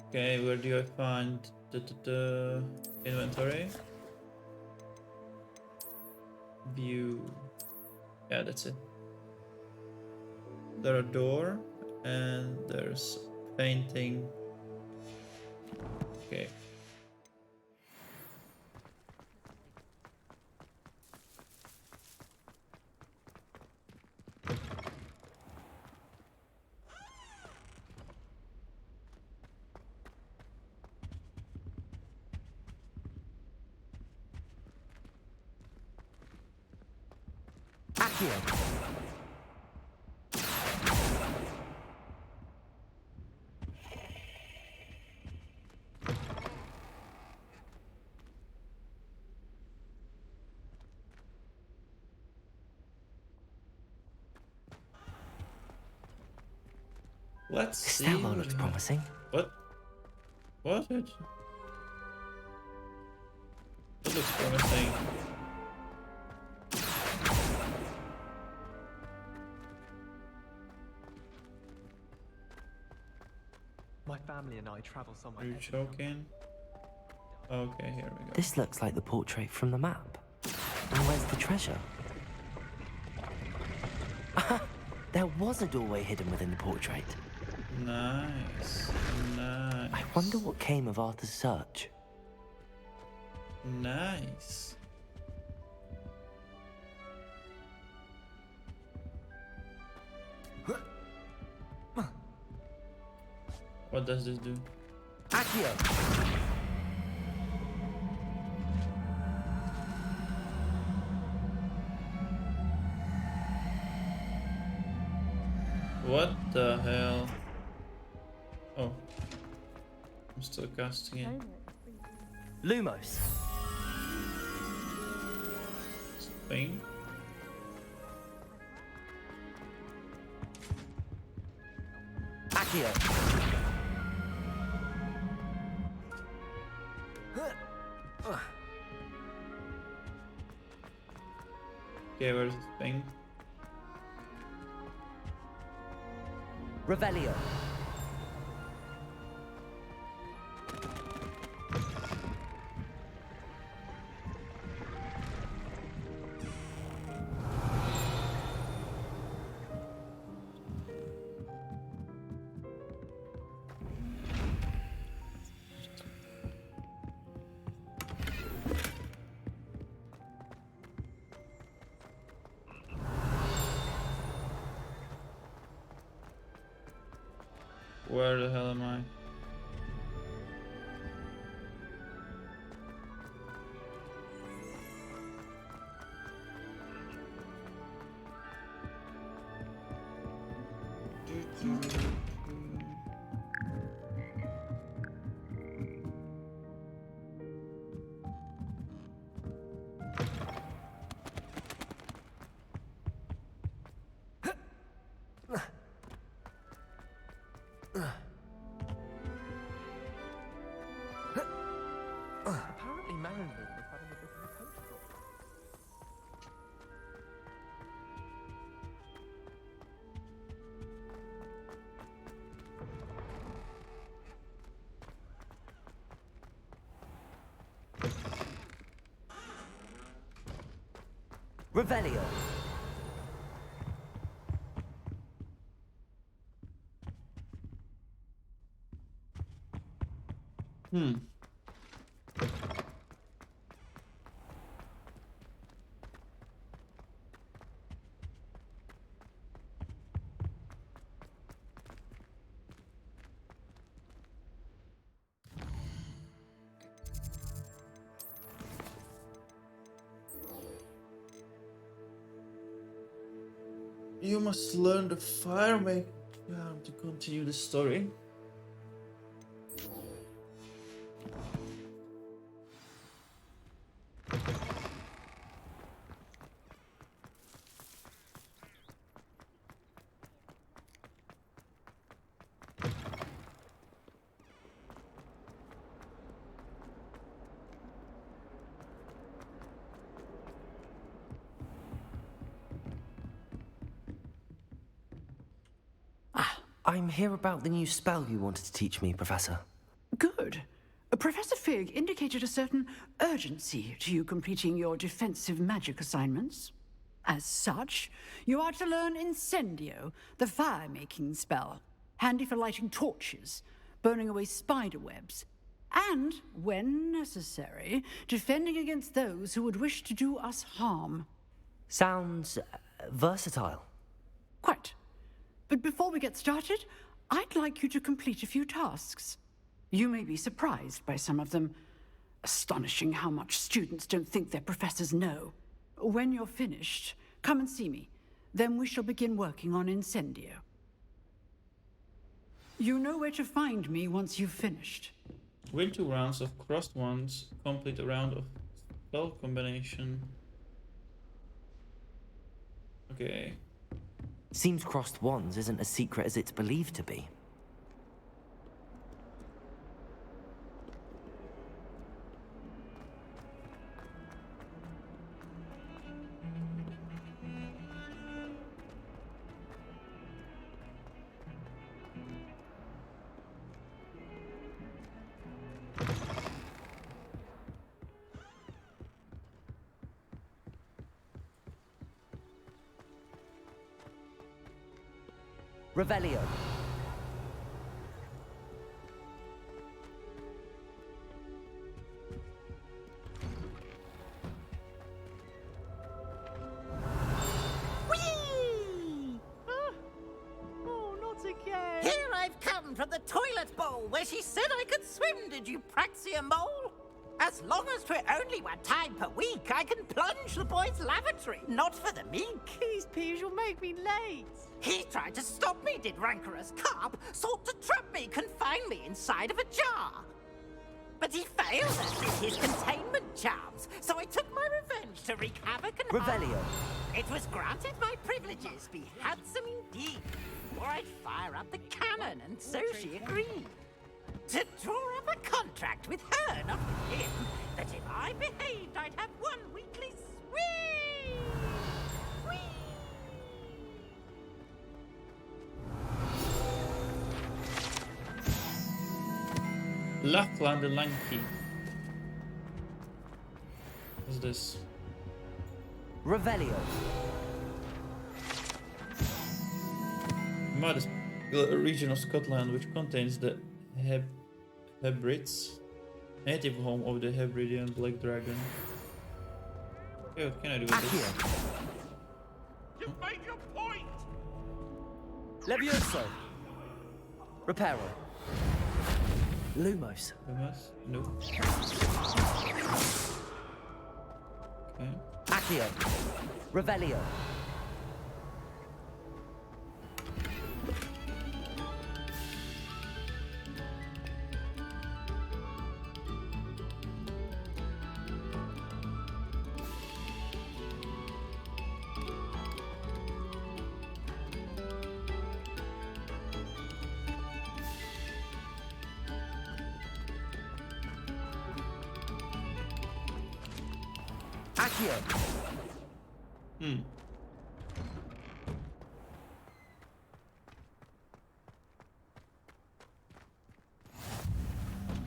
Okay, where do I find the inventory? View. Yeah, that's it. There's a door and there's painting. Okay. Let's see. This demo looks promising. What? What? It looks promising. My family and I travel somewhere. Are you joking? Okay, here we go. This looks like the portrait from the map. And where's the treasure? There was a doorway hidden within the portrait. Nice. Nice. I wonder what came of Arthur's search. Nice. What does this do? Accio! What the hell? Oh. I'm still casting it. Lumos. Spain. Accio! Okay, where's the Spain? Revelio. Where the hell am I? Apparently Marinville was having a bit of a coach drop. Revelio. You must learn the fire make to continue the story. I'm here about the new spell you wanted to teach me, Professor. Good. Professor Fig indicated a certain urgency to you completing your defensive magic assignments. As such, you are to learn Incendio, the fire-making spell, handy for lighting torches, burning away spider webs, and, when necessary, defending against those who would wish to do us harm. Sounds versatile. Quite. But before we get started, I'd like you to complete a few tasks. You may be surprised by some of them. Astonishing how much students don't think their professors know. When you're finished, come and see me. Then we shall begin working on Incendio. You know where to find me once you've finished. Win 2 rounds of crossed ones, complete a round of spell combination. Okay. Seems crossed wands isn't as secret as it's believed to be. Revelio. Whee! Ah! Oh, not again. Okay. Here I've come from the toilet bowl where she said I could swim, did you praxia mole? As long as 'twere only one time per week, I can plunge the boy's lavatory, not for the meek. These peas will make me late. He tried to stop me, did rancorous carp, sought to trap me, confine me inside of a jar. But he failed at his containment charms, so I took my revenge to wreak havoc and harm. Revelio. It was granted my privileges be handsome indeed, or I'd fire up the cannon, and so she agreed. To draw up a contract with her, not with him, that if I behaved, I'd have one weekly swing! Lachlan the Lanky. What's this? Revelio. Modest region of Scotland which contains the Hebrides, native home of the Hebridean black dragon. Okay, what can I do with this? You've made your point! Levioso. Reparo. Lumos. Lumos? No. Okay. Accio. Revelio.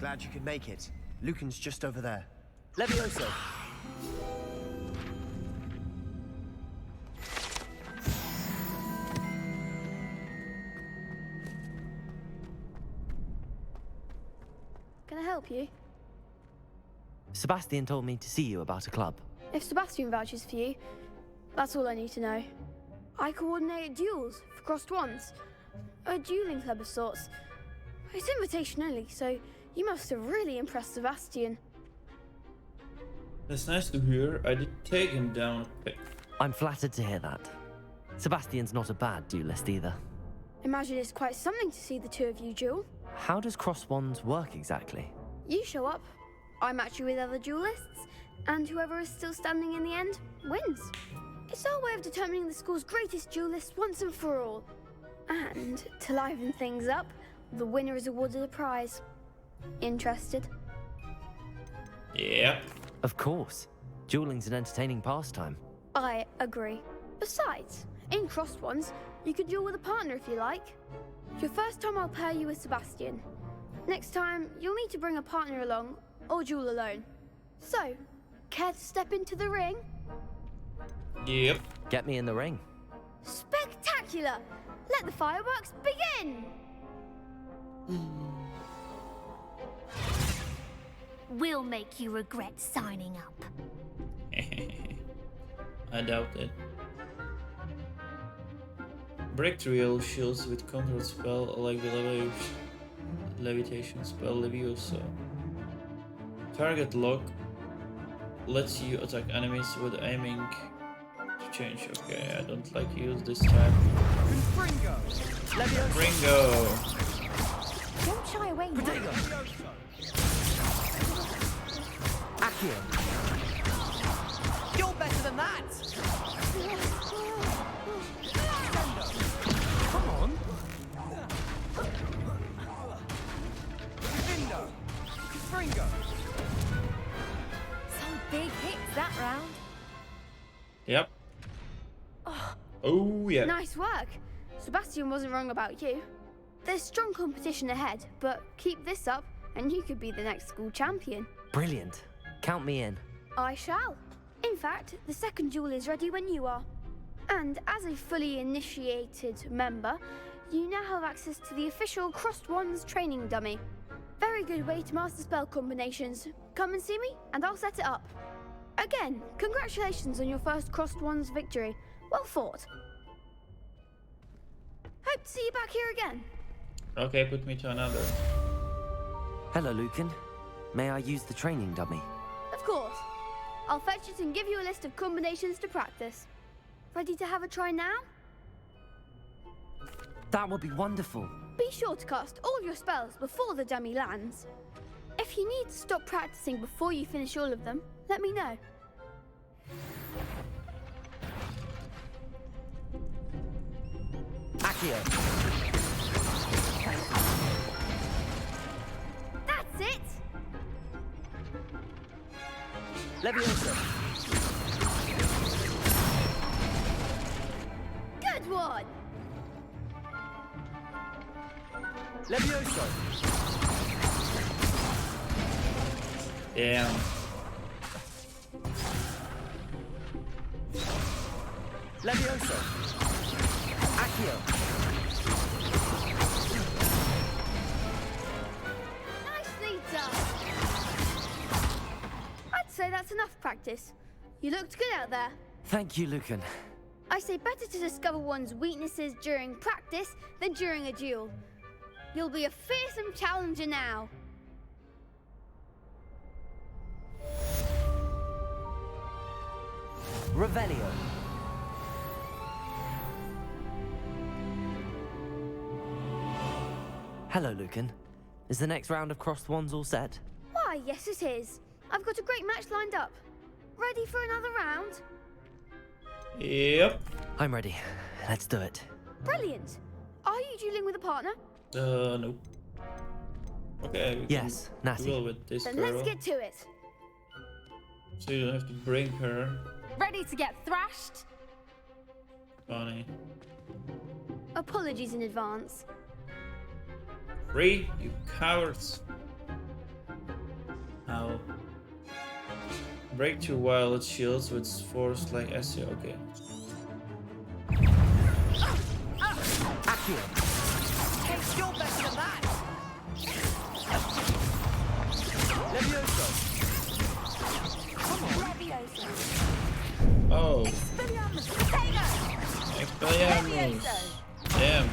Glad you could make it. Lucan's just over there. Levioso. Can I help you? Sebastian told me to see you about a club. If Sebastian vouches for you, that's all I need to know. I coordinate duels for crossed wands. A dueling club of sorts. It's invitation only, so you must have really impressed Sebastian. That's nice to hear. I did take him down a bit. I'm flattered to hear that. Sebastian's not a bad duelist either. Imagine it's quite something to see the two of you duel. How does cross wands work exactly? You show up, I match you with other duelists, and whoever is still standing in the end wins. It's our way of determining the school's greatest duelist once and for all. And to liven things up, the winner is awarded a prize. Interested? Yep. Of course. Dueling's an entertaining pastime. I agree. Besides, in crossed ones, you could duel with a partner if you like. Your first time I'll pair you with Sebastian. Next time, you'll need to bring a partner along, or duel alone. So, care to step into the ring? Yep. Get me in the ring. Spectacular! Let the fireworks begin! We'll make you regret signing up. I doubt it. Breakthrough shields with control spell like the levitation spell Levioso. Target lock lets you attack enemies with aiming to change. Okay, I don't like use this time. Confringo! Ringo! Don't shy away now. Accio. You're better than that! Come on! Vindo! Confringo! Some big hits that round. Yep. Oh, yeah. Nice work. Sebastian wasn't wrong about you. There's strong competition ahead, but keep this up and you could be the next school champion. Brilliant. Count me in. I shall. In fact, the second duel is ready when you are. And as a fully initiated member, you now have access to the official Crossed Wands training dummy. Very good way to master spell combinations. Come and see me, and I'll set it up. Again, congratulations on your first Crossed Wands victory. Well fought. Hope to see you back here again. Okay, put me to another. Hello, Lucan. May I use the training dummy? Of course. I'll fetch it and give you a list of combinations to practice. Ready to have a try now? That would be wonderful. Be sure to cast all your spells before the dummy lands. If you need to stop practicing before you finish all of them, let me know. Accio. That's it! Leviosa. Good one! Leviosa. Damn. Leviosa. Accio. Nicely done! I'd say that's enough practice. You looked good out there. Thank you, Lucan. I say better to discover one's weaknesses during practice than during a duel. You'll be a fearsome challenger now. Revelio. Hello, Lucan. Is the next round of crossed wands all set? Why, yes it is. I've got a great match lined up. Ready for another round? Yep. I'm ready. Let's do it. Brilliant. Are you dueling with a partner? Nope. Okay. We yes, can Natty. duel with this Then girl. let's get to it. So you don't have to bring her. Ready to get thrashed? Funny. Apologies in advance. Free, you cowards. Ow. Break two violet shields with force like Essia. Okay. Accio. Hey, you're better than that! Leviosa. Come on. Leviosa. Oh. Expelliarmus. Potato! Expelliarmus. Damn.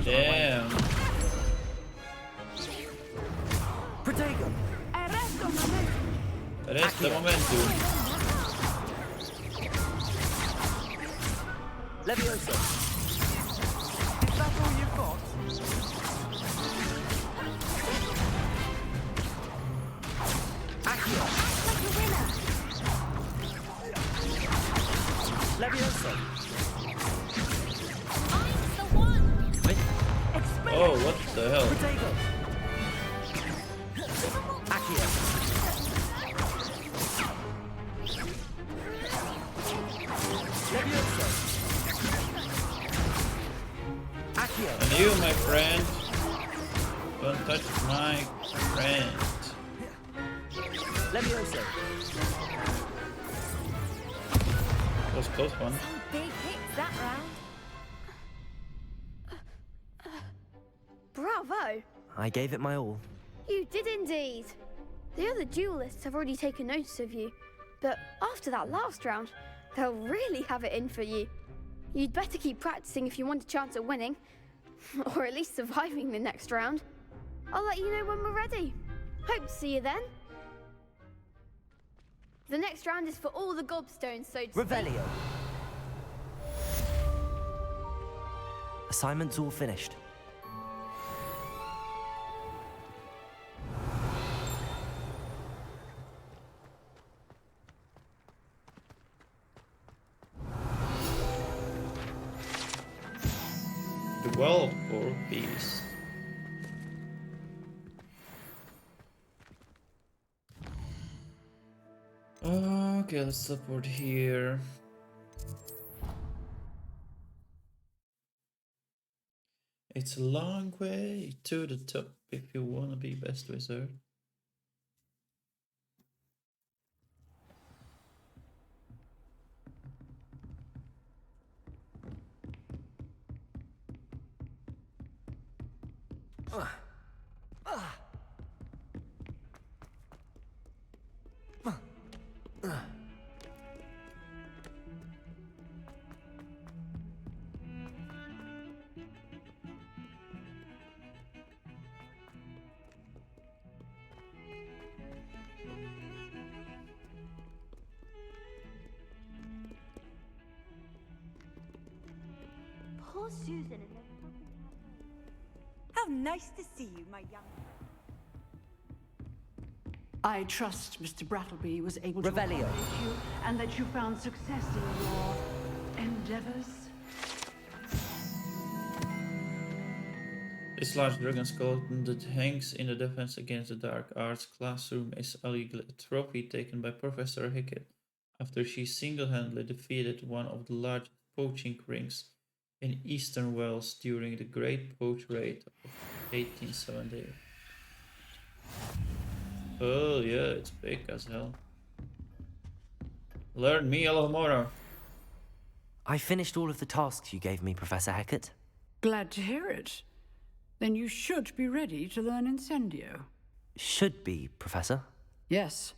Damn. Protego. Resta momentum. Leviosa. Is that all you've got? Accio. Like a winner. Leviosa. I'm the one. Oh, what the hell? Protego. Accio. Leviosa. Accio. And you, my friend. Don't touch my friend. Leviosa. That was a close one. Big hits that round. Bravo. I gave it my all. You did indeed. The other duelists have already taken notice of you, but after that last round, they'll really have it in for you. You'd better keep practicing if you want a chance at winning, or at least surviving the next round. I'll let you know when we're ready. Hope to see you then. The next round is for all the gobstones, so to speak. Revelio. Assignment's all finished. The world for peace. Okay, let's teleport here. It's a long way to the top if you wanna be best wizard. Susan and How nice to see you, my young I trust Mr. Brattleby was able to Revelio. accommodate you and that you found success in your endeavors. This large dragon skeleton that hangs in the Defense Against the Dark Arts classroom is allegedly a trophy taken by Professor Hickett after she single-handedly defeated one of the largest poaching rings in eastern Wales during the Great Poach Raid of 1878. Oh yeah, it's big as hell. Learn me a little more. I finished all of the tasks you gave me, Professor Hackett. Glad to hear it. Then you should be ready to learn Incendio. Should be, Professor. Yes.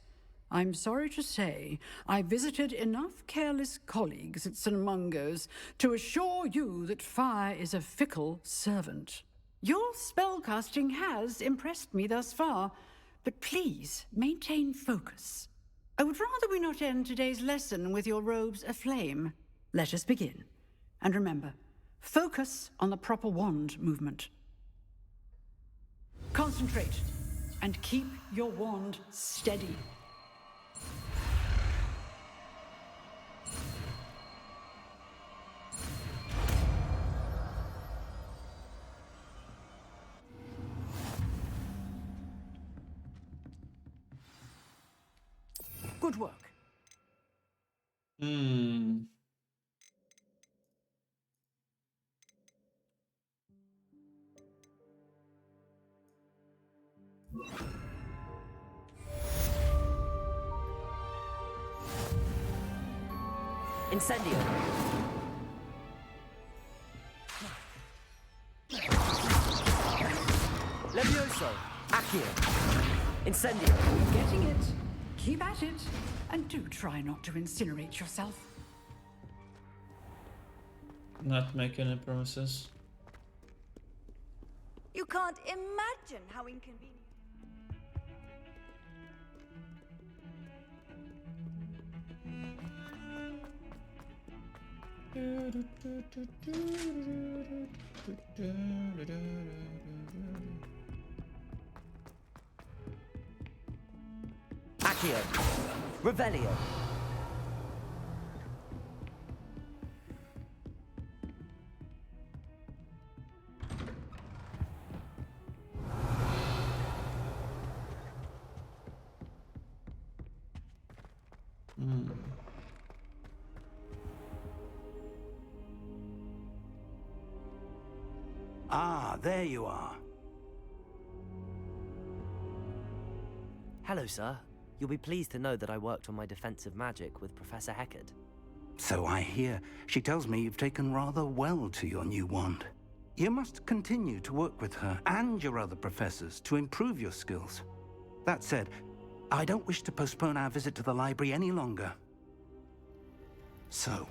I'm sorry to say, I visited enough careless colleagues at St. Mungo's to assure you that fire is a fickle servant. Your spellcasting has impressed me thus far, but please maintain focus. I would rather we not end today's lesson with your robes aflame. Let us begin. And remember, focus on the proper wand movement. Concentrate and keep your wand steady. Good work. Incendio. Levioso. Accio. Incendio. Getting it. Keep at it. And do try not to incinerate yourself. Not make any promises. You can't imagine how inconvenient. Accio. Revelio. Ah, there you are. Hello, sir. You'll be pleased to know that I worked on my defensive magic with Professor Hackett. So I hear. She tells me you've taken rather well to your new wand. You must continue to work with her and your other professors to improve your skills. That said, I don't wish to postpone our visit to the library any longer. So,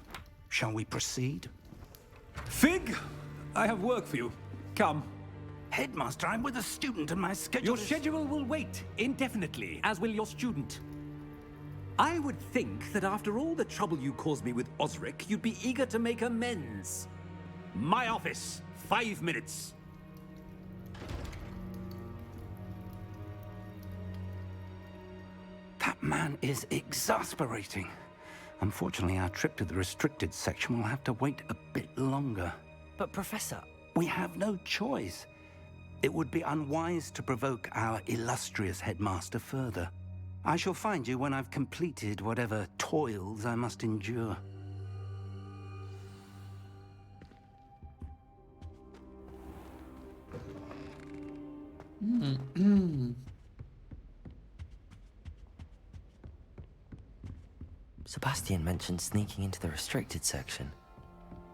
shall we proceed? Fig, I have work for you. Come. Headmaster, I'm with a student and my schedule Your schedule will wait indefinitely, as will your student. I would think that after all the trouble you caused me with Osric, you'd be eager to make amends. My office, 5 minutes. That man is exasperating. Unfortunately, our trip to the restricted section will have to wait a bit longer. But, Professor... We have no choice. It would be unwise to provoke our illustrious headmaster further. I shall find you when I've completed whatever toils I must endure. Sebastian mentioned sneaking into the restricted section.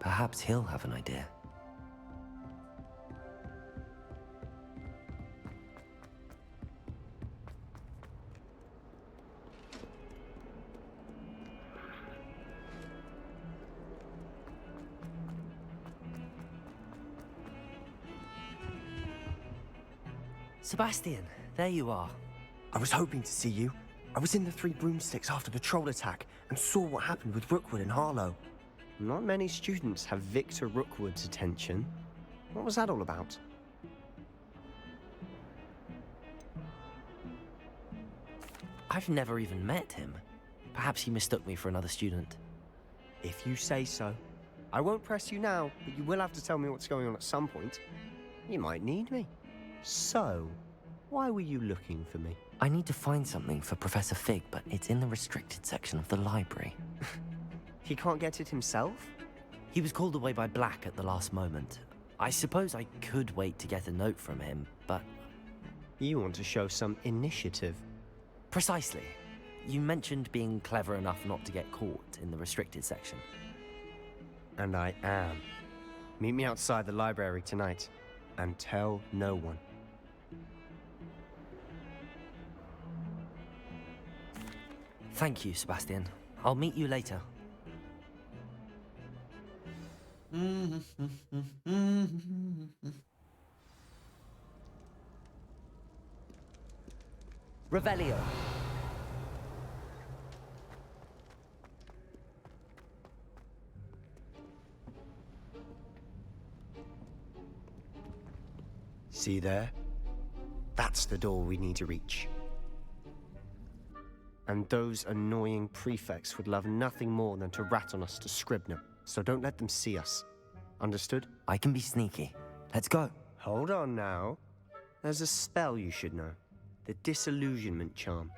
Perhaps he'll have an idea. Sebastian, there you are. I was hoping to see you. I was in the Three Broomsticks after the troll attack and saw what happened with Rookwood and Harlow. Not many students have Victor Rookwood's attention. What was that all about? I've never even met him. Perhaps he mistook me for another student. If you say so. I won't press you now, but you will have to tell me what's going on at some point. You might need me. So, why were you looking for me? I need to find something for Professor Fig, but it's in the restricted section of the library. He can't get it himself? He was called away by Black at the last moment. I suppose I could wait to get a note from him, but... You want to show some initiative. Precisely. You mentioned being clever enough not to get caught in the restricted section. And I am. Meet me outside the library tonight, and tell no one. Thank you, Sebastian. I'll meet you later. Revelio. See there? That's the door we need to reach. And those annoying prefects would love nothing more than to rat on us to Scribner, so don't let them see us. Understood? I can be sneaky. Let's go. Hold on now. There's a spell you should know. The Disillusionment Charm.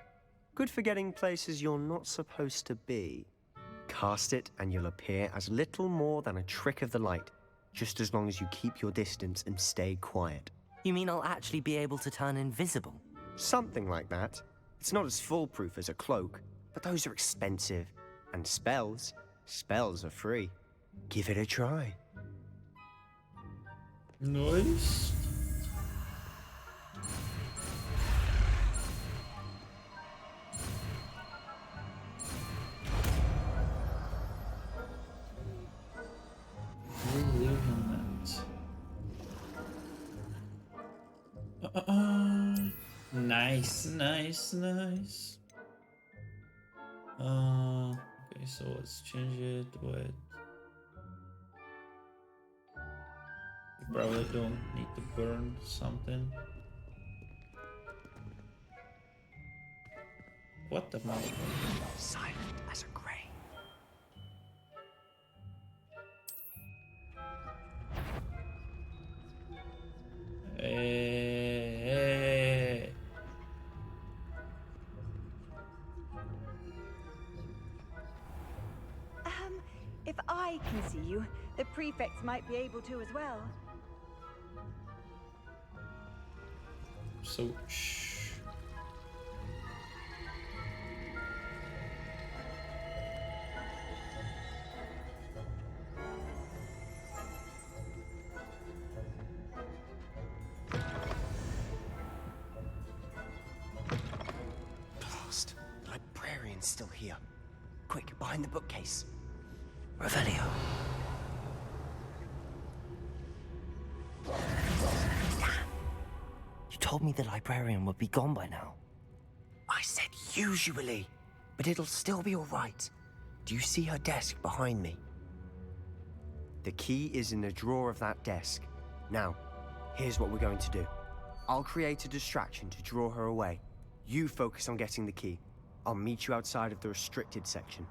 Good for getting places you're not supposed to be. Cast it and you'll appear as little more than a trick of the light, just as long as you keep your distance and stay quiet. You mean I'll actually be able to turn invisible? Something like that. It's not as foolproof as a cloak, but those are expensive. And spells are free. Give it a try. Nice. Nice. Okay, so let's change it with... You probably don't need to burn something. What the motherfucker? Silent as a grave. Hey. If I can see you, the prefects might be able to as well. So, shh. Blast. The librarian's still here. Quick, behind the bookcase. Revelio. You told me the librarian would be gone by now. I said usually, but it'll still be all right. Do you see her desk behind me? The key is in the drawer of that desk. Now, here's what we're going to do. I'll create a distraction to draw her away. You focus on getting the key. I'll meet you outside of the restricted section.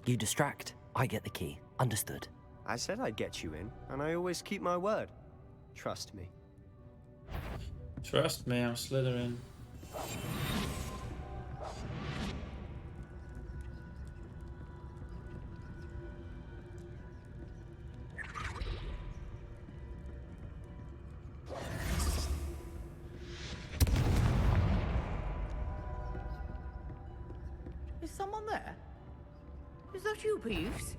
You distract, I get the key. Understood. I said I'd get you in, and I always keep my word. Trust me. Trust me, I'm Slytherin. Is someone there? Is that you, Peeves?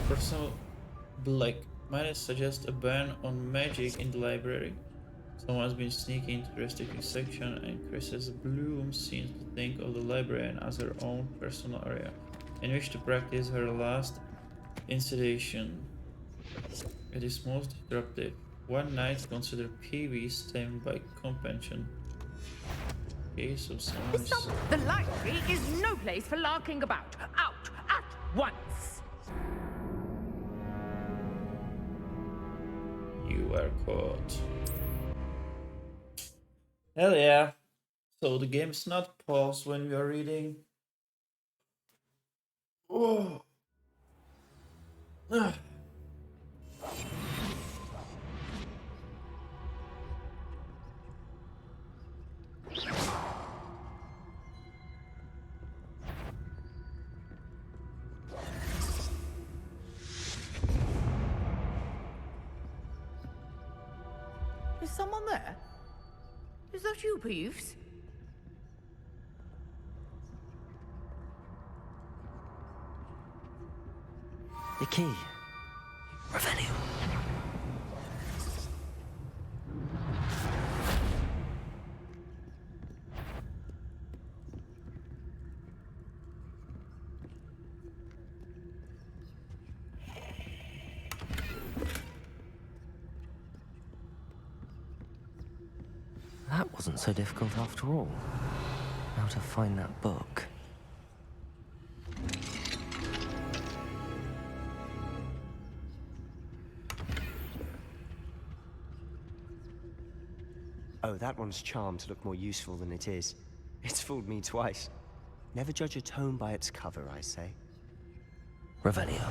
Professor Black, might I suggest a ban on magic in the library? Someone has been sneaking into the restricted section, and Chris's Bloom seems to think of the library as her own personal area. in which to practice her last installation. It is most disruptive. One night consider Pee-wee staying by compassion. Okay, so someone is... The library is no place for larking about. Out at once. You are caught. Hell yeah. So the game is not paused when we are reading. Oh. Ah. Is someone there? Is that you, Peeves? The key. Revelio. That wasn't so difficult after all. How to find that book. Oh, that one's charmed to look more useful than it is. It's fooled me twice. Never judge a tome by its cover, I say. Revelio.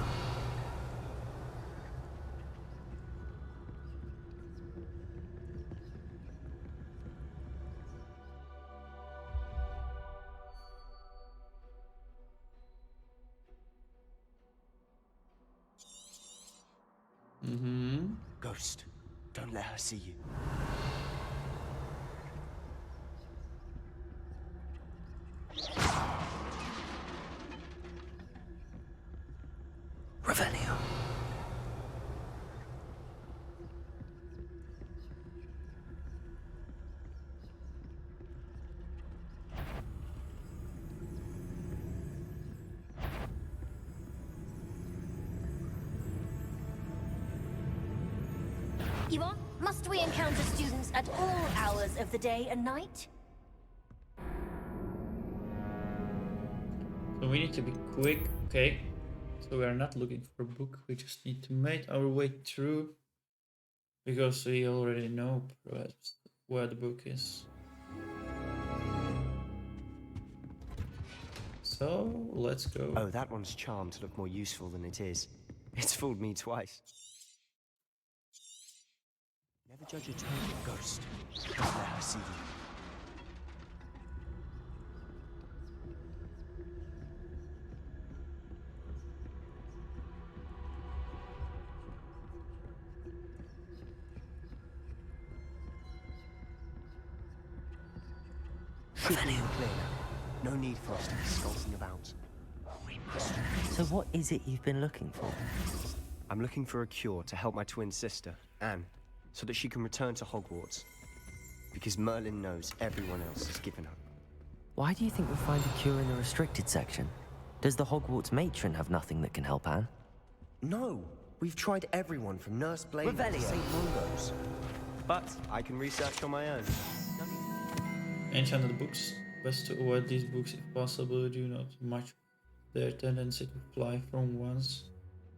Ghost, don't let her see you. Revelio. Ewok, must we encounter students at all hours of the day and night? So we need to be quick, okay? So we are not looking for a book, we just need to make our way through. Because we already know perhaps where the book is. So, let's go. Oh, that one's charmed to look more useful than it is. It's fooled me twice. Never judge a tone, Ghost. Don't let her see you. Should be clear now. No need for us to be skulking about. We must. So what is it you've been looking for? I'm looking for a cure to help my twin sister, Anne, so that she can return to Hogwarts. Because Merlin knows everyone else has given up. Why do you think we'll find a cure in the restricted section? Does the Hogwarts matron have nothing that can help Anne? No! We've tried everyone from Nurse Blade to St. Mungo's. But I can research on my own. Enchanted books. Best to avoid these books if possible. Do not much their tendency to fly from one's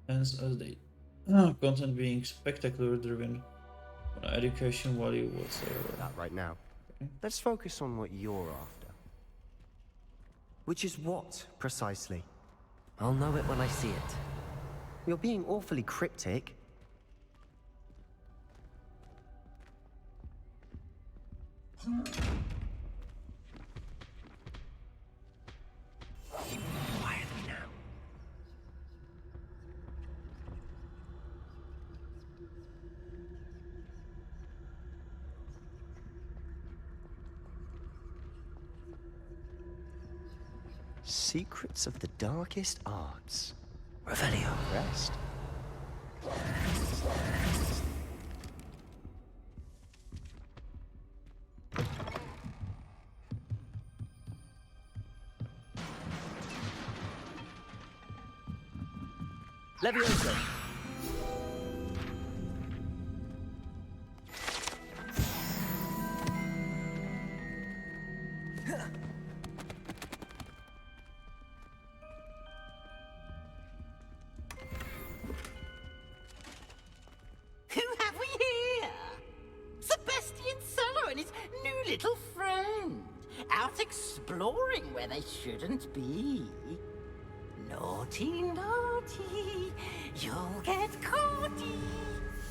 hands as they content being spectacular driven on education value whatsoever. That right now. Okay. Let's focus on what you're after. Which is what, precisely? I'll know it when I see it. You're being awfully cryptic. Quietly now. Secrets of the darkest arts. Revelio. Rest. Leviosa. Who have we here? Sebastian Solo and his new little friend. Out exploring where they shouldn't be. Naughty, naughty, you'll get caughty.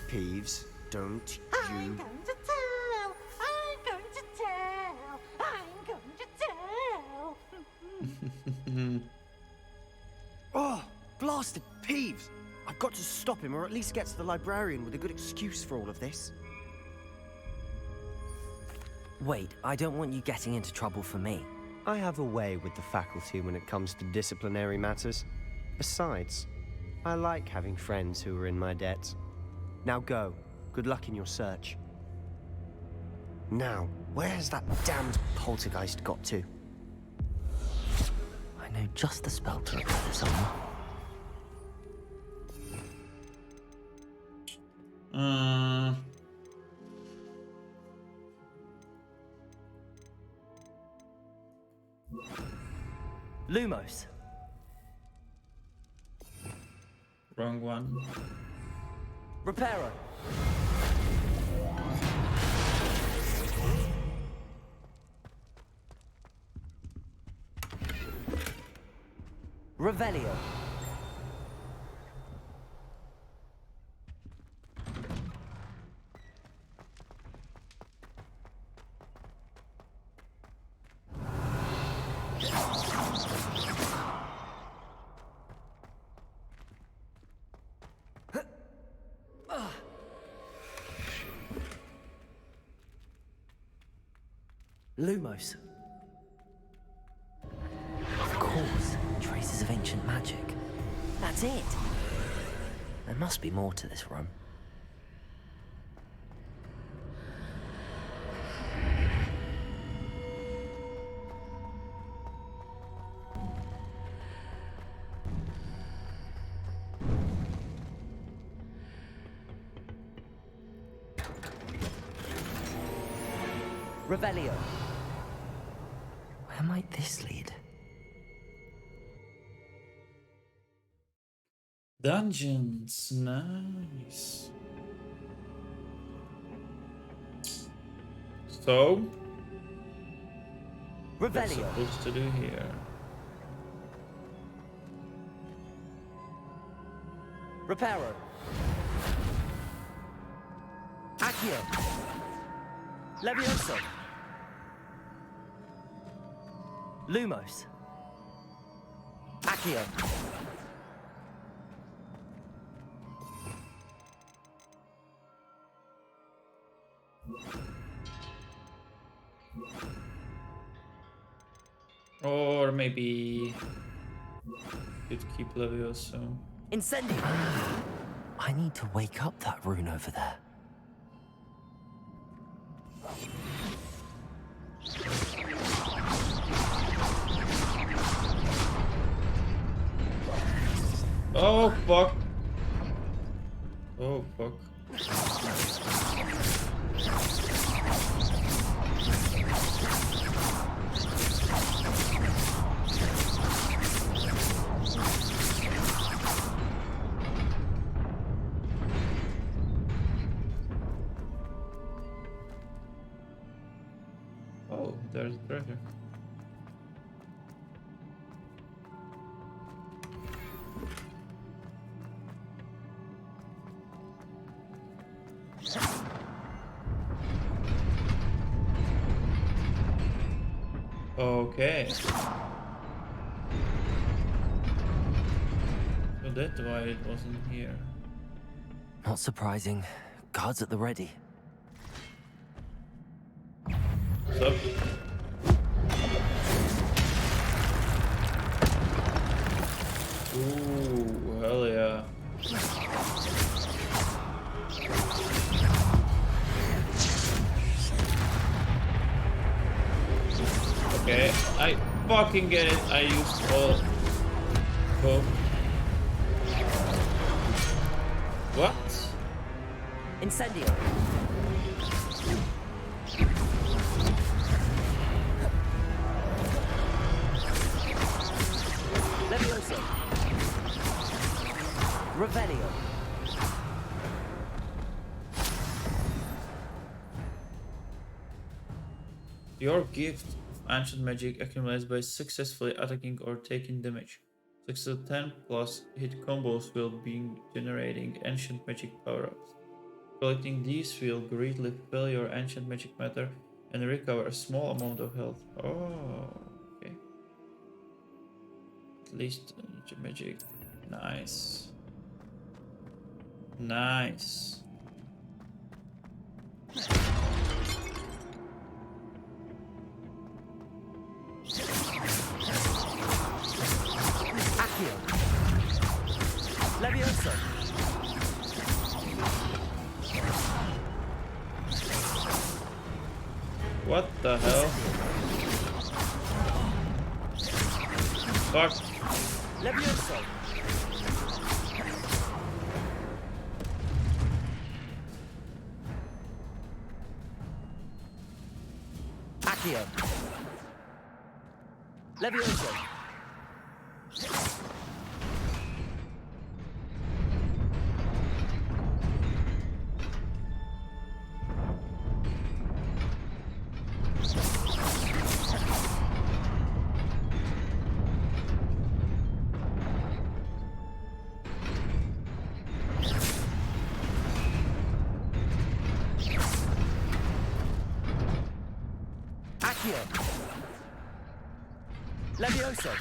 Peeves, don't I'm you... going to tell, I'm going to tell, I'm going to tell. Oh, blasted Peeves! I've got to stop him, or at least get to the librarian with a good excuse for all of this. Wait, I don't want you getting into trouble for me. I have a way with the faculty when it comes to disciplinary matters. Besides, I like having friends who are in my debt. Now go. Good luck in your search. Now, where's that damned poltergeist got to? I know just the spell to look for someone. Lumos. Wrong one. Reparo. Revelio. Lumos. Of course, traces of ancient magic. That's it. There must be more to this room. Revelio. Where might this lead? Dungeons, nice. So, what's Revelio. supposed to do here? Reparo. Accio. Levioso. Lumos. Accio. Or maybe could keep Levioso. Incendio. I need to wake up that rune over there. Oh fuck. Oh fuck. Oh, there's treasure. Okay. So that's why it wasn't here. Not surprising. Guards at the ready. What's up? Ooh, hell yeah. Okay, I fucking get it. I used all both. Incendio. Levioso. Revelio. Your gift of ancient magic accumulates by successfully attacking or taking damage. 6 to 10 plus hit combos will be generating ancient magic power-ups. Collecting these will greatly fill your ancient magic matter and recover a small amount of health. Oh, okay. At least ancient magic. Nice. Nice. Accio. Levioso. What the hell? Fuck. Levioso. Accio. Levioso. Accio. Levioso.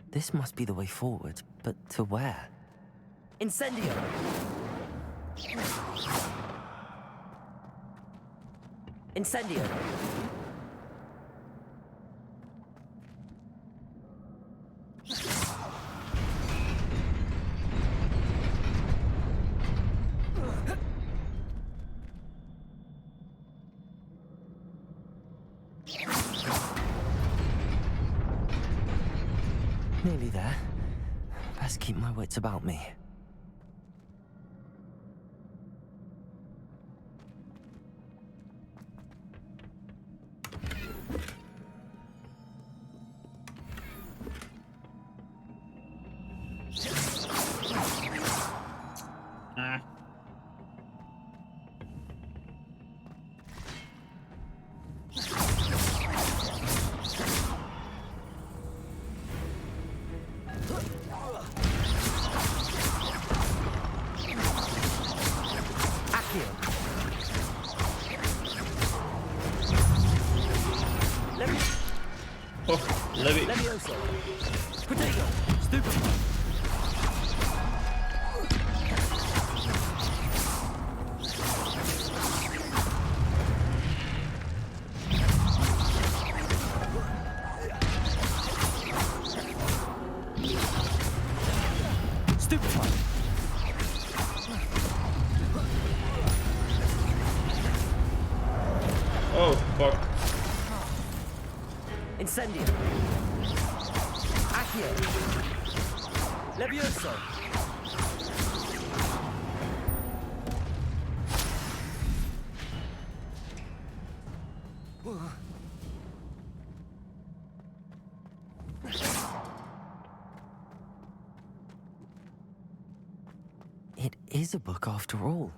This must be the way forward, but to where? Incendio! Incendio! Nearly there. Best keep my wits about me. Levioso. Potato. Stupefy. Stupefy. Oh, fuck. Incendio. Accio. Levioso. It is a book after all.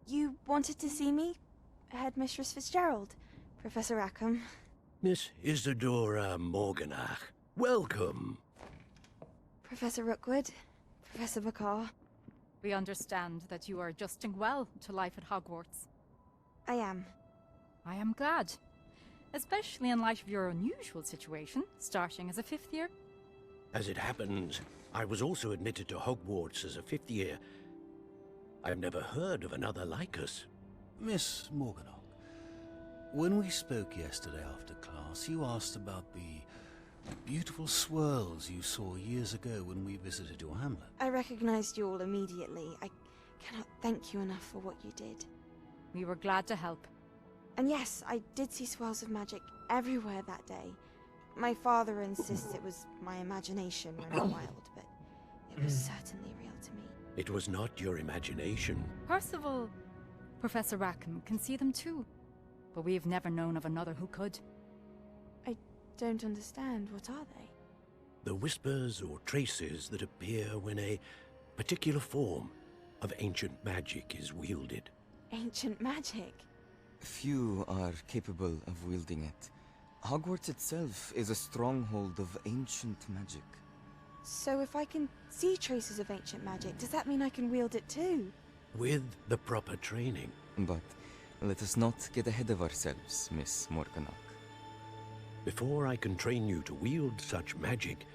You wanted to see me? Headmistress Fitzgerald, Professor Rackham. Miss Isadora Morganach, welcome. Professor Rookwood, Professor Bakar. We understand that you are adjusting well to life at Hogwarts. I am. I am glad. Especially in light of your unusual situation, starting as a 5th year. As it happens, I was also admitted to Hogwarts as a 5th year. I've never heard of another like us. Miss Morganach, when we spoke yesterday after class, you asked about the beautiful swirls you saw years ago when we visited your hamlet. I recognized you all immediately. I cannot thank you enough for what you did. We were glad to help. And yes, I did see swirls of magic everywhere that day. My father insists it was my imagination running wild, but it was certainly real to me. It was not your imagination. Percival, Professor Rackham can see them too. But we've never known of another who could. I don't understand. What are they? The whispers or traces that appear when a particular form of ancient magic is wielded. Ancient magic? Few are capable of wielding it. Hogwarts itself is a stronghold of ancient magic. So if I can see traces of ancient magic, does that mean I can wield it too? With the proper training. But let us not get ahead of ourselves, Miss Morganach. Before I can train you to wield such magic,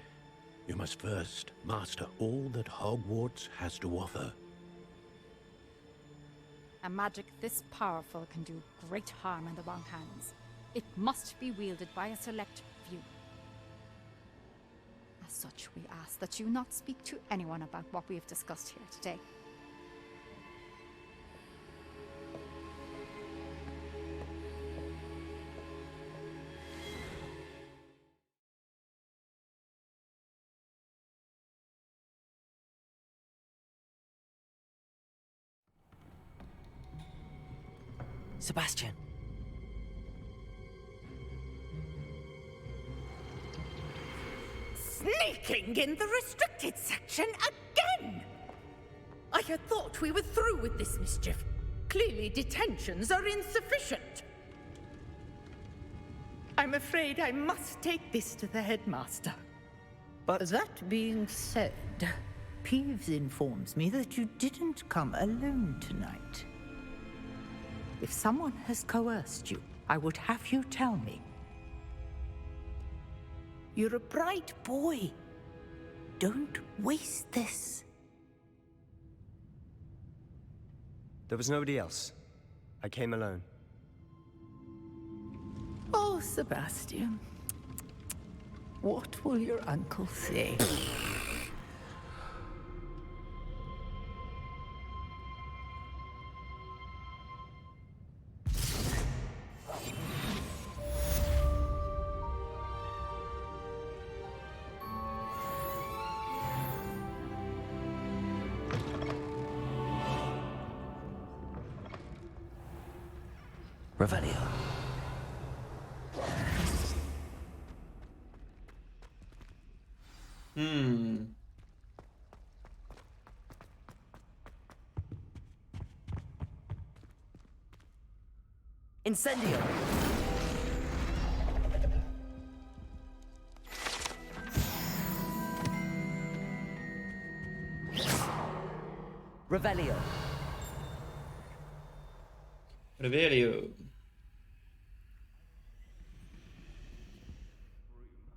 you must first master all that Hogwarts has to offer. A magic this powerful can do great harm in the wrong hands. It must be wielded by a select few. As such, we ask that you not speak to anyone about what we have discussed here today. Sebastian. Sneaking in the restricted section again! I had thought we were through with this mischief. Clearly detentions are insufficient. I'm afraid I must take this to the headmaster. But that being said, Peeves informs me that you didn't come alone tonight. If someone has coerced you, I would have you tell me. You're a bright boy. Don't waste this. There was nobody else. I came alone. Oh, Sebastian. What will your uncle say? Revelio. Incendio. Revelio. Revelio.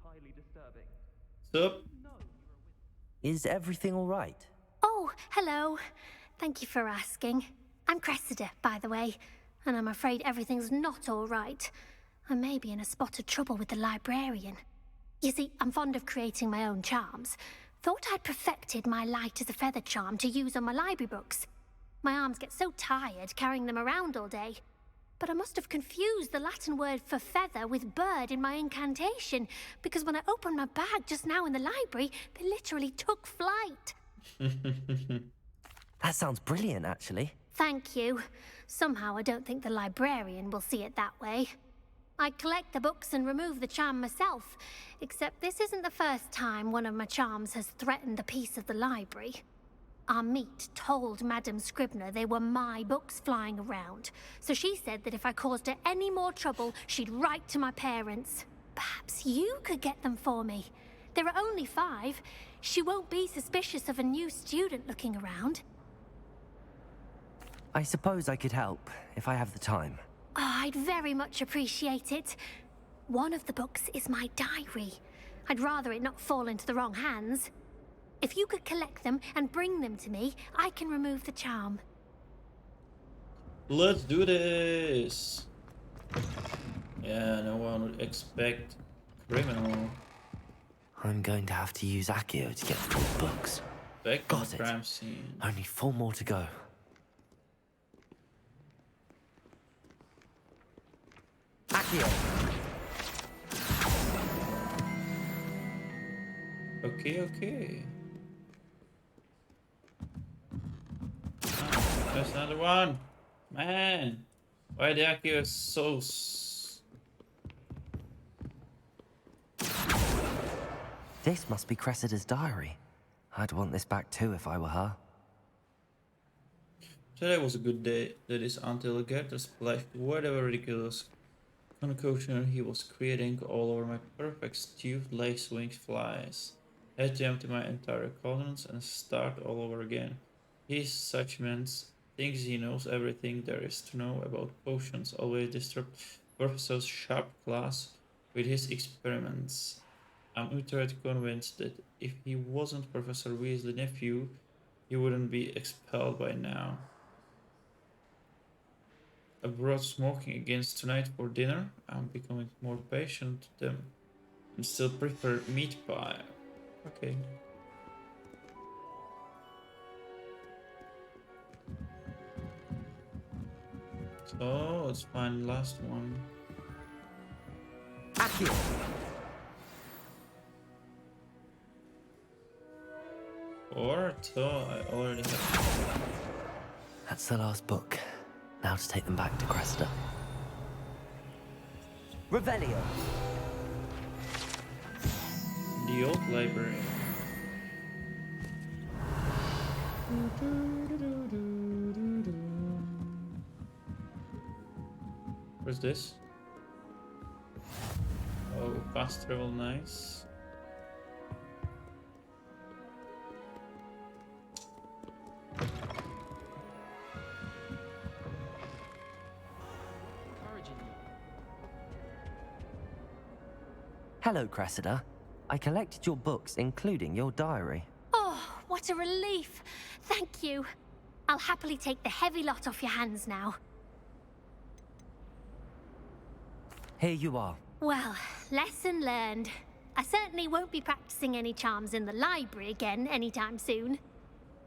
Highly disturbing. Sup? Is everything all right? Oh, hello. Thank you for asking. I'm Cressida, by the way, and I'm afraid everything's not all right. I may be in a spot of trouble with the librarian. You see, I'm fond of creating my own charms. Thought I'd perfected my light as a feather charm to use on my library books. My arms get so tired carrying them around all day. But I must have confused the Latin word for feather with bird in my incantation, because when I opened my bag just now in the library, they literally took flight. That sounds brilliant, actually. Thank you. Somehow I don't think the librarian will see it that way. I collect the books and remove the charm myself, except this isn't the first time one of my charms has threatened the peace of the library. Our meet told Madame Scribner they were my books flying around, so she said that if I caused her any more trouble, she'd write to my parents. Perhaps you could get them for me. There are only 5. She won't be suspicious of a new student looking around. I suppose I could help, if I have the time. Oh, I'd very much appreciate it. One of the books is my diary. I'd rather it not fall into the wrong hands. If you could collect them and bring them to me, I can remove the charm. Let's do this! Yeah, no one would expect criminal. I'm going to have to use Accio to get through the books. Back Got in it. crime scene. Only 4 more to go. Accio! Okay. Ah, there's another one! Man! Why the Accio is so... This must be Cressida's diary. I'd want this back too if I were her. Today was a good day, that is until Gerda splashed whatever ridiculous concoction he was creating all over my perfect stewed lace-winged flies. I had to empty my entire cauldrons and start all over again. He's such man's thinks he knows everything there is to know about potions, always disrupt Professor's sharp class with his experiments. I'm utterly convinced that if he wasn't Professor Weasley's nephew, he wouldn't be expelled by now. I brought smoking against tonight for dinner. I'm becoming more patient with them and still prefer meat pie. Okay. So let's find the last one. Accio! Or so I already have. That's the last book. Now to take them back to Cressida. Revelio! The old library. Where's this? Oh, fast travel, nice. Hello, Cressida. I collected your books, including your diary. Oh, what a relief. Thank you. I'll happily take the heavy lot off your hands now. Here you are. Well, lesson learned. I certainly won't be practicing any charms in the library again anytime soon.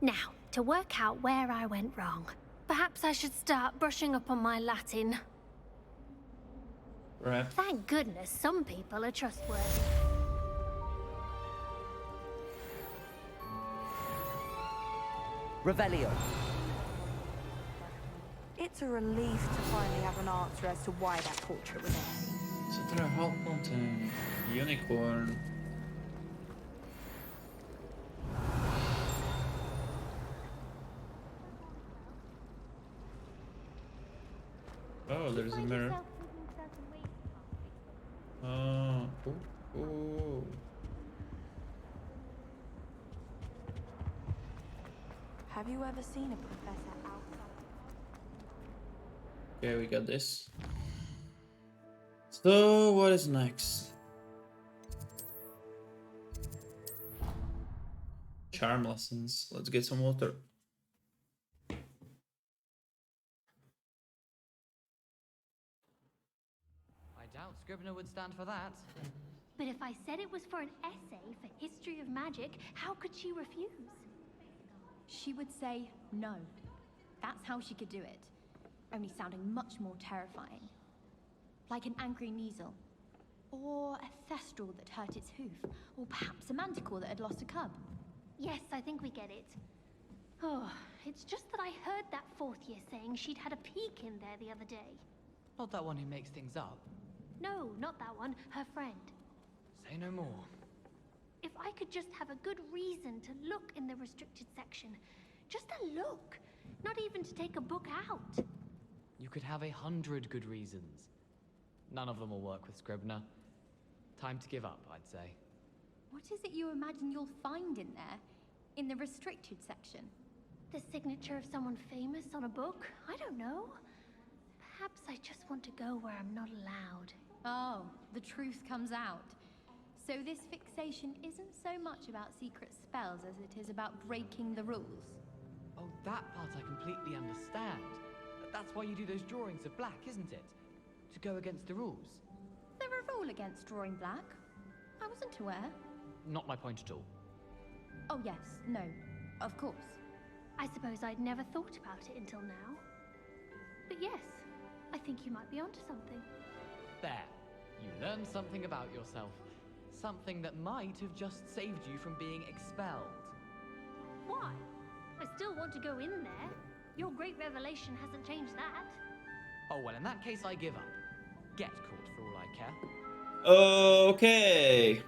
Now, to work out where I went wrong. Perhaps I should start brushing up on my Latin. Right. Thank goodness some people are trustworthy. Revelio. It's a relief to finally have an answer as to why that portrait was empty. Citra Hall Fountain. Unicorn. Oh, there's a mirror. Oh, ooh. Have you ever seen a professor outside? Okay, we got this. So, what is next? Charm lessons. Let's get some water. I doubt Scribner would stand for that. But if I said it was for an essay for history of magic, how could she refuse? She would say no. That's how she could do it. Only sounding much more terrifying. Like an angry Kneasel. Or a Thestral that hurt its hoof. Or perhaps a Manticore that had lost a cub. Yes, I think we get it. Oh, it's just that I heard that 4th year saying she'd had a peek in there the other day. Not that one who makes things up. No, not that one. Her friend. Say no more. If I could just have a good reason to look in the restricted section, Just a look. Not even to take a book out. You could have 100 good reasons. None of them will work with Scribner. Time to give up, I'd say. What is it you imagine you'll find in there? In the restricted section? The signature of someone famous on a book? I don't know. Perhaps I just want to go where I'm not allowed. Oh, the truth comes out. So this fixation isn't so much about secret spells as it is about breaking the rules. Oh, that part I completely understand. That's why you do those drawings of black, isn't it? To go against the rules. Is there a rule against drawing black? I wasn't aware. Not my point at all. Oh yes, no, of course. I suppose I'd never thought about it until now. But yes, I think you might be onto something. There. You learned something about yourself. Something that might have just saved you from being expelled. Why? I still want to go in there. Your great revelation hasn't changed that. Oh, well, in that case, I give up. Get caught for all I care. Okay.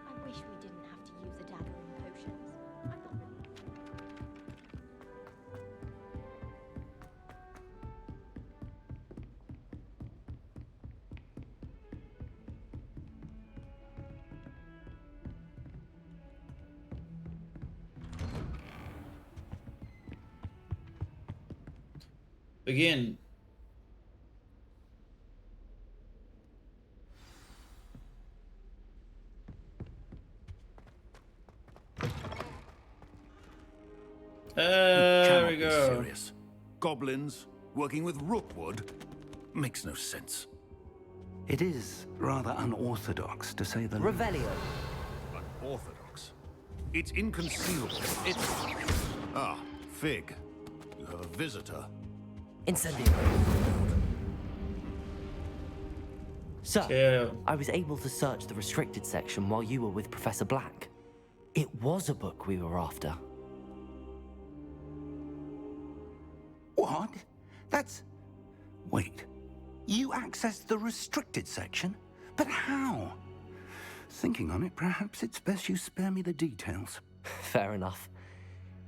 I wish we didn't have to use a dagger in potions. I'm not Begin. There we Cannot be go. serious. Goblins working with rookwood makes no sense. It is rather unorthodox, to say the least. Revelio. Unorthodox? It's inconceivable. It's... Ah, Fig. You have a visitor. Incendio. Sir, I was able to search the restricted section while you were with Professor Black. It was a book we were after. What? That's... Wait. You accessed the restricted section? But how? Thinking on it, perhaps it's best you spare me the details. Fair enough.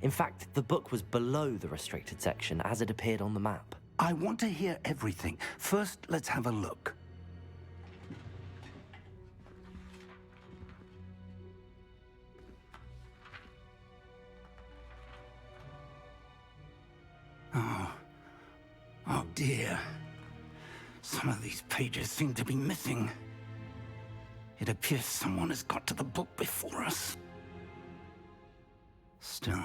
In fact, the book was below the restricted section as it appeared on the map. I want to hear everything. First, let's have a look. Oh dear. Some of these pages seem to be missing. It appears someone has got to the book before us. Still,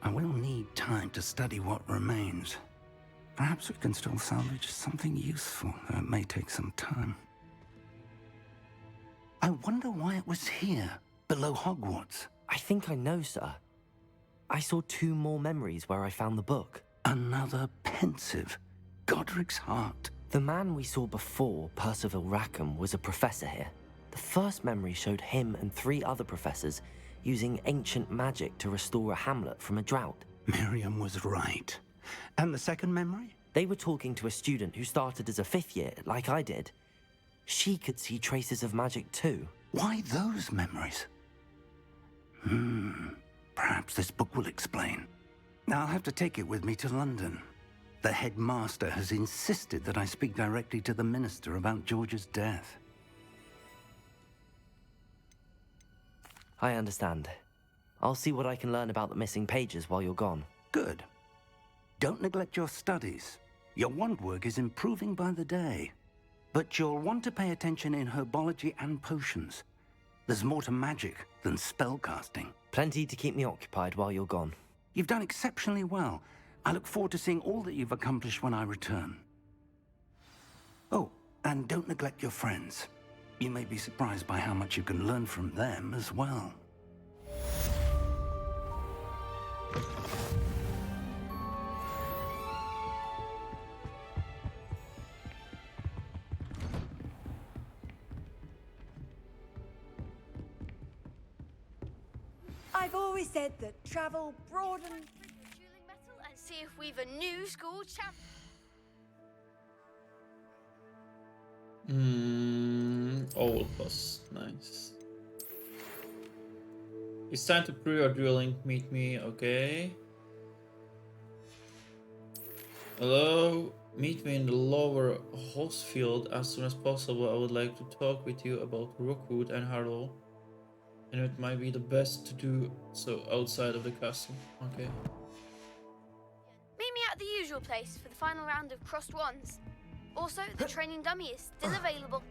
I will need time to study what remains. Perhaps we can still salvage something useful, though it may take some time. I wonder why it was here, below Hogwarts. I think I know, sir. I saw 2 more memories where I found the book. Another pensive. Godric's heart. The man we saw before, Percival Rackham, was a professor here. The first memory showed him and 3 other professors using ancient magic to restore a hamlet from a drought. Miriam was right. And the second memory? They were talking to a student who started as a 5th year, like I did. She could see traces of magic too. Why those memories? Perhaps this book will explain. I'll have to take it with me to London. The headmaster has insisted that I speak directly to the minister about George's death. I understand. I'll see what I can learn about the missing pages while you're gone. Good. Don't neglect your studies. Your wand work is improving by the day. But you'll want to pay attention in herbology and potions. There's more to magic than spellcasting. Plenty to keep me occupied while you're gone. You've done exceptionally well. I look forward to seeing all that you've accomplished when I return. Oh, and don't neglect your friends. You may be surprised by how much you can learn from them as well. I've always said that travel broadens... And see if we've a new school champ. All was nice. It's time to pre-order link. Meet me, okay? Hello, meet me in the lower Hogsfield as soon as possible. I would like to talk with you about Rookwood and Harlow, and it might be the best to do so outside of the castle. Okay. Meet me at the usual place for the final round of crossed wands. Also, the training dummy is still available.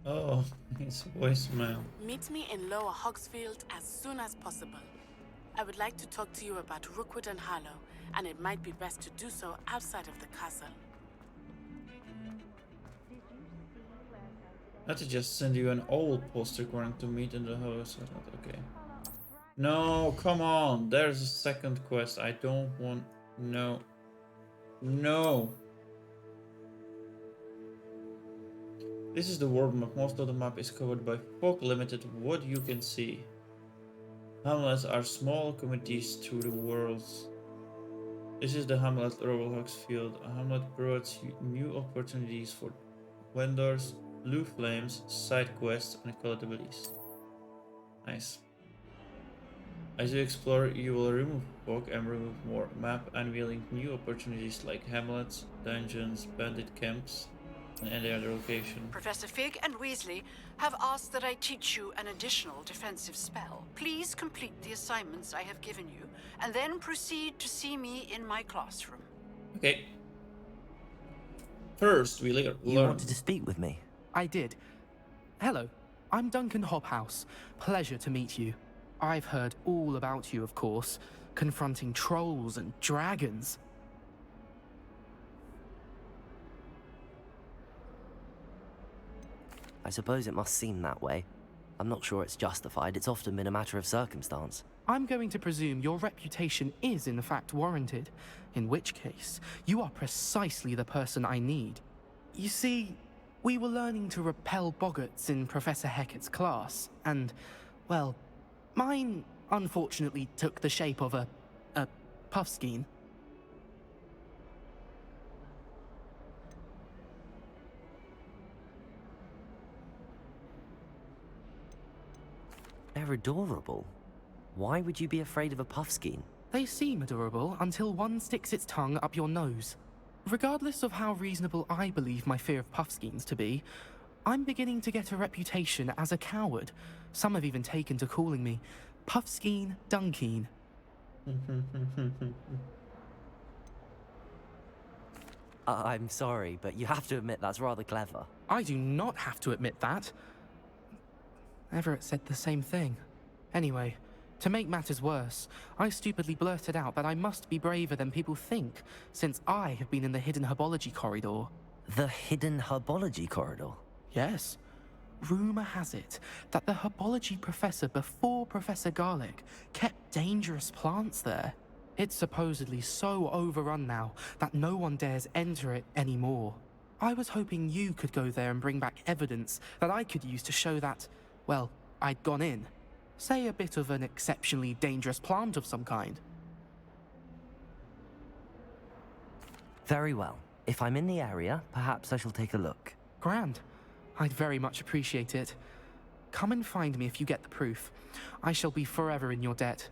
Oh, it's voicemail. Meet me in Lower Hogsfield as soon as possible. I would like to talk to you about Rookwood and Harlow, and it might be best to do so outside of the castle. I had to just send you an old poster wanting to meet in the house. Okay. No, come on. There's a second quest. I don't want... No. No. This is the world map. Most of the map is covered by fog, limited what you can see. Hamlets are small communities through the worlds. This is the hamlet Royal Hogsfield. A hamlet provides new opportunities for vendors, blue flames, side quests, and collectibles. Nice. As you explore, you will remove fog and remove more map, unveiling new opportunities like hamlets, dungeons, bandit camps, and any other location. Professor Fig and Weasley have asked that I teach you an additional defensive spell. Please complete the assignments I have given you, and then proceed to see me in my classroom. Okay. First, we learn. You wanted to speak with me? I did. Hello, I'm Duncan Hobhouse. Pleasure to meet you. I've heard all about you, of course, confronting trolls and dragons. I suppose it must seem that way. I'm not sure it's justified. It's often been a matter of circumstance. I'm going to presume your reputation is in fact warranted, in which case, you are precisely the person I need. You see, we were learning to repel boggarts in Professor Hecat's class, and, well, mine unfortunately took the shape of a puffskein. They're adorable. Why would you be afraid of a puffskein? They seem adorable until one sticks its tongue up your nose. Regardless of how reasonable I believe my fear of puffskeins to be, I'm beginning to get a reputation as a coward. Some have even taken to calling me Puffskein Dunkeen. I'm sorry, but you have to admit that's rather clever. I do not have to admit that. Everett said the same thing. Anyway, to make matters worse, I stupidly blurted out that I must be braver than people think, since I have been in the hidden herbology corridor. The hidden herbology corridor? Yes. Rumour has it that the herbology professor before Professor Garlick kept dangerous plants there. It's supposedly so overrun now that no one dares enter it anymore. I was hoping you could go there and bring back evidence that I could use to show that, well, I'd gone in. Say a bit of an exceptionally dangerous plant of some kind. Very well. If I'm in the area, perhaps I shall take a look. Grand. I'd very much appreciate it. Come and find me if you get the proof. I shall be forever in your debt.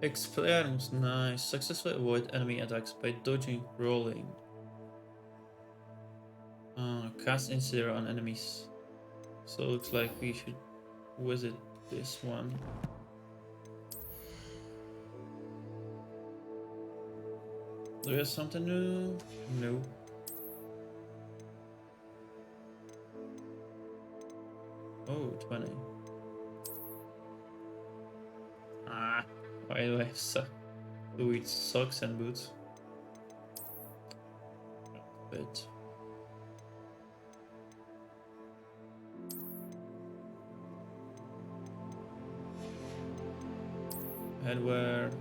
Expelliarmus, nice. Successfully avoid enemy attacks by dodging rolling. Cast Incendiary on enemies. So it looks like we should visit this one. Do we have something new? No. Oh, 20. By the way, so do eat socks and boots. But headwear.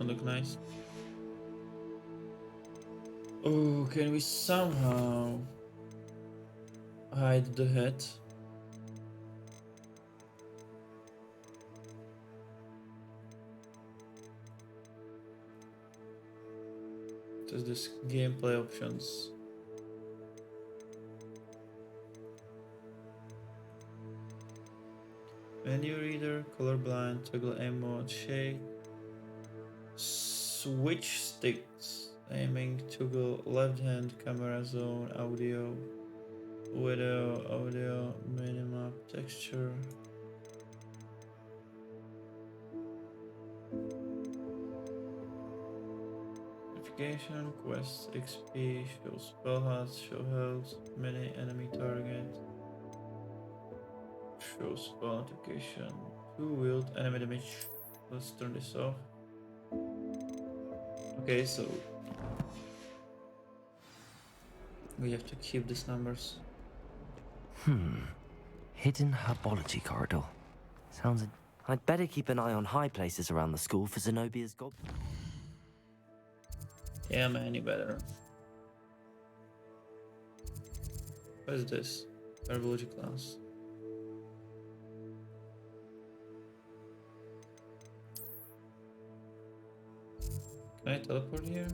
Doesn't look nice. Oh, can we somehow hide the head? Just this gameplay options. Menu reader, colorblind, toggle aim mode, shake, switch sticks, aiming, toggle left hand, camera zone, audio, audio, minimap, texture. Notification, quest, XP, show spell health, show health, mini enemy target, show spell notification, 2-wield enemy damage. Let's turn this off. Okay, so we have to keep these numbers. Hidden herbology corridor. Sounds. I'd better keep an eye on high places around the school for Zenobia's gob. Yeah, man, you better. What is this? Herbology class. Can I teleport here?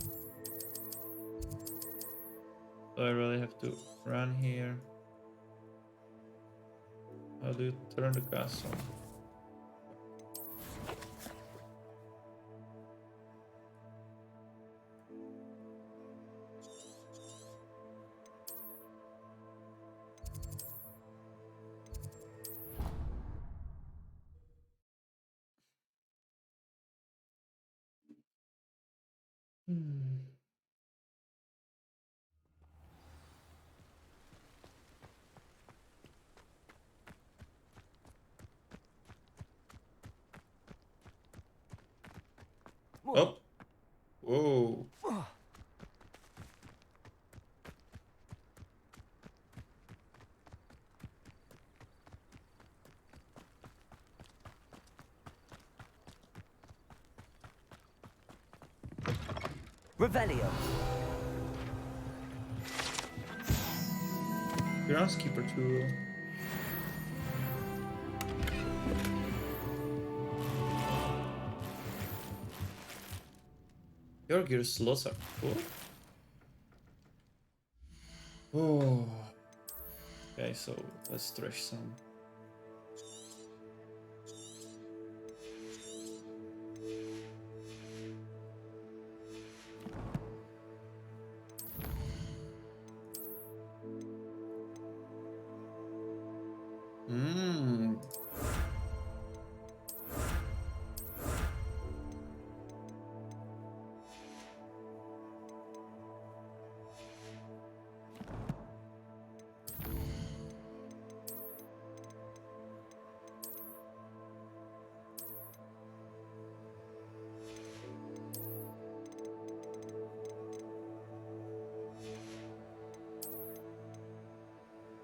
Do I really have to run here? How do you turn the gas on? Oh! Whoa! Revelio. Groundskeeper tool. Your gear slots are cool. Oh. Okay, so let's trash some.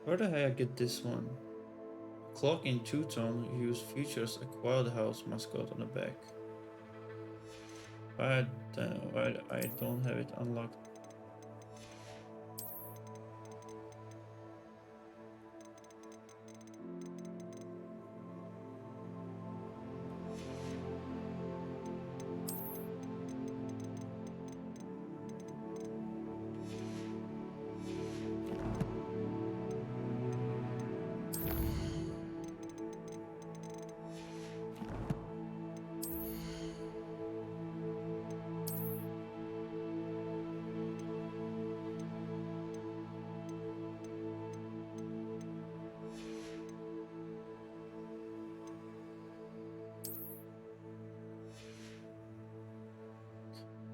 Where the heck I get this one? Clock in two-tone, use features acquire the house mascot on the back. I don't know, I don't have it unlocked.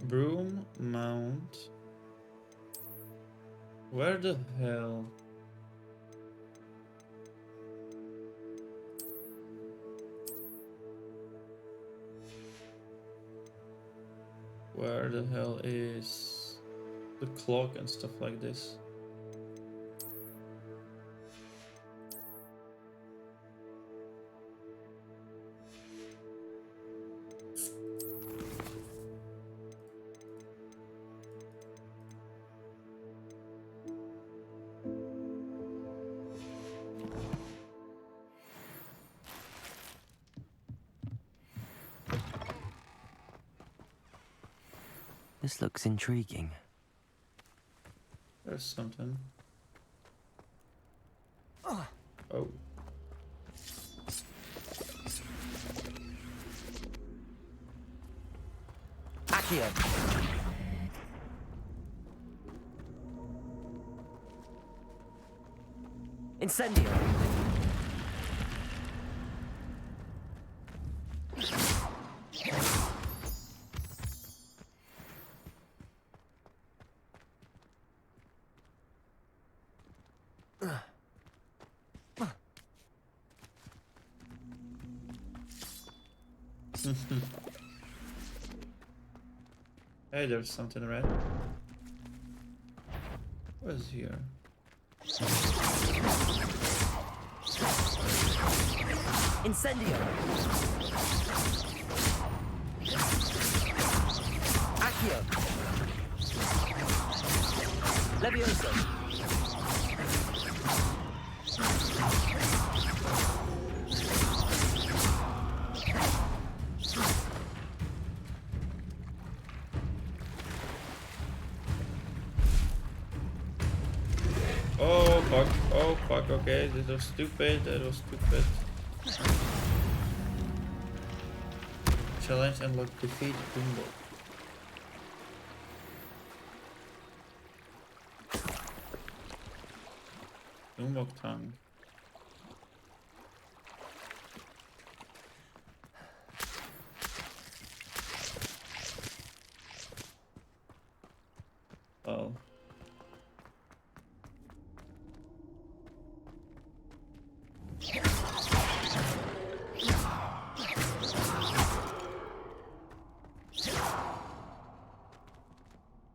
Broom mount. Where the hell? Where the hell is the clock and stuff like this? This looks intriguing. There's something. Oh. Accio! Incendio! Hey, there's something red. What is here? Incendio! Accio! Levioso! Oh fuck, okay, this was stupid, that was stupid. Challenge unlocked, defeat Dumbo. Dumbo tongue. Oh.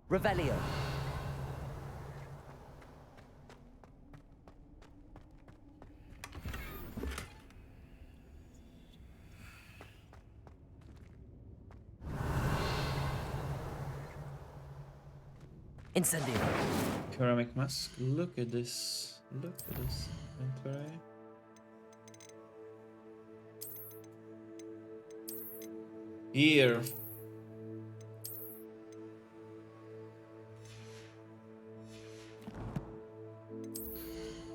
Revelio. Incendio. Ceramic mask. Look at this. Look at this inventory. Here.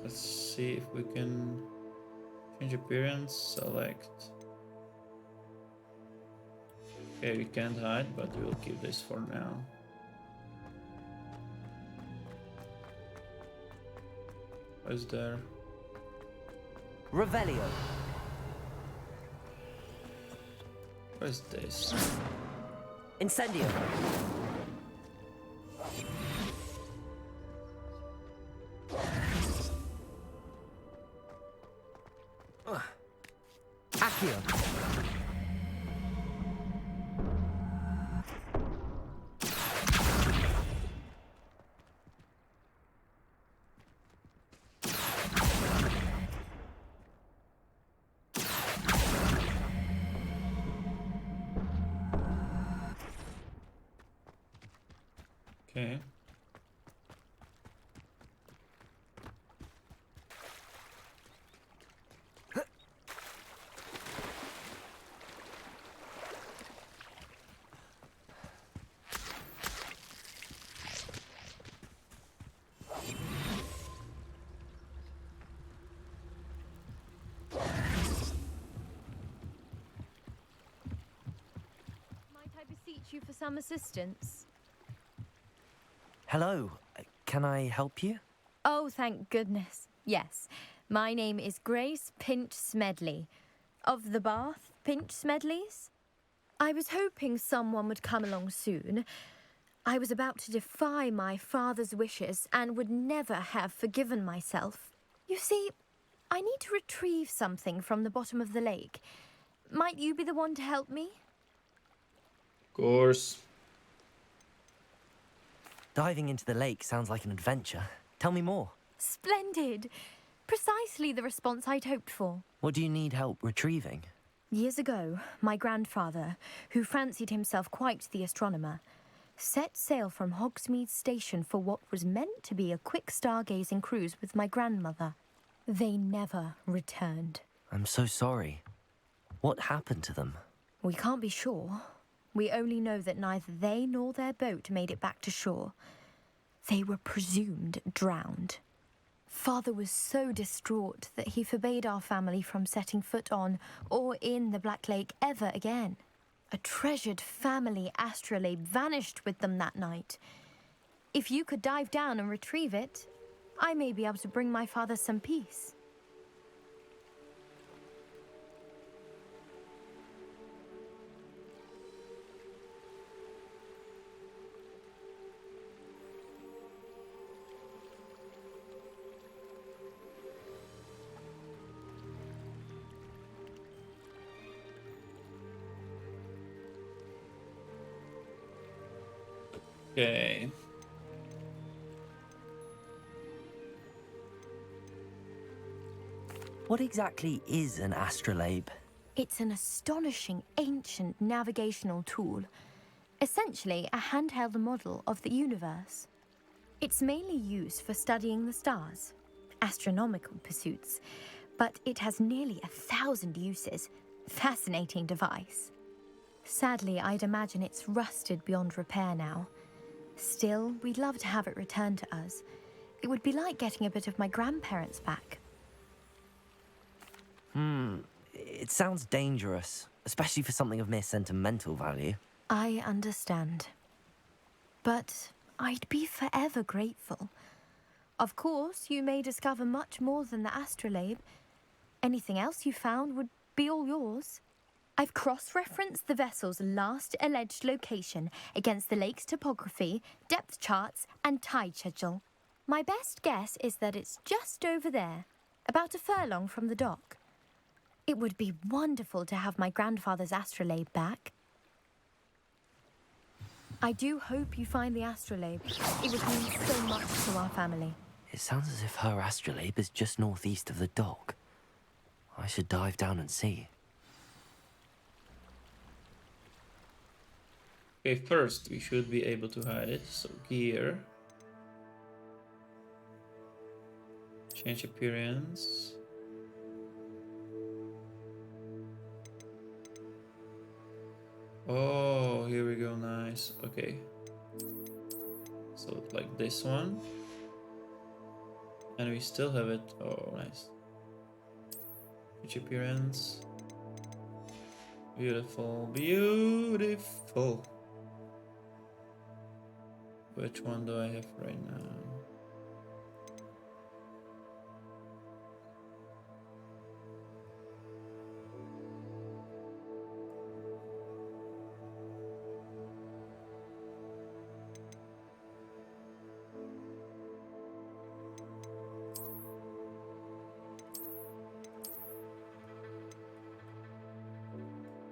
Let's see if we can change appearance. Select. Okay, we can't hide, but we'll keep this for now. What's there? Revelio. What is this? Incendio. Accio. Okay. Might I beseech you for some assistance? Hello. Can I help you? Oh, thank goodness. Yes. My name is Grace Pinch Smedley. Of the Bath Pinch Smedleys. I was hoping someone would come along soon. I was about to defy my father's wishes and would never have forgiven myself. You see, I need to retrieve something from the bottom of the lake. Might you be the one to help me? Of course. Diving into the lake sounds like an adventure. Tell me more. Splendid! Precisely the response I'd hoped for. What do you need help retrieving? Years ago, my grandfather, who fancied himself quite the astronomer, set sail from Hogsmeade station for what was meant to be a quick stargazing cruise with my grandmother. They never returned. I'm so sorry. What happened to them? We can't be sure, We only know that neither they nor their boat made it back to shore. They were presumed drowned. Father was so distraught that he forbade our family from setting foot on or in the Black Lake ever again. A treasured family astrolabe vanished with them that night. If you could dive down and retrieve it, I may be able to bring my father some peace. Okay. What exactly is an astrolabe? It's an astonishing ancient navigational tool, essentially a handheld model of the universe. It's mainly used for studying the stars, astronomical pursuits, but it has nearly 1,000 uses. Fascinating device. Sadly, I'd imagine it's rusted beyond repair now. Still, we'd love to have it returned to us. It would be like getting a bit of my grandparents back. It sounds dangerous, especially for something of mere sentimental value. I understand. But I'd be forever grateful. Of course, you may discover much more than the astrolabe. Anything else you found would be all yours. I've cross-referenced the vessel's last alleged location against the lake's topography, depth charts, and tide schedule. My best guess is that it's just over there, about a furlong from the dock. It would be wonderful to have my grandfather's astrolabe back. I do hope you find the astrolabe. It would mean so much to our family. It sounds as if her astrolabe is just northeast of the dock. I should dive down and see. Okay, first we should be able to hide it. So gear. Change appearance. Oh, here we go, nice. Okay. So like this one. And we still have it. Oh, nice. Change appearance. Beautiful, beautiful. Which one do I have right now?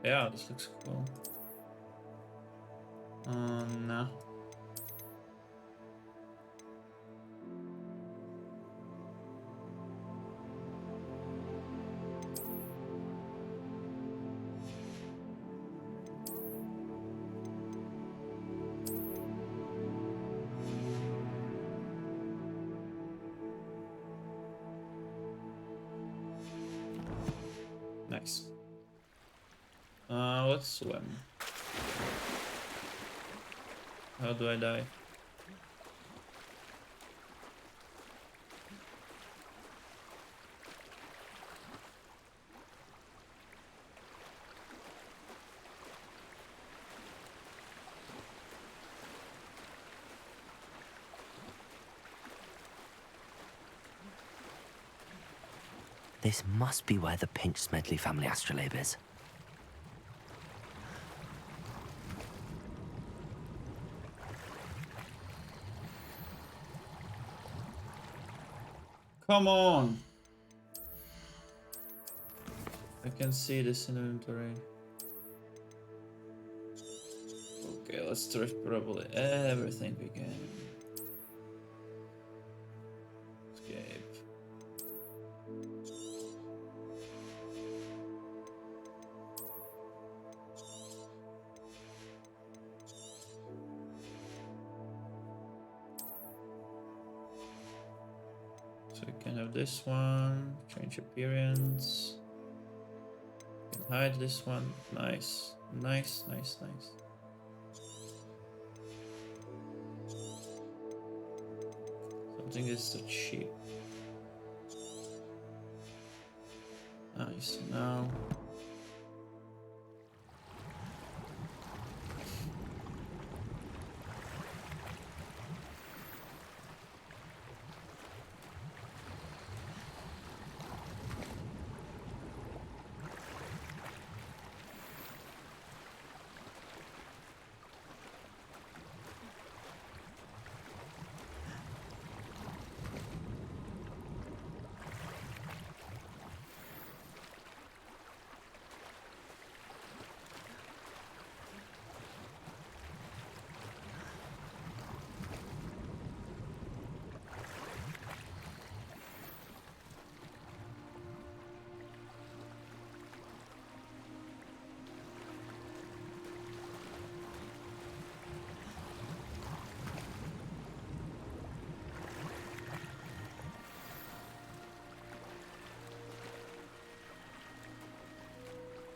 Yeah, this looks cool. No. Nice. Let's swim. How do I die? This must be where the Pinch Smedley family astrolabe is. Come on! I can see this in inventory. Okay, let's thrift probably everything we can. Escape. So we can have this one, change appearance. We can hide this one. Nice, nice, nice, nice. I think this is the cheap. Nice. Now.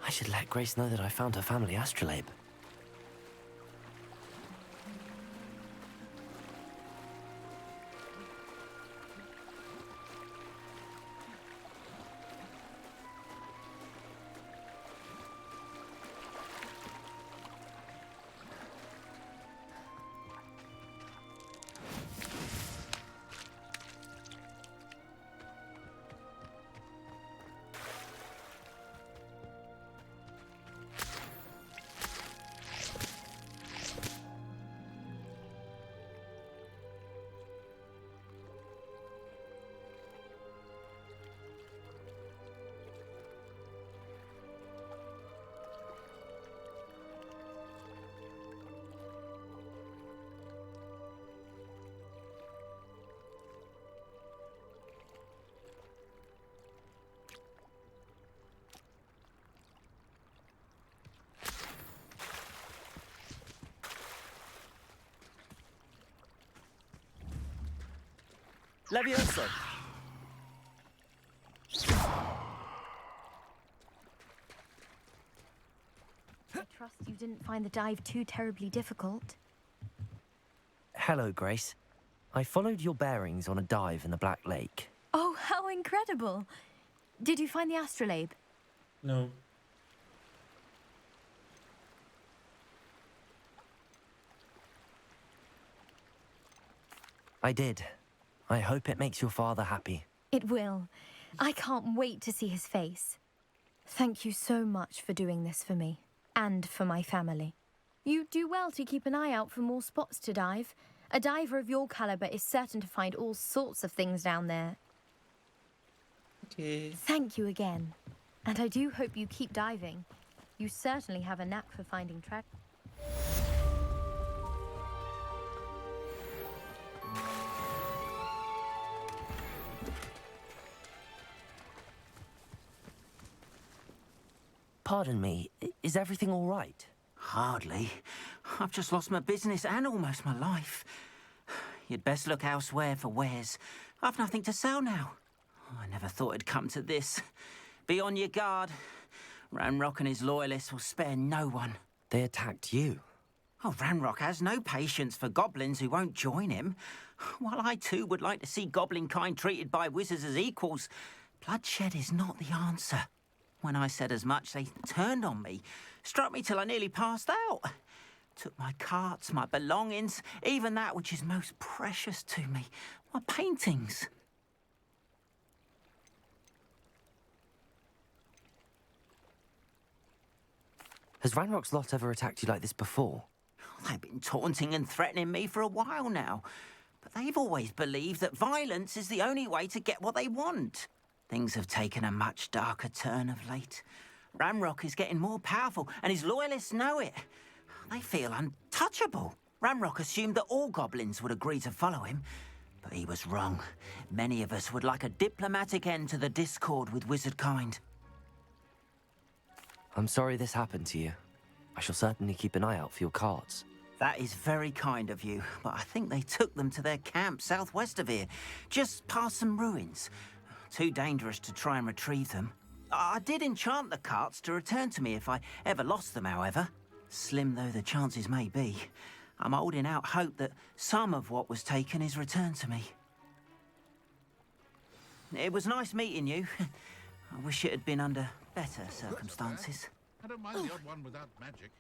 I should let Grace know that I found her family astrolabe. Levioso! I trust you didn't find the dive too terribly difficult. Hello, Grace. I followed your bearings on a dive in the Black Lake. Oh, how incredible! Did you find the astrolabe? No. I did. I hope it makes your father happy. It will. I can't wait to see his face. Thank you so much for doing this for me, and for my family. You do well to keep an eye out for more spots to dive. A diver of your caliber is certain to find all sorts of things down there. Okay. Thank you again. And I do hope you keep diving. You certainly have a knack for finding treasure. Pardon me, is everything all right? Hardly. I've just lost my business and almost my life. You'd best look elsewhere for wares. I've nothing to sell now. I never thought it'd come to this. Be on your guard. Ranrock and his loyalists will spare no one. They attacked you? Oh, Ranrock has no patience for goblins who won't join him. While I too would like to see goblin kind treated by wizards as equals, bloodshed is not the answer. When I said as much, they turned on me, struck me till I nearly passed out. Took my carts, my belongings, even that which is most precious to me, my paintings. Has Ranrock's lot ever attacked you like this before? They've been taunting and threatening me for a while now, but they've always believed that violence is the only way to get what they want. Things have taken a much darker turn of late. Ranrock is getting more powerful, and his loyalists know it. They feel untouchable. Ranrock assumed that all goblins would agree to follow him, but he was wrong. Many of us would like a diplomatic end to the discord with wizard kind. I'm sorry this happened to you. I shall certainly keep an eye out for your carts. That is very kind of you, but I think they took them to their camp southwest of here, just past some ruins. Too dangerous to try and retrieve them. I did enchant the carts to return to me if I ever lost them, however. Slim though the chances may be, I'm holding out hope that some of what was taken is returned to me. It was nice meeting you. I wish it had been under better circumstances. I don't mind the odd one without magic.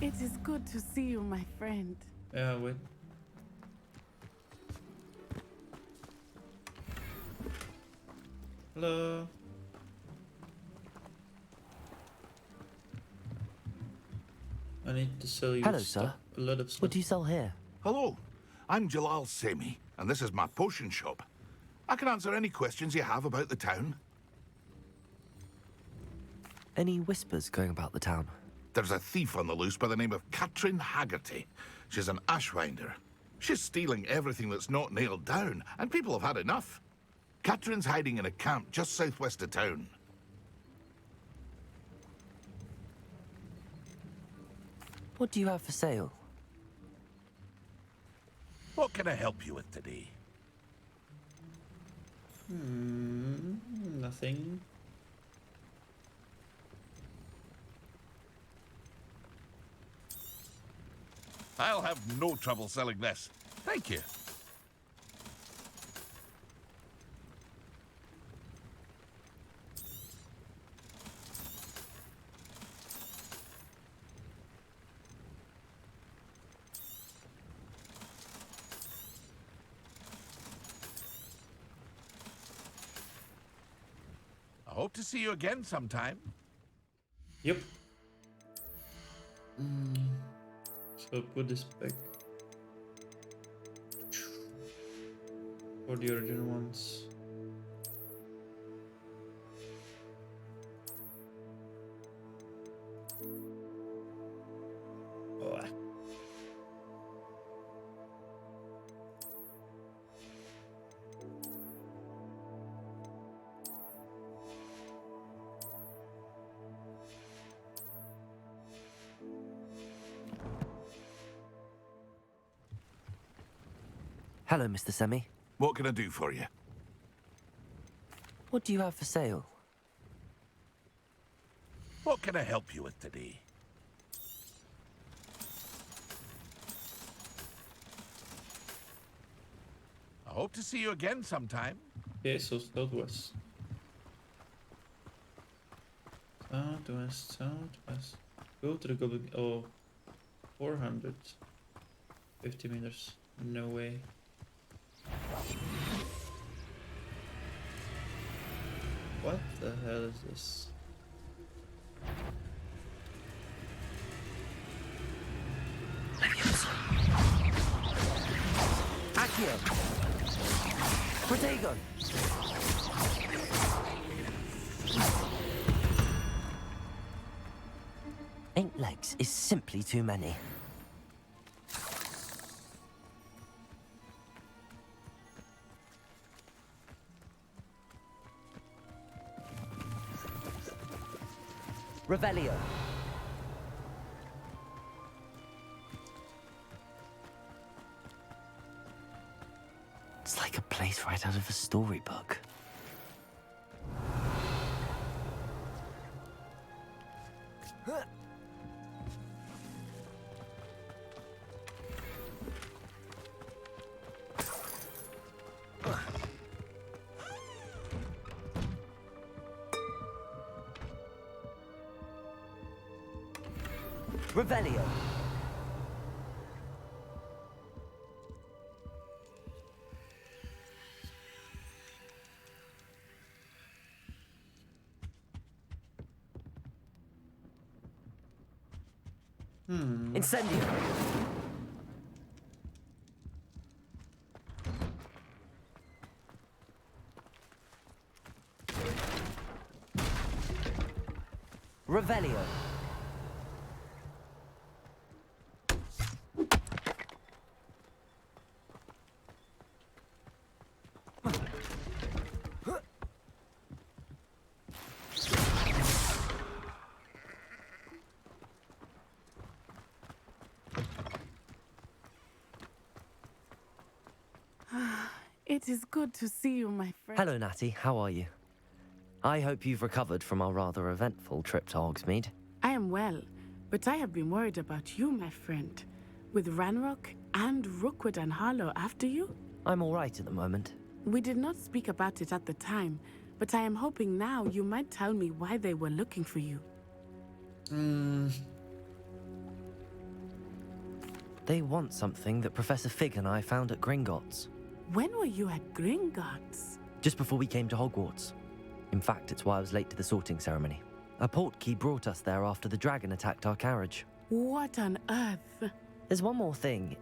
It is good to see you, my friend. Yeah, wait. Hello. I need to sell you Hello, stuff, sir. a lot of stuff. What do you sell here? Hello, I'm Jalal Semi, and this is my potion shop. I can answer any questions you have about the town. Any whispers going about the town? There's a thief on the loose by the name of Katrin Haggerty. She's an ashwinder. She's stealing everything that's not nailed down, and people have had enough. Katrin's hiding in a camp just southwest of town. What do you have for sale? What can I help you with today? Nothing. I'll have no trouble selling this. Thank you. I hope to see you again sometime. Yep. So put this back for the original ones. Oh. Hello, Mr. Semi. What can I do for you? What do you have for sale? What can I help you with today? I hope to see you again sometime. Okay, so southwest. Southwest, southwest. Go to the goblin. Oh, 450 meters. No way. What the hell is this? Accio! Protego! Eight legs is simply too many. Revelio. It's like a place right out of a storybook. Revelio. Incendio. Revelio. It is good to see you, my friend. Hello, Natty. How are you? I hope you've recovered from our rather eventful trip to Hogsmeade. I am well. But I have been worried about you, my friend. With Ranrock and Rookwood and Harlow after you? I'm all right at the moment. We did not speak about it at the time, but I am hoping now you might tell me why they were looking for you. They want something that Professor Fig and I found at Gringotts. When were you at Gringotts? Just before we came to Hogwarts. In fact, it's why I was late to the sorting ceremony. A portkey brought us there after the dragon attacked our carriage. What on earth? There's one more thing.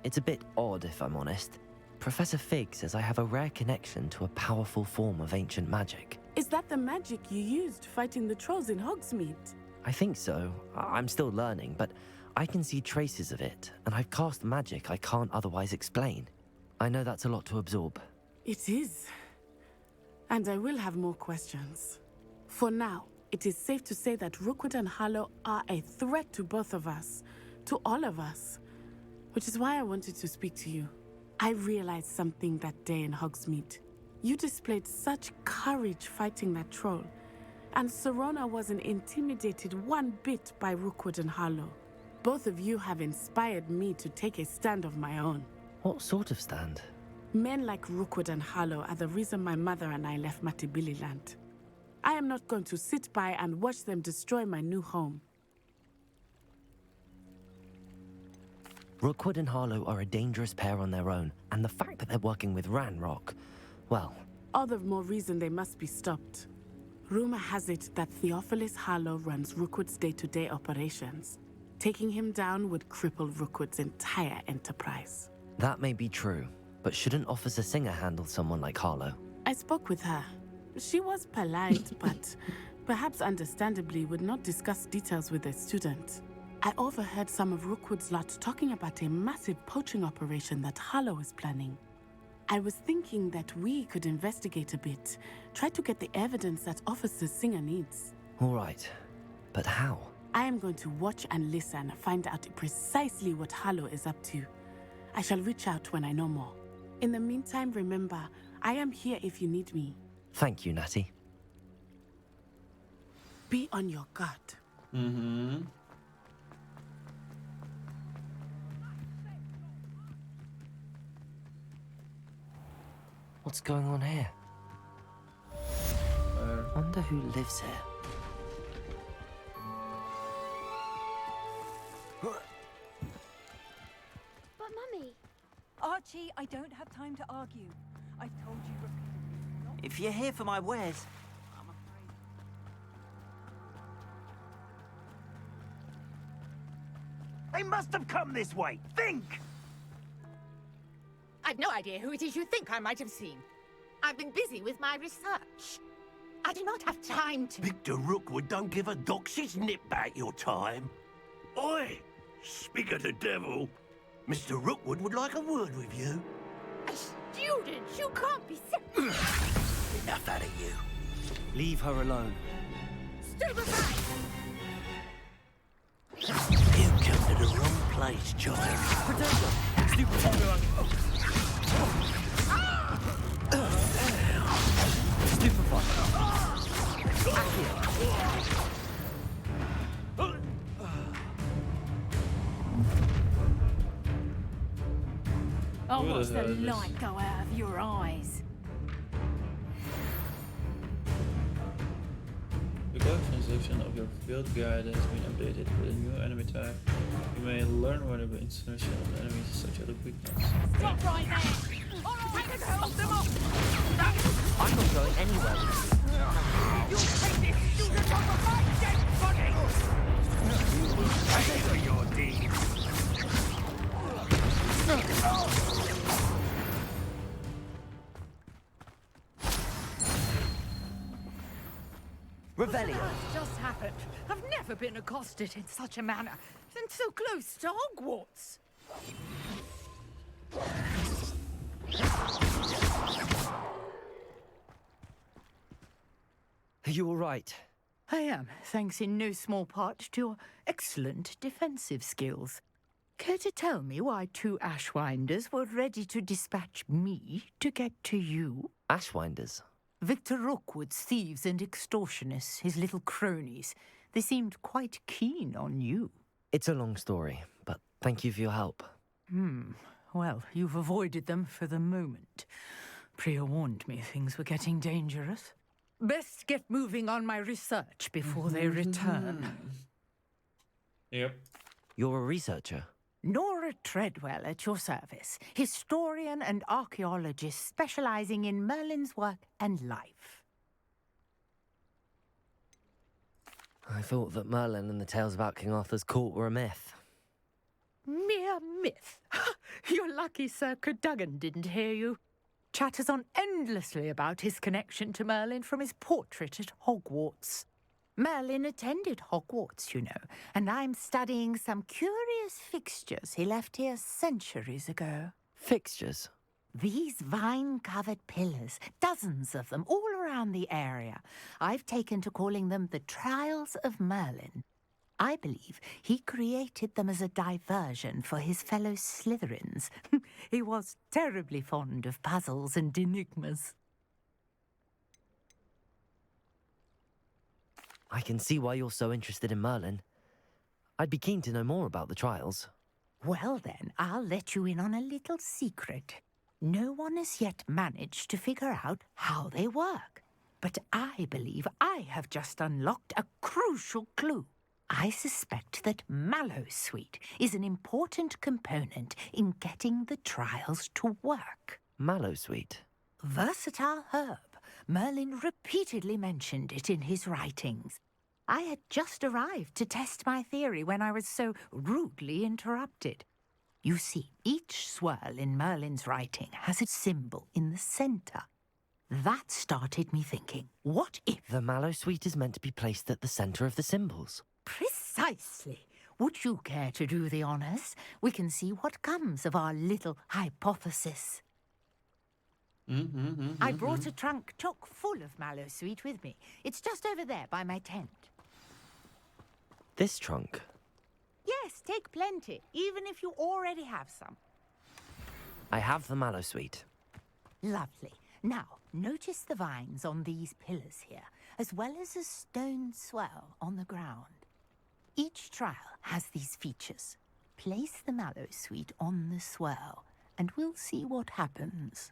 It's a bit odd, if I'm honest. Professor Fig says I have a rare connection to a powerful form of ancient magic. Is that the magic you used fighting the trolls in Hogsmeade? I think so. I'm still learning, but I can see traces of it, and I've cast magic I can't otherwise explain. I know that's a lot to absorb. It is. And I will have more questions. For now, it is safe to say that Rookwood and Harlow are a threat to both of us, to all of us, which is why I wanted to speak to you. I realized something that day in Hogsmeade. You displayed such courage fighting that troll, and Serona wasn't intimidated one bit by Rookwood and Harlow. Both of you have inspired me to take a stand of my own. What sort of stand? Men like Rookwood and Harlow are the reason my mother and I left Matabeleland. I am not going to sit by and watch them destroy my new home. Rookwood and Harlow are a dangerous pair on their own, and the fact that they're working with Ranrock, well... All the more reason they must be stopped. Rumor has it that Theophilus Harlow runs Rookwood's day-to-day operations. Taking him down would cripple Rookwood's entire enterprise. That may be true, but shouldn't Officer Singer handle someone like Harlow? I spoke with her. She was polite, but perhaps understandably would not discuss details with a student. I overheard some of Rookwood's lot talking about a massive poaching operation that Harlow is planning. I was thinking that we could investigate a bit, try to get the evidence that Officer Singer needs. All right, but how? I am going to watch and listen, find out precisely what Harlow is up to. I shall reach out when I know more. In the meantime, remember, I am here if you need me. Thank you, Natty. Be on your guard. Mm-hmm. What's going on here? Wonder who lives here. But Mummy... Archie, I don't have time to argue. I've told you repeatedly. If you're here for my wares, I'm afraid. They must have come this way. Think! I've no idea who it is you think I might have seen. I've been busy with my research. I do not have time to... Victor Rookwood don't give a doxy's nip back your time. Oi! Speak of the devil. Mr. Rookwood would like a word with you. A student? You can't be... Enough out of you. Leave her alone. Stupefy! You come to the wrong place, child. Protector! Stupefy! I'll watch the light go out of your eyes. The collection section of your field guide has been updated with a new enemy type. You may learn whether the incineration of the enemies is such a weakness. Stop right there! I can hold them off! I'm not going anywhere with you. You'll take this student off of my dead body! Pay for your deeds. Revelio. What's just happened? I've never been accosted in such a manner, and so close to Hogwarts. Are you all right? I am, thanks in no small part to your excellent defensive skills. Care to tell me why two Ashwinders were ready to dispatch me to get to you? Ashwinders? Victor Rookwood's thieves and extortionists, his little cronies. They seemed quite keen on you. It's a long story, but thank you for your help. Well, you've avoided them for the moment. Priya warned me things were getting dangerous. Best get moving on my research before they return. Yep. You're a researcher? Nora Treadwell at your service, historian and archaeologist specializing in Merlin's work and life. I thought that Merlin and the tales about King Arthur's court were a myth. Mere myth. You're lucky Sir Cadogan didn't hear you. Chatters on endlessly about his connection to Merlin from his portrait at Hogwarts. Merlin attended Hogwarts, you know, and I'm studying some curious fixtures he left here centuries ago. Fixtures? These vine-covered pillars, dozens of them, all around the area. I've taken to calling them the Trials of Merlin. I believe he created them as a diversion for his fellow Slytherins. He was terribly fond of puzzles and enigmas. I can see why you're so interested in Merlin. I'd be keen to know more about the trials. Well then, I'll let you in on a little secret. No one has yet managed to figure out how they work. But I believe I have just unlocked a crucial clue. I suspect that Mallowsweet is an important component in getting the trials to work. Mallowsweet? Versatile herb. Merlin repeatedly mentioned it in his writings. I had just arrived to test my theory when I was so rudely interrupted. You see, each swirl in Merlin's writing has a symbol in the centre. That started me thinking, what if... The Mallowsweet is meant to be placed at the centre of the symbols. Precisely. Would you care to do the honours? We can see what comes of our little hypothesis. I brought a trunk chock full of Mallowsweet with me. It's just over there by my tent. This trunk? Yes, take plenty, even if you already have some. I have the Mallowsweet. Lovely. Now, notice the vines on these pillars here, as well as a stone swell on the ground. Each trial has these features. Place the Mallowsweet on the swell, and we'll see what happens.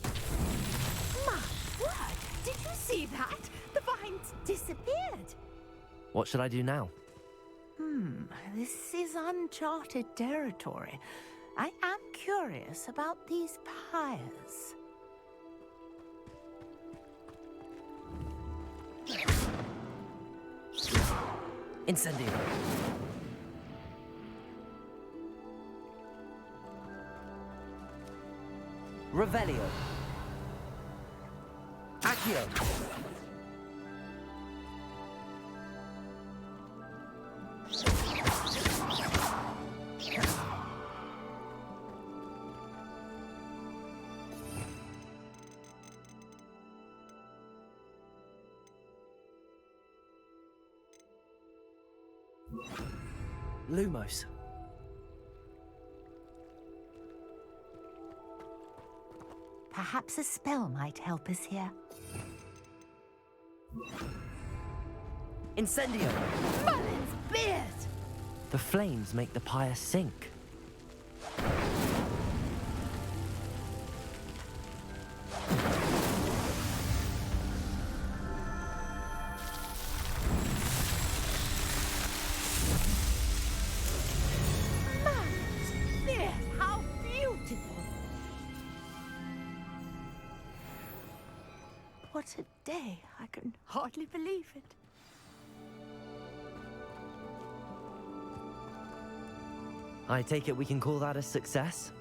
My word! Did you see that? The vines disappeared. What should I do now? This is uncharted territory. I am curious about these pyres. Incendio. Revelio. Accio. Lumos. Perhaps a spell might help us here. Incendio. Merlin's beard! The flames make the pyre sink. Merlin's beard! How beautiful! What a day! I can hardly believe it. I take it we can call that a success?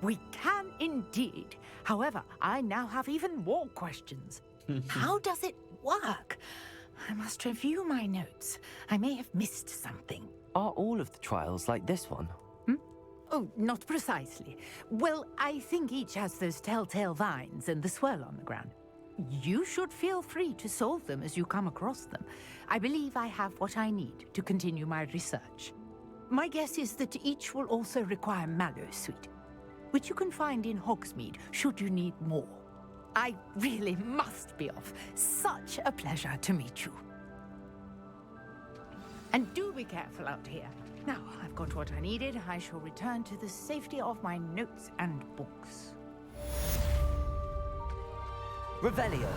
We can indeed. However, I now have even more questions. How does it work? I must review my notes. I may have missed something. Are all of the trials like this one? Oh, not precisely. Well, I think each has those telltale vines and the swirl on the ground. You should feel free to solve them as you come across them. I believe I have what I need to continue my research. My guess is that each will also require Mallowsweet, which you can find in Hogsmeade should you need more. I really must be off. Such a pleasure to meet you. And do be careful out here. Now, I've got what I needed. I shall return to the safety of my notes and books. Revelio.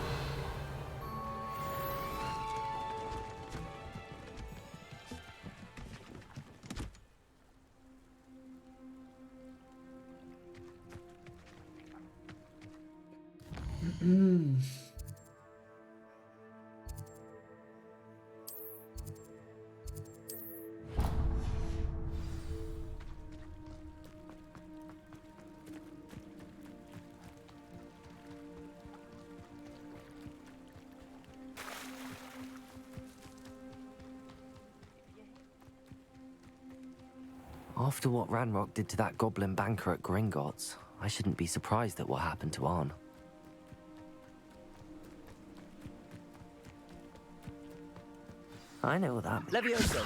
After what Ranrock did to that goblin banker at Gringotts, I shouldn't be surprised at what happened to Arn. I know that. Levioso!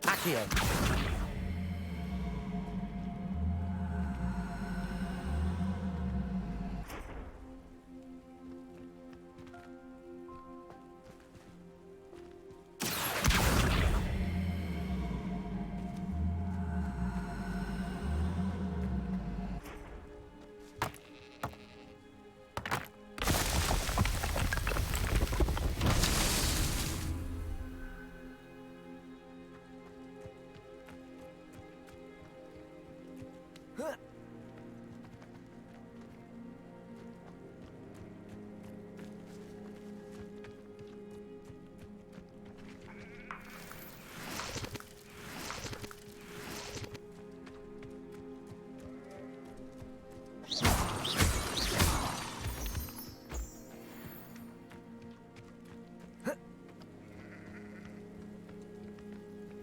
Accio!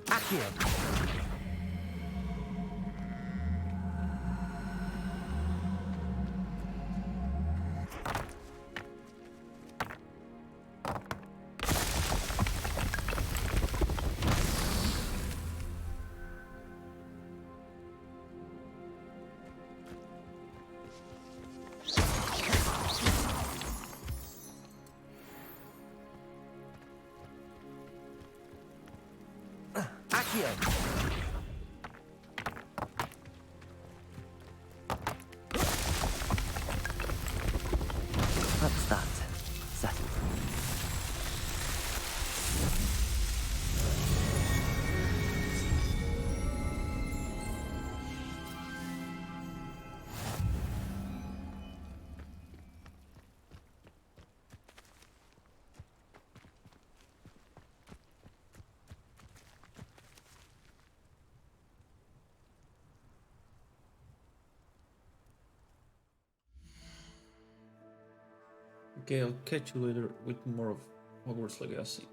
Accio! Accio! That's that. Settled. Okay, I'll catch you later with more of Hogwarts Legacy.